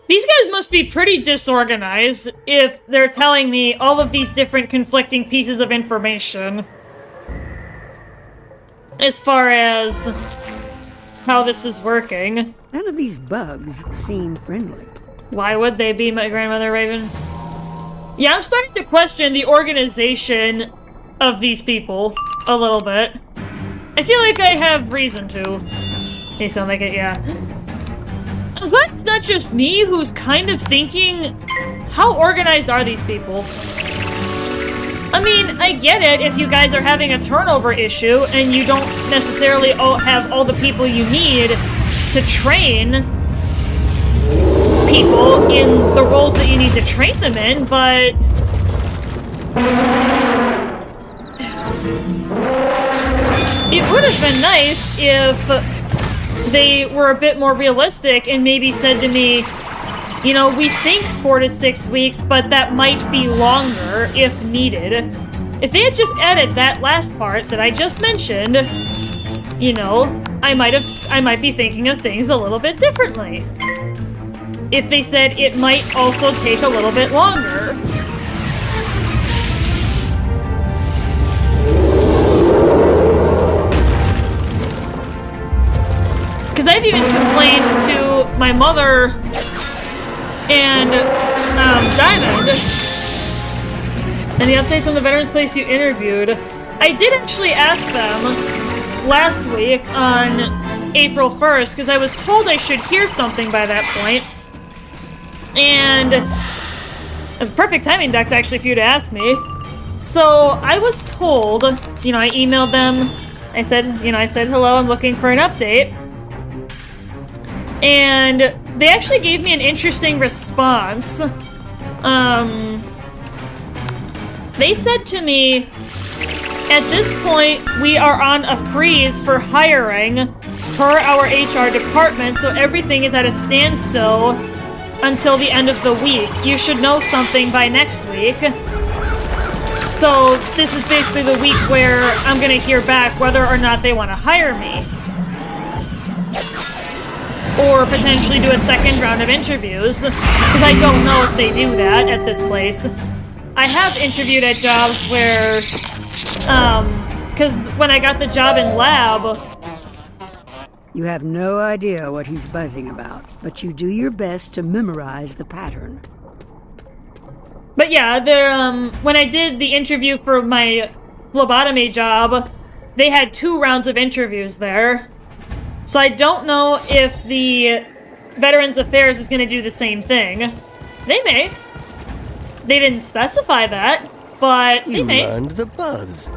These guys must be pretty disorganized if they're telling me all of these different conflicting pieces of information. As far as how this is working. None of these bugs seem friendly. Why would they be, my grandmother Raven? Yeah, I'm starting to question the organization of these people a little bit. I feel like I have reason to. They sound like it, yeah. I'm glad it's not just me who's kind of thinking, how organized are these people? I mean, I get it if you guys are having a turnover issue and you don't necessarily have all the people you need to train people in the roles that you need to train them in, but... It would have been nice if they were a bit more realistic and maybe said to me, you know, we think 4 to 6 weeks, but that might be longer if needed. If they had just added that last part that I just mentioned, you know, I might be thinking of things a little bit differently. If they said it might also take a little bit longer. Because I've even complained to my mother and Diamond. And the updates on the veterans place you interviewed. I did actually ask them last week on April 1st, because I was told I should hear something by that point. And perfect timing, Dex, actually, for you to ask me. So I was told, you know, I emailed them. I said, hello, I'm looking for an update. And they actually gave me an interesting response. They said to me, at this point, we are on a freeze for hiring per our HR department, so everything is at a standstill until the end of the week. You should know something by next week. So this is basically the week where I'm gonna hear back whether or not they want to hire me. Or potentially do a second round of interviews, because I don't know if they do that at this place. I have interviewed at jobs where, because when I got the job in lab... You have no idea what he's buzzing about, but you do your best to memorize the pattern. But yeah, when I did the interview for my phlebotomy job, they had 2 rounds of interviews there. So I don't know if the Veterans Affairs is going to do the same thing. They may. They didn't specify that, but they may. You learned the buzz.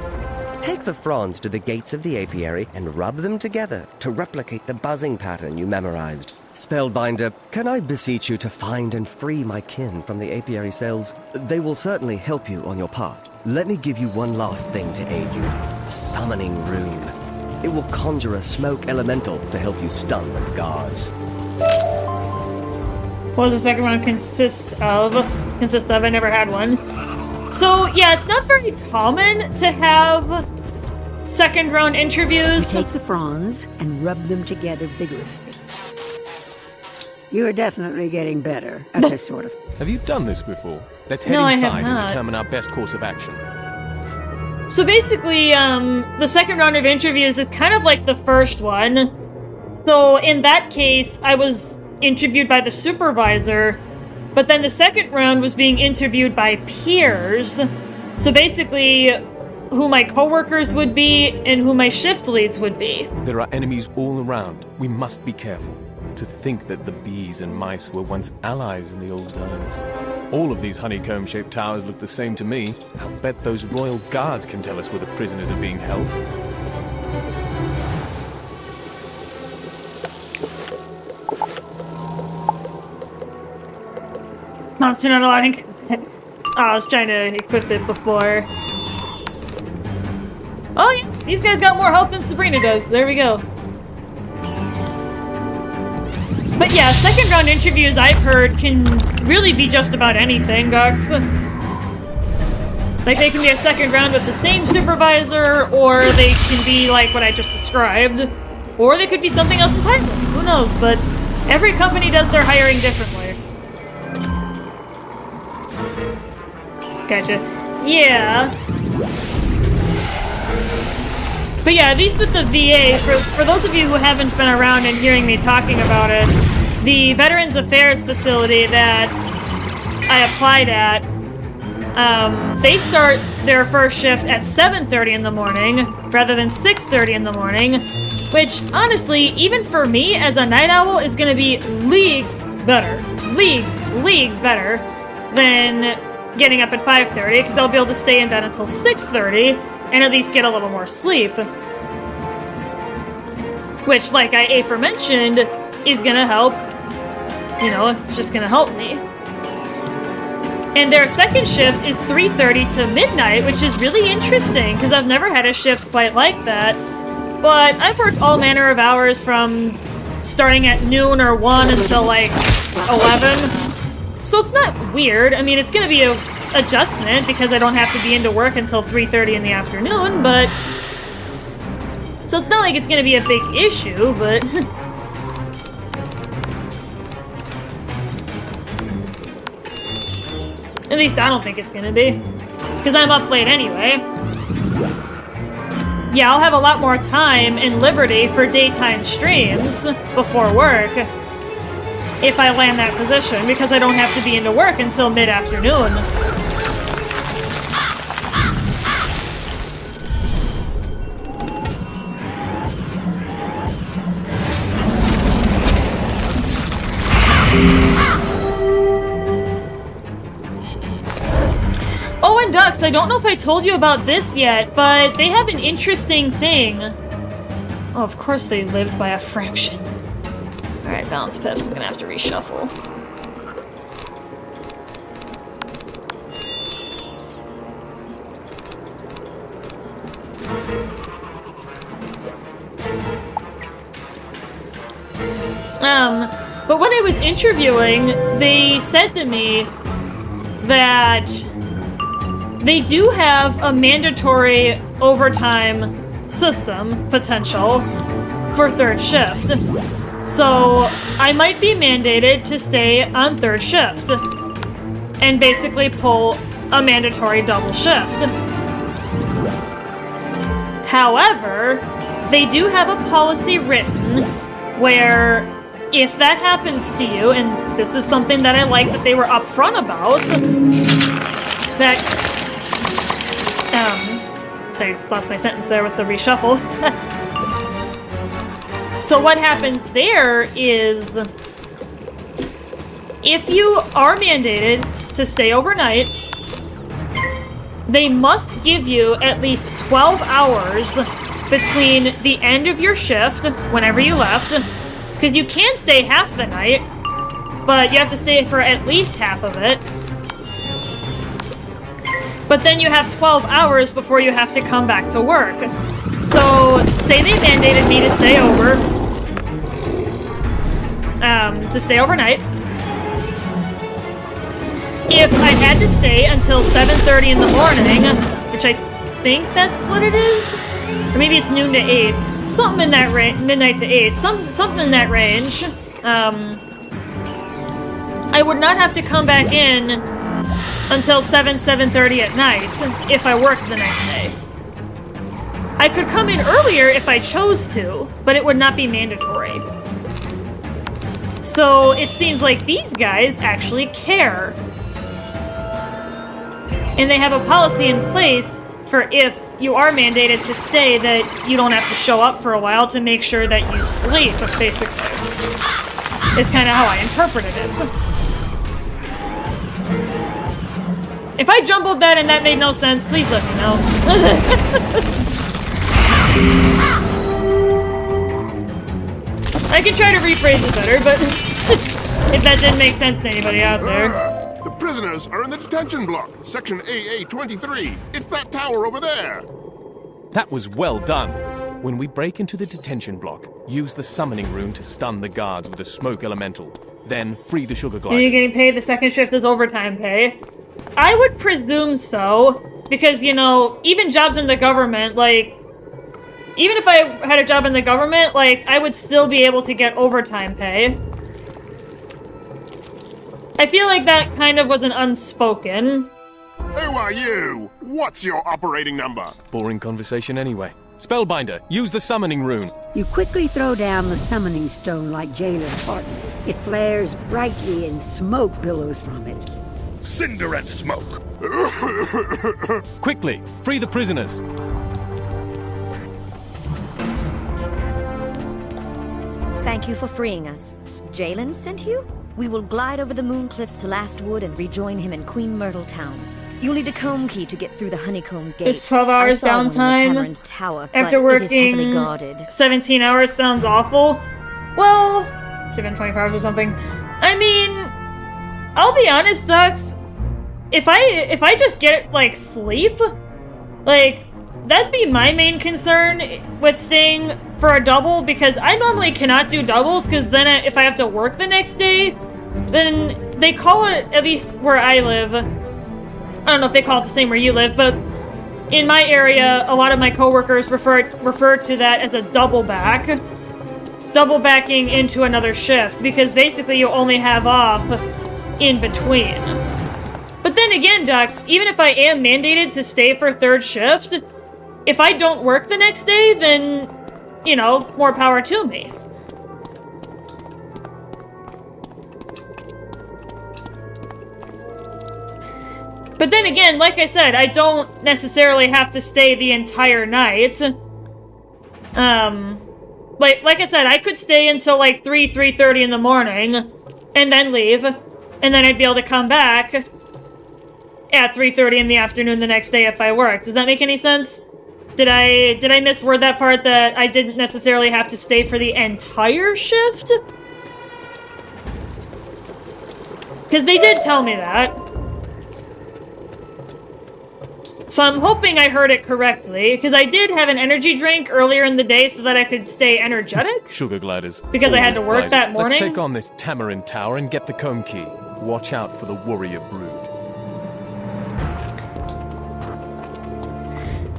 Take the fronds to the gates of the apiary and rub them together to replicate the buzzing pattern you memorized. Spellbinder, can I beseech you to find and free my kin from the apiary cells? They will certainly help you on your path. Let me give you one last thing to aid you. A summoning rune. It will conjure a smoke elemental to help you stun the guards. What does the second one consist of? I never had one. So, yeah, it's not very common to have second round interviews. You take the fronds and rub them together vigorously. You are definitely getting better at this sort of... Have you done this before? Let's head No, I have inside and not. determine our best course of action. So basically, the second round of interviews is kind of like the first one. So in that case, I was interviewed by the supervisor, but then the second round was being interviewed by peers. So basically, who my coworkers would be and who my shift leads would be. There are enemies all around. We must be careful. To think that the bees and mice were once allies in the old times. All of these honeycomb-shaped towers look the same to me. I'll bet those royal guards can tell us where the prisoners are being held. Monster not allowing. I was trying to equip it before. Oh yeah, these guys got more health than Sabrina does. There we go. But yeah, second round interviews I've heard can really be just about anything, Dux. Like they can be a second round with the same supervisor, or they can be like what I just described, or they could be something else entirely. Who knows? But every company does their hiring differently. Gotcha. Yeah. But yeah, at least with the VA, for those of you who haven't been around and hearing me talking about it, the Veterans Affairs facility that I applied at, they start their first shift at 7:30 in the morning rather than 6:30 in the morning, which honestly, even for me as a night owl, is going to be leagues better than getting up at 5:30, because I'll be able to stay in bed until 6:30 and at least get a little more sleep. Which, like I aforementioned, is gonna help. You know, it's just gonna help me. And their second shift is 3:30 to midnight, which is really interesting, because I've never had a shift quite like that. But I've worked all manner of hours from starting at noon or 1 until like 11. So it's not weird. I mean, it's gonna be an adjustment because I don't have to be into work until 3:30 in the afternoon, but... So it's not like it's gonna be a big issue, but... At least I don't think it's gonna be. Because I'm up late anyway. Yeah, I'll have a lot more time and liberty for daytime streams before work if I land that position, because I don't have to be into work until mid-afternoon. Oh, and Dux, I don't know if I told you about this yet, but they have an interesting thing. Oh, of course they lived by a fraction. Alright, balance pips, I'm gonna have to reshuffle. But when I was interviewing, they said to me that they do have a mandatory overtime system potential for third shift. So I might be mandated to stay on third shift and basically pull a mandatory double shift. However, they do have a policy written where if that happens to you, and this is something that I like that they were upfront about, that, sorry, lost my sentence there with the reshuffle. So what happens there is, if you are mandated to stay overnight, they must give you at least 12 hours between the end of your shift, whenever you left, Because you can stay half the night, but you have to stay for at least half of it. But then you have 12 hours before you have to come back to work. So, say they mandated me to stay over, to stay overnight. If I had to stay until 7:30 in the morning, which I think that's what it is, or maybe it's noon to 8, something in that range, midnight to 8, something in that range, I would not have to come back in until 7:30 at night if I worked the next day. I could come in earlier if I chose to, but it would not be mandatory. So it seems like these guys actually care. And they have a policy in place for if you are mandated to stay that you don't have to show up for a while to make sure that you sleep, basically. Is kind of how I interpreted it. If I jumbled that and that made no sense, please let me know. I can try to rephrase it better, but if that didn't make sense to anybody out there. The prisoners are in the detention block, section AA-23. It's that tower over there. That was well done. When we break into the detention block, use the summoning rune to stun the guards with a smoke elemental. Then free the sugar gliders. And you're getting paid the second shift as overtime pay. I would presume so, because, you know, even jobs in the government, like, even if I had a job in the government, like, I would still be able to get overtime pay. I feel like that kind of was an unspoken. Who are you? What's your operating number? Boring conversation anyway. Spellbinder, use the summoning rune. You quickly throw down the summoning stone like Jailer taught you. It flares brightly and smoke billows from it. Cinder and smoke. Quickly, free the prisoners. Thank you for freeing us. Jalen sent you? We will glide over the moon cliffs to Lastwood and rejoin him in Queen Myrtle Town. You'll need a comb key to get through the Honeycomb Gate. It's 12 hours downtime tower, after but it is heavily working guarded. 17 hours sounds awful. Well, should have been 24 hours or something. I mean, I'll be honest, Dux. If I just get, like, sleep, like, that'd be my main concern with staying for a double, because I normally cannot do doubles, because then if I have to work the next day, then they call it, at least where I live, I don't know if they call it the same where you live, but in my area, a lot of my coworkers refer to that as a double back. Double backing into another shift, because basically you only have off in between. But then again, Dux, even if I am mandated to stay for third shift, if I don't work the next day, then, you know, more power to me. But then again, like I said, I don't necessarily have to stay the entire night. Like I said, I could stay until like 3:30 in the morning, and then leave, and then I'd be able to come back at 3:30 in the afternoon the next day if I worked. Does that make any sense? Did I misword that part that I didn't necessarily have to stay for the entire shift? Because they did tell me that. So I'm hoping I heard it correctly, because I did have an energy drink earlier in the day so that I could stay energetic. Sugar gliders. Because I had to work that morning. Let's take on this Tamarind Tower and get the comb key. Watch out for the warrior brood.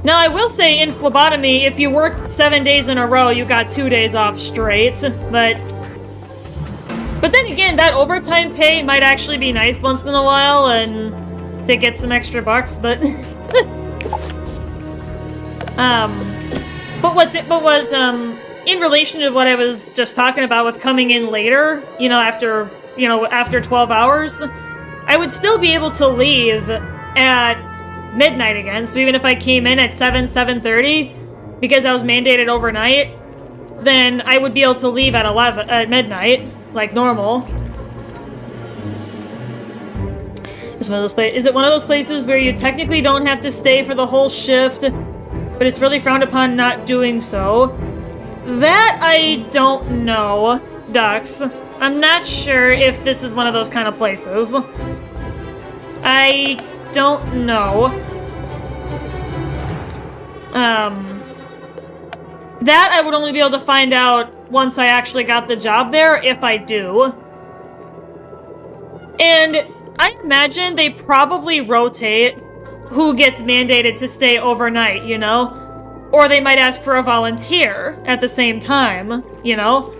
Now, I will say in phlebotomy, if you worked 7 days in a row, you got 2 days off straight, but then again, that overtime pay might actually be nice once in a while, and to get some extra bucks, but in relation to what I was just talking about with coming in later, after 12 hours, I would still be able to leave at midnight again. So even if I came in at 7:30, because I was mandated overnight, then I would be able to leave at midnight, like normal. Is it one of those places where you technically don't have to stay for the whole shift, but it's really frowned upon not doing so? That I don't know. Ducks. I'm not sure if this is one of those kind of places. I don't know. That I would only be able to find out once I actually got the job there, if I do. And I imagine they probably rotate who gets mandated to stay overnight, you know? Or they might ask for a volunteer at the same time, you know?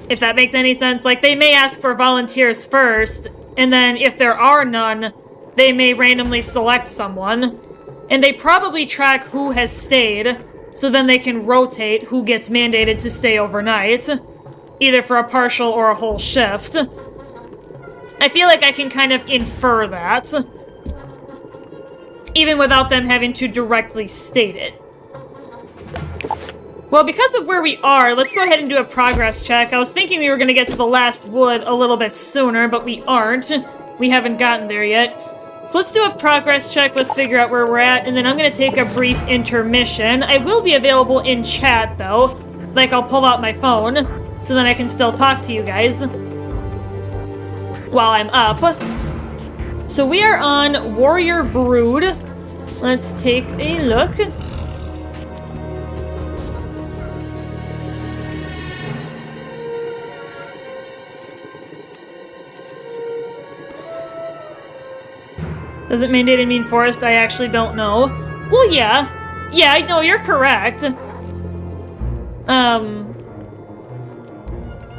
If that makes any sense. Like, they may ask for volunteers first, and then if there are none, they may randomly select someone. And they probably track who has stayed, so then they can rotate who gets mandated to stay overnight, either for a partial or a whole shift. I feel like I can kind of infer that, even without them having to directly state it. Well, because of where we are, let's go ahead and do a progress check. I was thinking we were going to get to the last wood a little bit sooner, but we aren't. We haven't gotten there yet. So let's do a progress check, let's figure out where we're at, and then I'm going to take a brief intermission. I will be available in chat, though. Like, I'll pull out my phone, so then I can still talk to you guys while I'm up. So we are on Warrior Brood. Let's take a look. Does it mandate in Mean Forest? I actually don't know. Well, yeah. Yeah, I know, you're correct.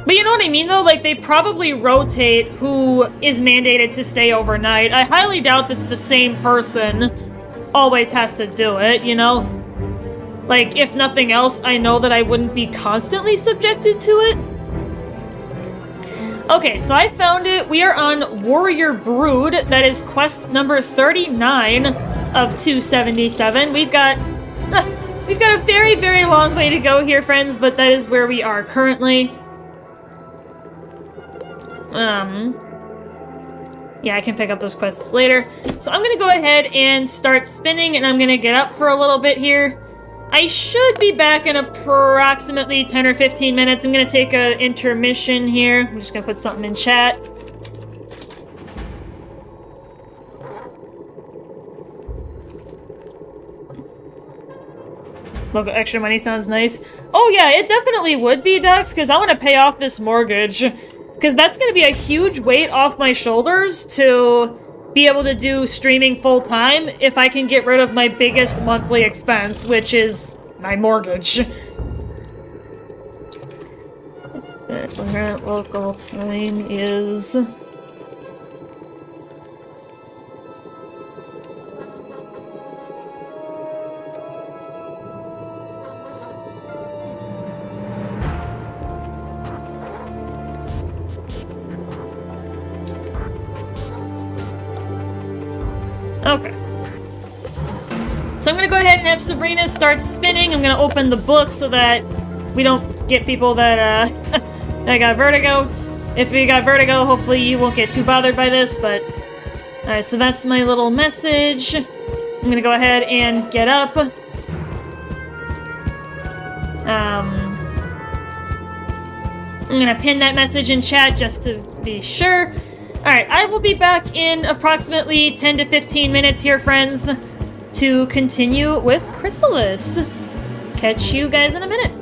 But you know what I mean, though? Like, they probably rotate who is mandated to stay overnight. I highly doubt that the same person always has to do it, you know? Like, if nothing else, I know that I wouldn't be constantly subjected to it. Okay, so I found it. We are on Warrior Brood. That is quest number 39 of 277. We've got a very, very long way to go here, friends, but that is where we are currently. Yeah, I can pick up those quests later. So I'm gonna go ahead and start spinning, and I'm gonna get up for a little bit here. I should be back in approximately 10 or 15 minutes. I'm gonna take an intermission here. I'm just gonna put something in chat. Local extra money sounds nice. Oh yeah, it definitely would be, Dux, because I want to pay off this mortgage. Because that's going to be a huge weight off my shoulders to be able to do streaming full-time if I can get rid of my biggest monthly expense, which is my mortgage. Current local time is... Okay. So I'm gonna go ahead and have Sabrina start spinning. I'm gonna open the book so that we don't get people that, that got vertigo. If we got vertigo, hopefully you won't get too bothered by this, but... Alright, so that's my little message. I'm gonna go ahead and get up. I'm gonna pin that message in chat just to be sure. Alright, I will be back in approximately 10 to 15 minutes here, friends, to continue with Chrysalis. Catch you guys in a minute.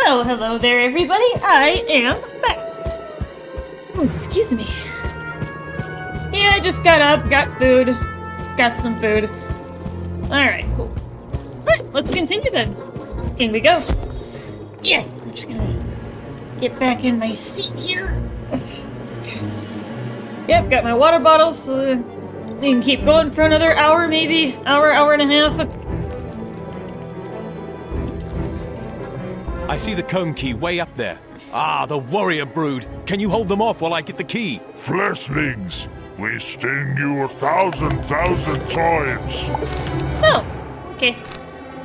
Well, hello there, everybody. I am back. Excuse me. Yeah, I just got up, got food, got some food. Alright, cool. Alright, let's continue then. In we go. Yeah, I'm just gonna get back in my seat here. Yep, got my water bottle, so we can keep going for another hour, maybe. Hour and a half. I see the comb key way up there. Ah, the warrior brood. Can you hold them off while I get the key? Fleshlings, we sting you 1,000 times. Oh, okay.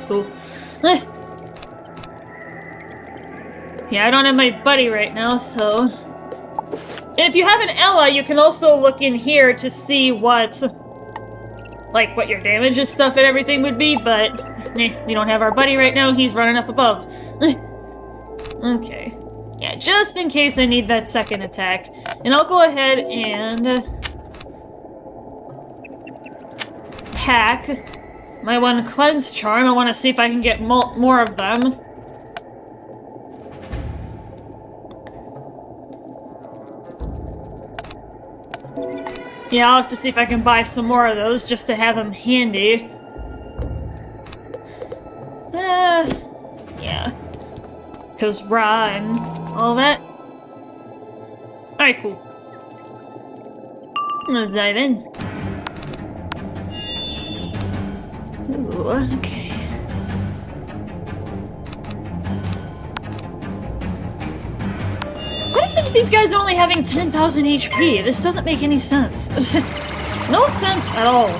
Cool. Yeah, I don't have my buddy right now, so... And if you have an ally, you can also look in here to see what... like, what your damage and stuff and everything would be, but... we don't have our buddy right now, he's running up above. Okay. Yeah, just in case I need that second attack. And I'll go ahead and... pack my one cleanse charm. I want to see if I can get more of them. Yeah, I'll have to see if I can buy some more of those just to have them handy. Yeah. Because Ra and all that. Alright, cool. Let's dive in. Ooh, okay. What is it with these guys only having 10,000 HP? This doesn't make any sense. No sense at all.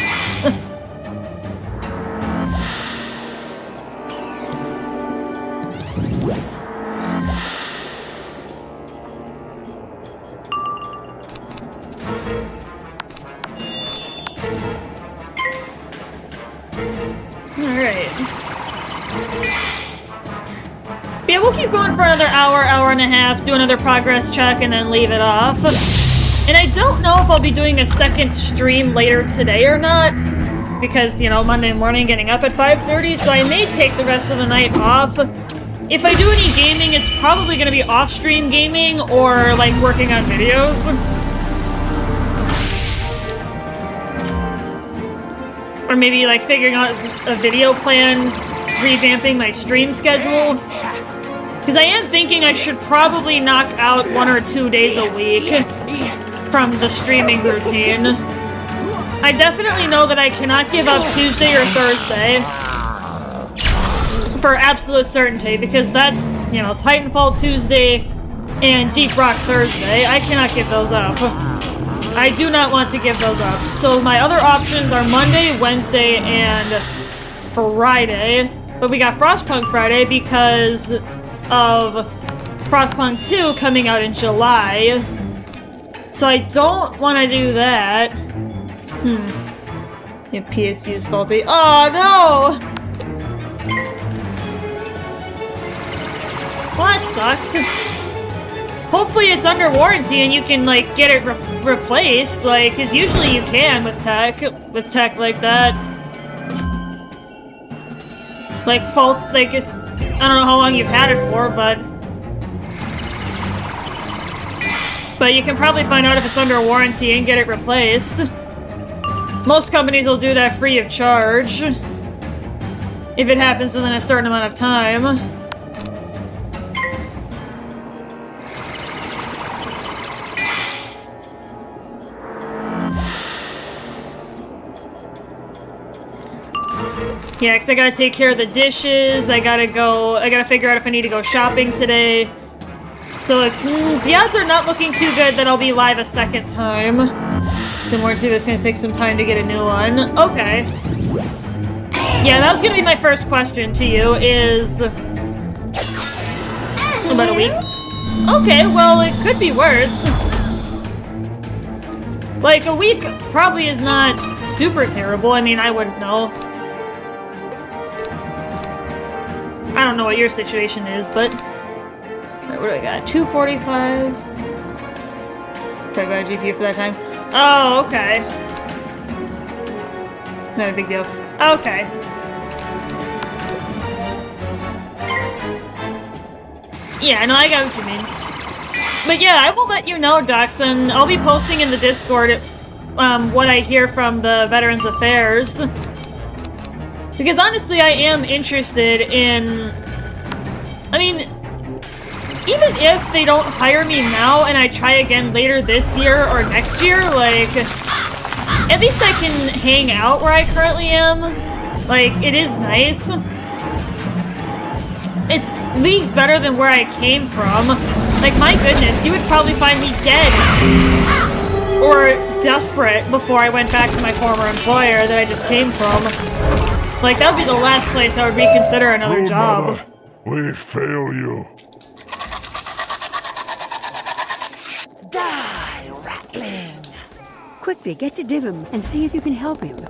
Yeah, we'll keep going for another hour and a half, do another progress check, and then leave it off. And I don't know if I'll be doing a second stream later today or not, because, you know, Monday morning getting up at 5:30, so I may take the rest of the night off. If I do any gaming, it's probably going to be off-stream gaming or, like, working on videos. Or maybe, like, figuring out a video plan, revamping my stream schedule. Because I am thinking I should probably knock out 1 or 2 days a week from the streaming routine. I definitely know that I cannot give up Tuesday or Thursday for absolute certainty, because that's, you know, Titanfall Tuesday and Deep Rock Thursday. I cannot give those up. I do not want to give those up. So my other options are Monday, Wednesday, and Friday. But we got Frostpunk Friday because of Frostpunk 2 coming out in July. So I don't want to do that. Yeah, PSU is faulty. Oh no! Well, that sucks. Hopefully it's under warranty and you can, like, get it replaced, like, because usually you can with tech like that. Like, faults, like, it's, I don't know how long you've had it for, but you can probably find out if it's under warranty and get it replaced. Most companies will do that free of charge if it happens within a certain amount of time. Yeah, because I gotta take care of the dishes, I gotta figure out if I need to go shopping today. So it's, the odds are not looking too good that I'll be live a second time. So more too, it's gonna take some time to get a new one. Okay. Yeah, that was gonna be my first question to you, is... about a week. Okay, well, it could be worse. Like, a week probably is not super terrible, I mean, I wouldn't know. I don't know what your situation is, but... Alright, what do I got? 245s. Probably got a GPU for that time. Oh, okay. Not a big deal. Okay. Yeah, no, I got what you mean. But yeah, I will let you know, Dux, and I'll be posting in the Discord what I hear from the Veterans Affairs. Because honestly, I am interested in... I mean, even if they don't hire me now and I try again later this year or next year, like, at least I can hang out where I currently am. Like, it is nice. It's leagues better than where I came from. Like, my goodness, you would probably find me dead or desperate before I went back to my former employer that I just came from. Like, that would be the last place I would reconsider another job. We fail you. Die, ratling! Quickly, get to Divham and see if you can help him.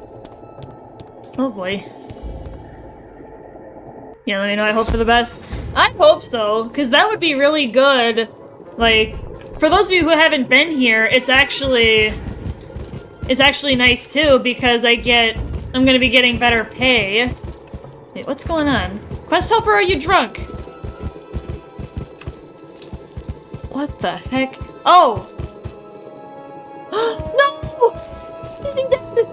Oh boy. Yeah, let me know. I hope for the best. I hope so, because that would be really good. Like, for those of you who haven't been here, it's actually nice too, because I'm gonna be getting better pay. Wait, what's going on? Quest helper, are you drunk? What the heck? Oh! No! Is he dead?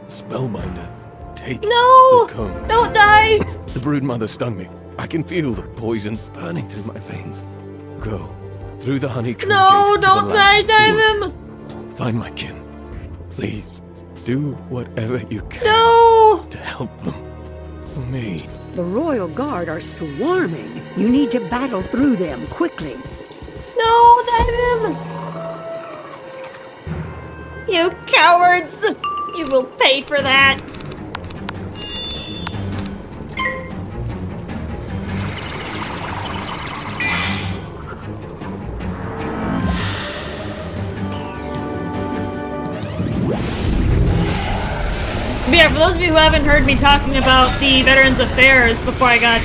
Spellbinder, take No! the cone. Don't die! The broodmother stung me. I can feel the poison burning through my veins. Go through the honeycomb No, gate to don't the die, last dive wood. him! Find my kin. Please, do whatever you can No! to help them. For me. The Royal Guard are swarming. You need to battle through them quickly. No, dive him! You cowards! You will pay for that! But yeah, for those of you who haven't heard me talking about the Veterans Affairs before I got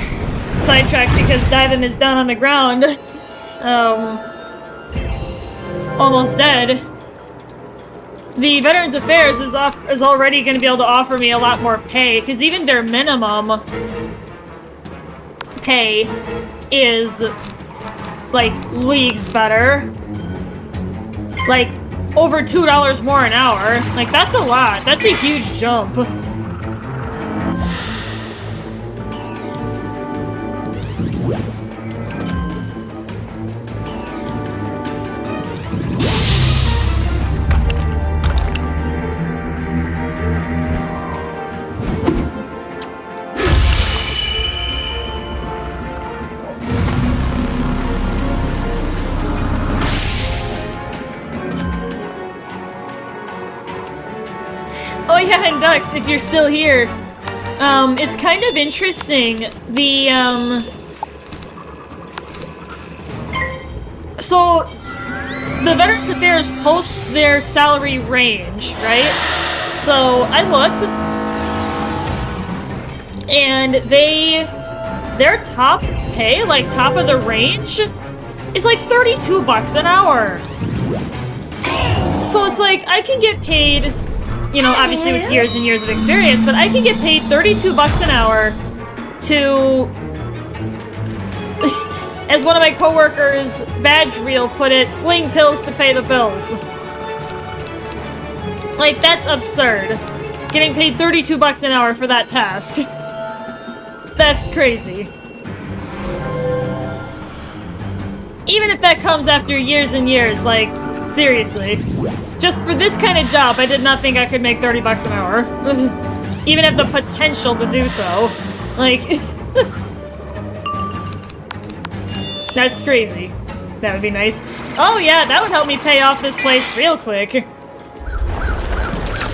sidetracked because Divin is down on the ground, almost dead. The Veterans Affairs is already going to be able to offer me a lot more pay, because even their minimum pay is, like, leagues better. Like, over $2 more an hour. Like, that's a lot. That's a huge jump. Oh yeah, and Dux, if you're still here, it's kind of interesting. So the Veterans Affairs posts their salary range, right? So I looked, and their top pay, like top of the range, is like $32 an hour. So it's like I can get paid, you know, obviously with years and years of experience, but I can get paid $32 an hour to, as one of my coworkers, Badge Reel put it, sling pills to pay the bills. Like, that's absurd. Getting paid $32 an hour for that task. That's crazy. Even if that comes after years and years, like, seriously. Just for this kind of job, I did not think I could make $30 an hour. Even have the potential to do so. Like, that's crazy. That would be nice. Oh yeah, that would help me pay off this place real quick.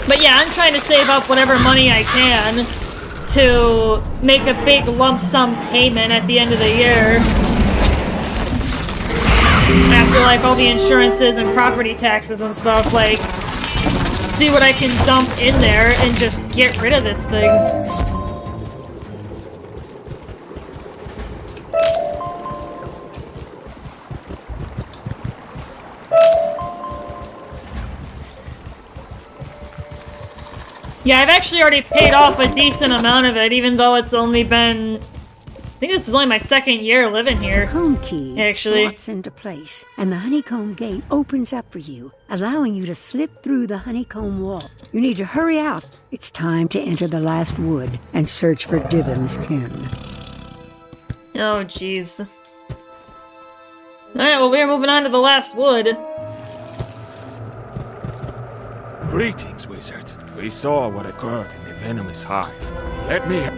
But yeah, I'm trying to save up whatever money I can to make a big lump sum payment at the end of the year. After, like, all the insurances and property taxes and stuff, like, see what I can dump in there and just get rid of this thing. Yeah, I've actually already paid off a decent amount of it, even though it's only been think this is only my second year living here. The comb key actually slots into place, and the honeycomb gate opens up for you, allowing you to slip through the honeycomb wall. You need to hurry out. It's time to enter the last wood and search for Divim's kin. Oh, jeez. Alright, well, we're moving on to the last wood. Greetings, wizard. We saw what occurred in the venomous hive.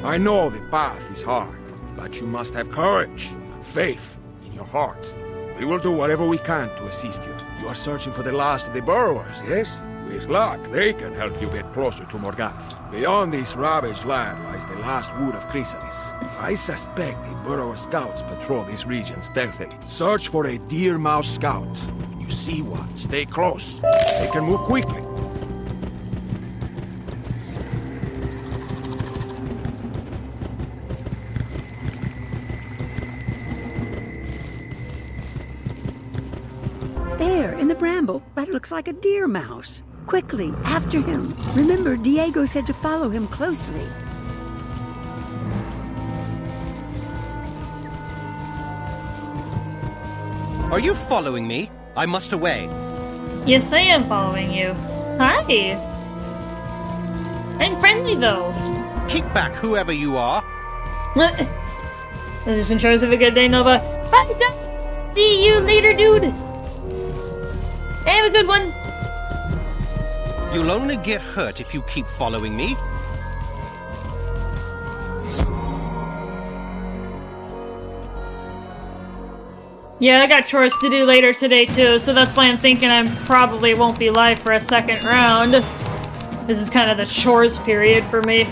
I know the path is hard, but you must have courage and faith in your heart. We will do whatever we can to assist you. You are searching for the last of the burrowers, yes? With luck, they can help you get closer to Morganth. Beyond this ravaged land lies the last wood of Chrysalis. I suspect the burrower scouts patrol this region stealthily. Search for a deer mouse scout. When you see one, stay close. They can move quickly. There, in the bramble, that looks like a deer mouse. Quickly, after him. Remember, Diego said to follow him closely. Are you following me? I must away. Yes, I am following you. Hi. I'm friendly, though. Keep back, whoever you are. Just enjoys have a good day, Nova. Bye, guys. See you later, dude. Have a good one. You'll only get hurt if you keep following me. Yeah, I got chores to do later today, too, so that's why I'm thinking I probably won't be live for a second round. This is kind of the chores period for me.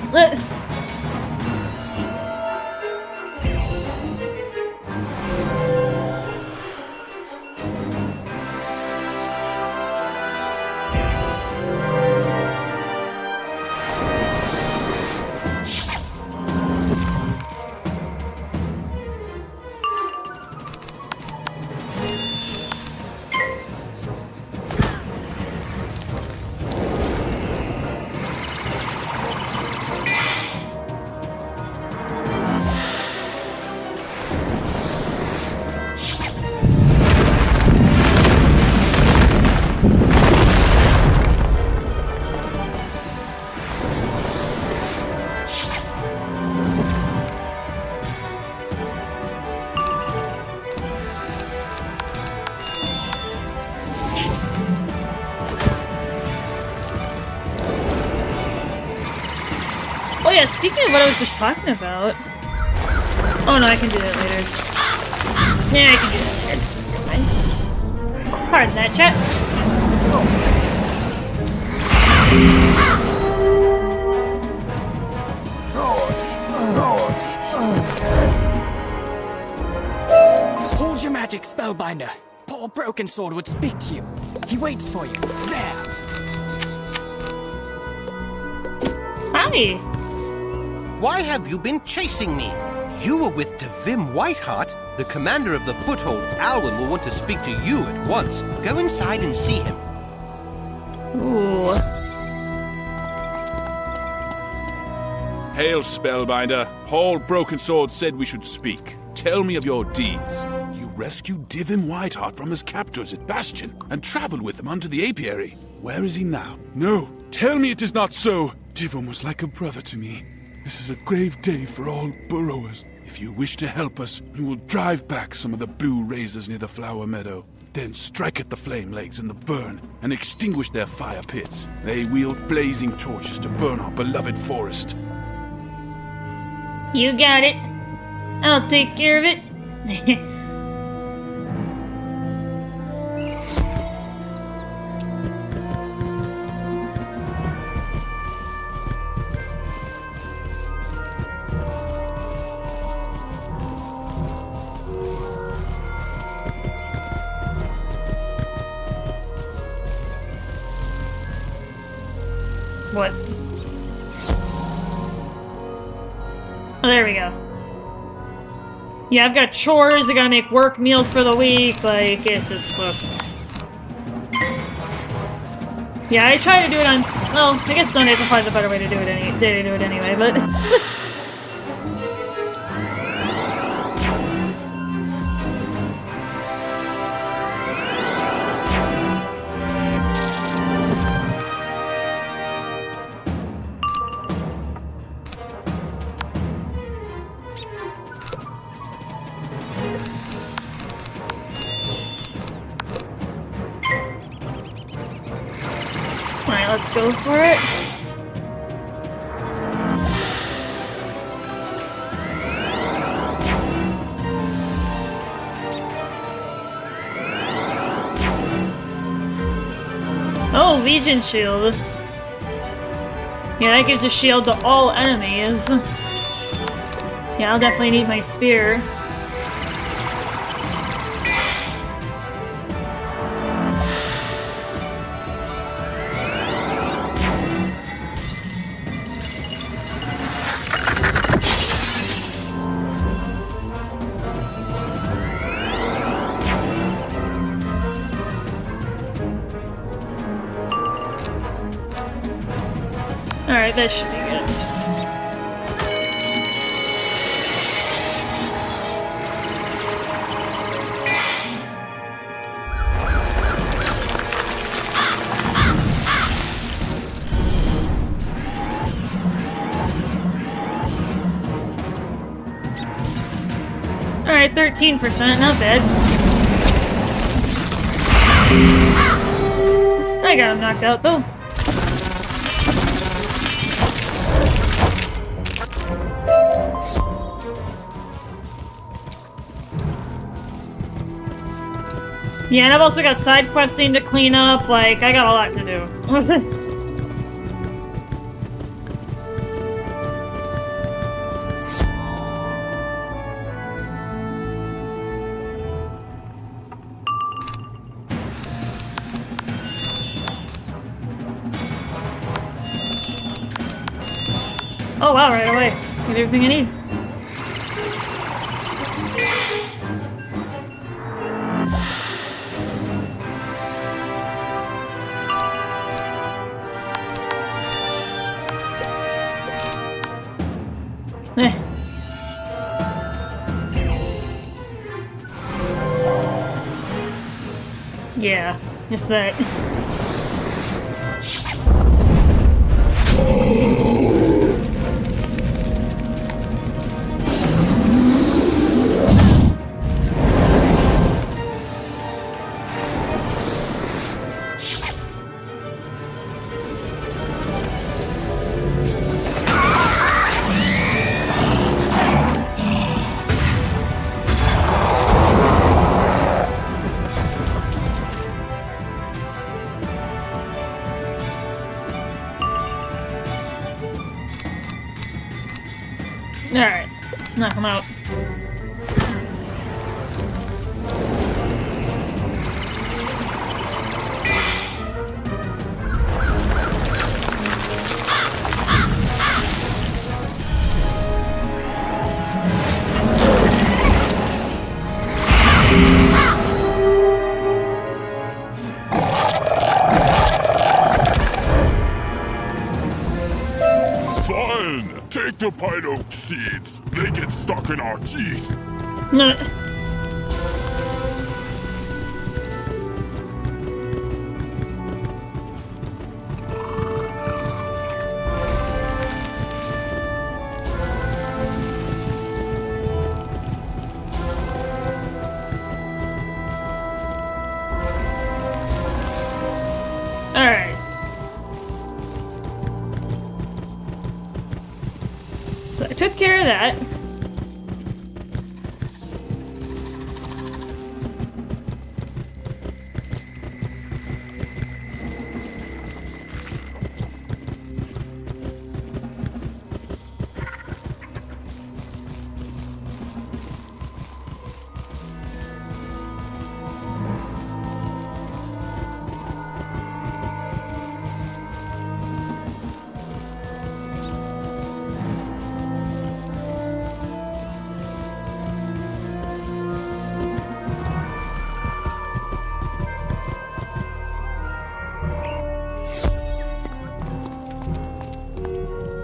Oh yeah, speaking of what I was just talking about. Oh no, I can do that later. Yeah, I can do that later. Never mind. Pardon that, chat. Hold your magic, Spellbinder. Paul Brokensword would speak to you. He waits for you. There. Hi. Why have you been chasing me? You were with Divim Whiteheart. The commander of the foothold, Alwyn, will want to speak to you at once. Go inside and see him. Ooh. Hail, Spellbinder. Paul Brokensword said we should speak. Tell me of your deeds. You rescued Divim Whiteheart from his captors at Bastion and traveled with him onto the apiary. Where is he now? No, tell me it is not so. Divim was like a brother to me. This is a grave day for all burrowers. If you wish to help us, you will drive back some of the blue razors near the flower meadow. Then strike at the flame legs in the burn and extinguish their fire pits. They wield blazing torches to burn our beloved forest. You got it. I'll take care of it. What? Oh, there we go. Yeah, I've got chores, I gotta make work meals for the week, like, it's just close. Yeah, I try to do it on, well, I guess Sundays are probably the better way to do it anyway, but... let's go for it. Oh, Legion Shield. Yeah, that gives a shield to all enemies. Yeah, I'll definitely need my spear. Alright, that should be good. Alright, 13%, not bad. I got him knocked out though. Yeah, and I've also got side questing to clean up, like, I got a lot to do. Oh wow, right away. Get everything I need. Yeah, just that. Alright, let's knock him out. Fine! Take the pine oak seeds. They get stuck in our teeth. No. Alright. So I took care of that.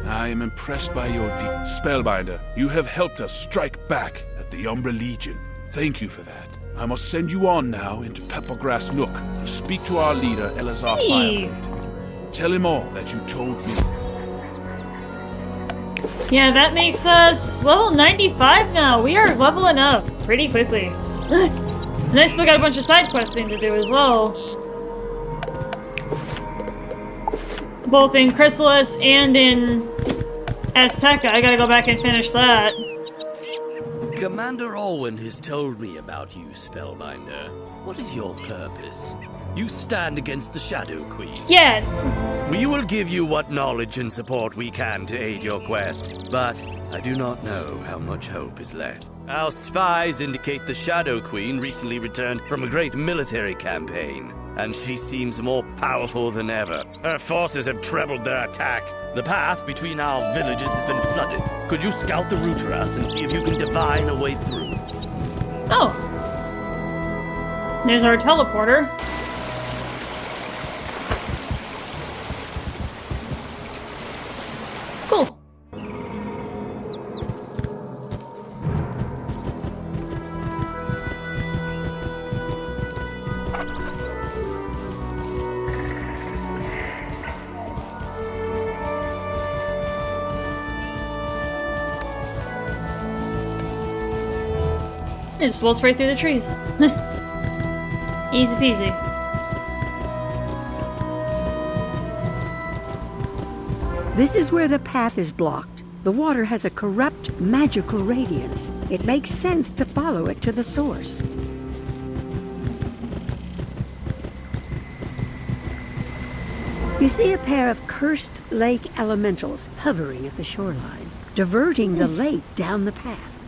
I am impressed by your Spellbinder, you have helped us strike back at the Umbra Legion. Thank you for that. I must send you on now into Peppergrass Nook to speak to our leader, Elazar Fireblade. Tell him all that you told me. Yeah, that makes us level 95 now. We are leveling up pretty quickly. And I still got a bunch of side questing to do as well. both in Chrysalis and in Azteca. I gotta go back and finish that. Commander Owen has told me about you, Spellbinder. What is your purpose? You stand against the Shadow Queen. Yes. We will give you what knowledge and support we can to aid your quest, but I do not know how much hope is left. Our spies indicate the Shadow Queen recently returned from a great military campaign, and she seems more powerful than ever. Her forces have trebled their attacks. The path between our villages has been flooded. Could you scout the route for us and see if you can divine a way through? Oh. There's our teleporter. Cool. It just floats right through the trees. Easy peasy. This is where the path is blocked. The water has a corrupt, magical radiance. It makes sense to follow it to the source. You see a pair of cursed lake elementals hovering at the shoreline, diverting the lake down the path.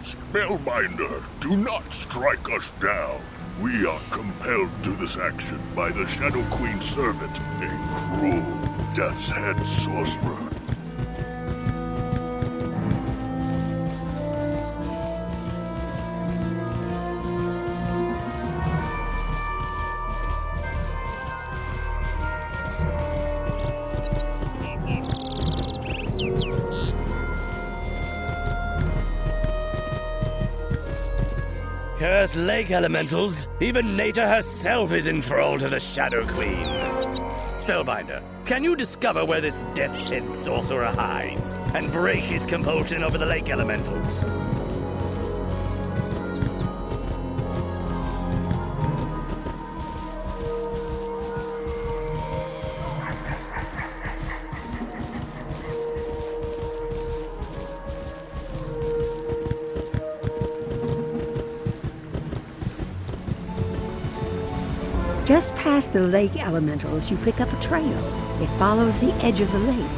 Spellbinder, do not strike us down. We are compelled to this action by the Shadow Queen's servant, a cruel, death's head sorcerer. Cursed lake elementals! Even nature herself is enthralled to the Shadow Queen. Spellbinder, can you discover where this death's head sorcerer hides and break his compulsion over the lake elementals? Just past the lake elementals, you pick up a trail. It follows the edge of the lake.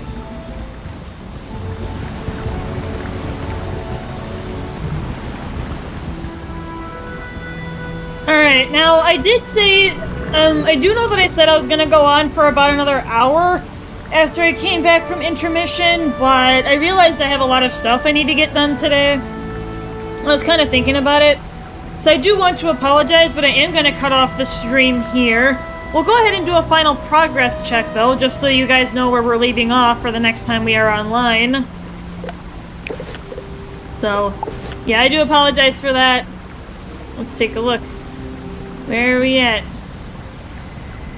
Alright, now I did say, I do know that I said I was gonna go on for about another hour after I came back from intermission, but I realized I have a lot of stuff I need to get done today. I was kind of thinking about it. So I do want to apologize, but I am going to cut off the stream here. We'll go ahead and do a final progress check, though, just so you guys know where we're leaving off for the next time we are online. So, yeah, I do apologize for that. Let's take a look. Where are we at?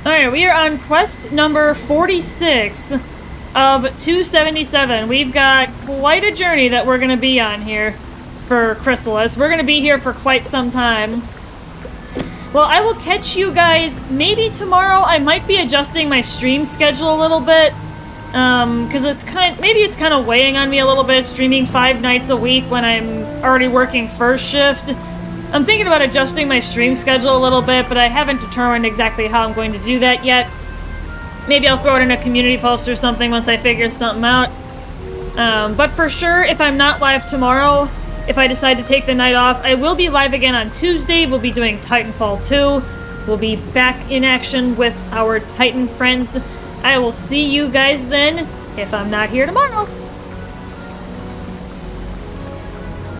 Alright, we are on quest number 46 of 277. We've got quite a journey that we're going to be on here. For Chrysalis. We're going to be here for quite some time. Well, I will catch you guys maybe tomorrow. I might be adjusting my stream schedule a little bit. Because maybe it's kind of weighing on me a little bit, streaming 5 nights a week when I'm already working first shift. I'm thinking about adjusting my stream schedule a little bit, but I haven't determined exactly how I'm going to do that yet. Maybe I'll throw it in a community post or something once I figure something out. But for sure, if I'm not live tomorrow, if I decide to take the night off, I will be live again on Tuesday. We'll be doing Titanfall 2. We'll be back in action with our Titan friends. I will see you guys then, if I'm not here tomorrow.